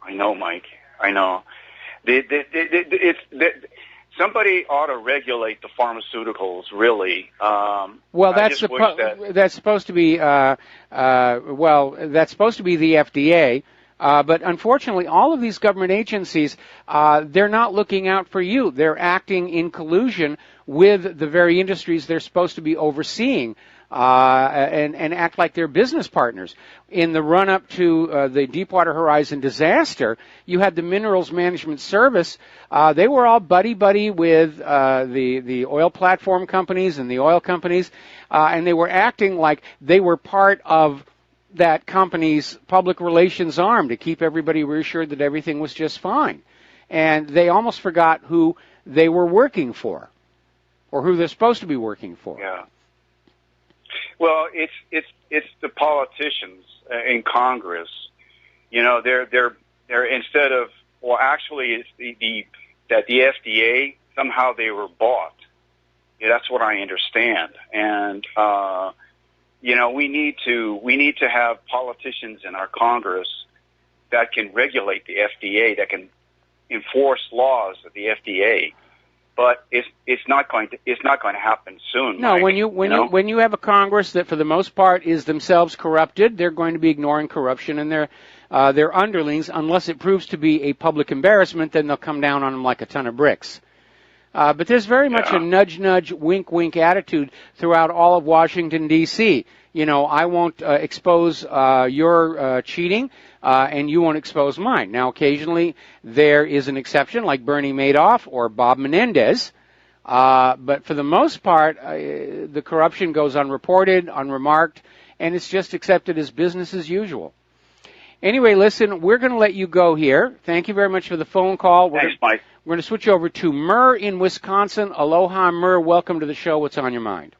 I know, Mike. I know. Somebody ought to regulate the pharmaceuticals, really. Well, that's supposed to be that's supposed to be the FDA. But unfortunately, all of these government agencies, they're not looking out for you. They're acting in collusion with the very industries they're supposed to be overseeing and act like they're business partners. In the run-up to the Deepwater Horizon disaster, you had the Minerals Management Service. They were all buddy-buddy with the oil platform companies and the oil companies, and they were acting like they were part of that company's public relations arm to keep everybody reassured that everything was just fine. And they almost forgot who they were working for, or who they're supposed to be working for. Yeah. Well, it's the politicians in Congress. They're instead of, well, actually it's the FDA, somehow they were bought. Yeah, that's what I understand. And we need to have politicians in our Congress that can regulate the FDA, that can enforce laws of the FDA. But it's not going to happen soon. No, Mike, when you have a Congress that for the most part is themselves corrupted, they're going to be ignoring corruption in their underlings unless it proves to be a public embarrassment. Then they'll come down on them like a ton of bricks. But there's very much a nudge, nudge, wink, wink attitude throughout all of Washington, D.C. I won't expose your cheating, and you won't expose mine. Now, occasionally there is an exception, like Bernie Madoff or Bob Menendez. But for the most part, the corruption goes unreported, unremarked, and it's just accepted as business as usual. Anyway, listen, we're going to let you go here. Thank you very much for the phone call. Thanks, Mike. We're going to switch over to Murr in Wisconsin. Aloha, Murr. Welcome to the show. What's on your mind?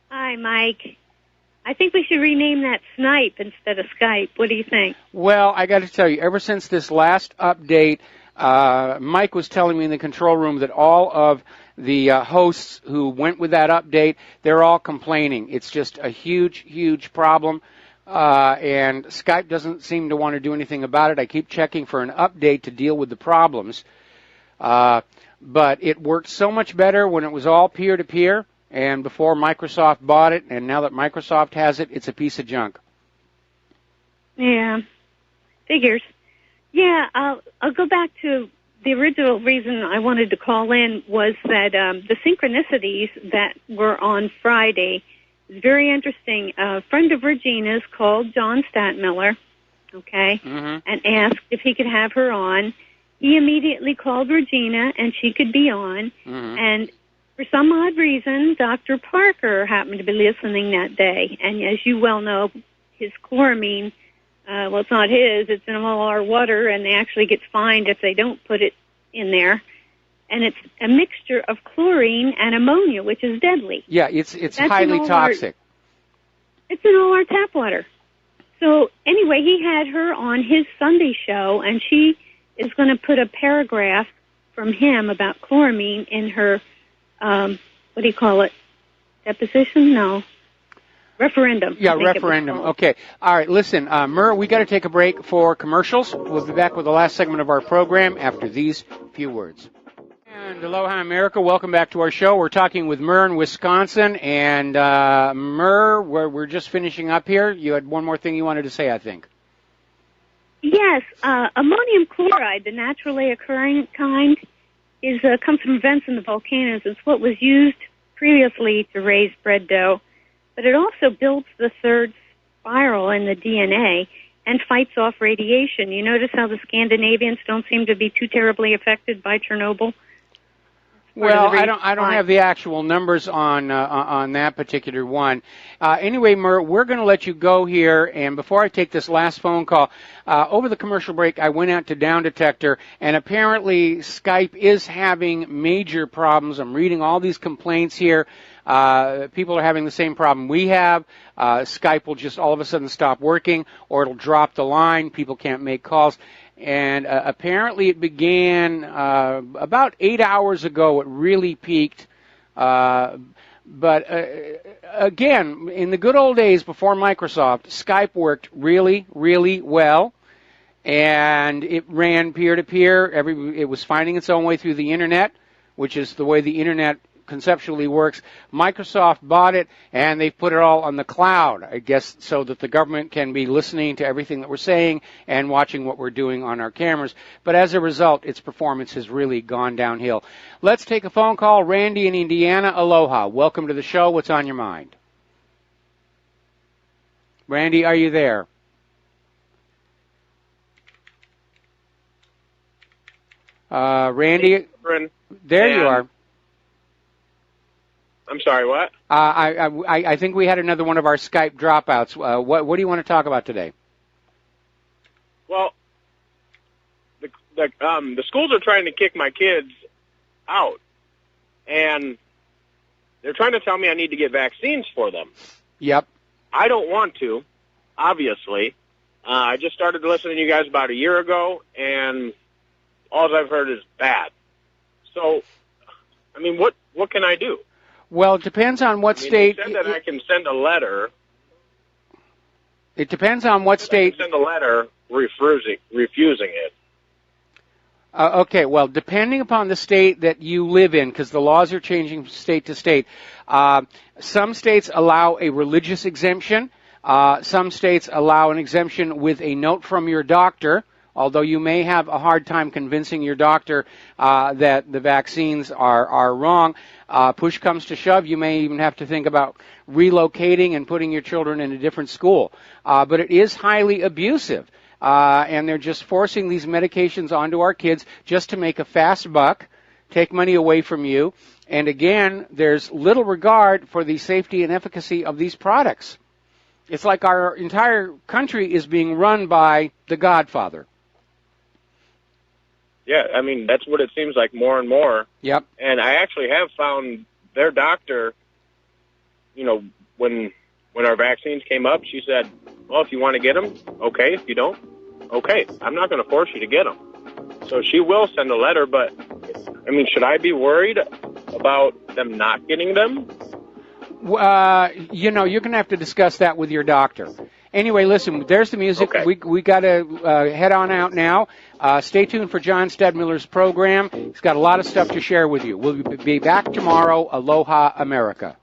Hi, Mike. I think we should rename that Snipe instead of Skype. What do you think? Well, I got to tell you, ever since this last update, Mike was telling me in the control room that all of the hosts who went with that update, they're all complaining. It's just a huge, huge problem. And Skype doesn't seem to want to do anything about it. I keep checking for an update to deal with the problems. But it worked so much better when it was all peer-to-peer and before Microsoft bought it. And now that Microsoft has it, it's a piece of junk. Yeah, figures. Yeah, I'll go back to the original reason I wanted to call in was that the synchronicities that were on Friday is very interesting. A friend of Regina's called John Statmiller, and asked if he could have her on. He immediately called Regina, and she could be on. And for some odd reason, Dr. Parker happened to be listening that day. And as you well know, his chloramine, well, it's not his, it's in all our water, and they actually get fined if they don't put it in there. And it's a mixture of chlorine and ammonia, which is deadly. Yeah, it's highly toxic. It's in all our tap water. So anyway, he had her on his Sunday show, and she is going to put a paragraph from him about chloramine in her, what do you call it, deposition? No. Referendum. Yeah, referendum. Okay. All right, listen, Murr, we got to take a break for commercials. We'll be back with the last segment of our program after these few words. And aloha, America. Welcome back to our show. We're talking with Murr in Wisconsin. And Murr, we're just finishing up here. You had one more thing you wanted to say, I think. Yes. Ammonium chloride, the naturally occurring kind, comes from vents in the volcanoes. It's what was used previously to raise bread dough. But it also builds the third spiral in the DNA and fights off radiation. You notice how the Scandinavians don't seem to be too terribly affected by Chernobyl? Well, I don't have the actual numbers on that particular one. Anyway, Murr, we're going to let you go here. And before I take this last phone call, over the commercial break, I went out to Down Detector, and apparently Skype is having major problems. I'm reading all these complaints here. People are having the same problem we have. Skype will just all of a sudden stop working, or it'll drop the line. People can't make calls. And apparently it began about 8 hours ago. It really peaked. But again, in the good old days before Microsoft, Skype worked really, really well. And it ran peer-to-peer. It was finding its own way through the Internet, which is the way the Internet conceptually works. Microsoft bought it, and they've put it all on the cloud, I guess, so that the government can be listening to everything that we're saying and watching what we're doing on our cameras. But as a result, its performance has really gone downhill. Let's take a phone call. Randy in Indiana, aloha. Welcome to the show. What's on your mind? Randy, are you there? Randy, there you are. I'm sorry, what? I think we had another one of our Skype dropouts. What do you want to talk about today? Well, the schools are trying to kick my kids out, and they're trying to tell me I need to get vaccines for them. Yep. I don't want to, obviously. I just started listening to you guys about a year ago, and all I've heard is bad. So, I mean, what can I do? Well, it depends on what state. They said that I can send a letter. It depends on what state. I can send a letter refusing it. Okay, well, depending upon the state that you live in, because the laws are changing from state to state, some states allow a religious exemption. Some states allow an exemption with a note from your doctor, although you may have a hard time convincing your doctor that the vaccines are wrong. Push comes to shove, you may even have to think about relocating and putting your children in a different school. But it is highly abusive. And they're just forcing these medications onto our kids just to make a fast buck, take money away from you. And again, there's little regard for the safety and efficacy of these products. It's like our entire country is being run by the Godfather. Yeah, I mean, that's what it seems like more and more. Yep. And I actually have found their doctor, you know, when our vaccines came up, she said, well, if you want to get them, okay. If you don't, okay. I'm not going to force you to get them. So she will send a letter, but, I mean, should I be worried about them not getting them? You know, you're going to have to discuss that with your doctor. Anyway, listen, there's the music. Okay. We got to head on out now. Stay tuned for John Stedmiller's program. He's got a lot of stuff to share with you. We'll be back tomorrow. Aloha, America.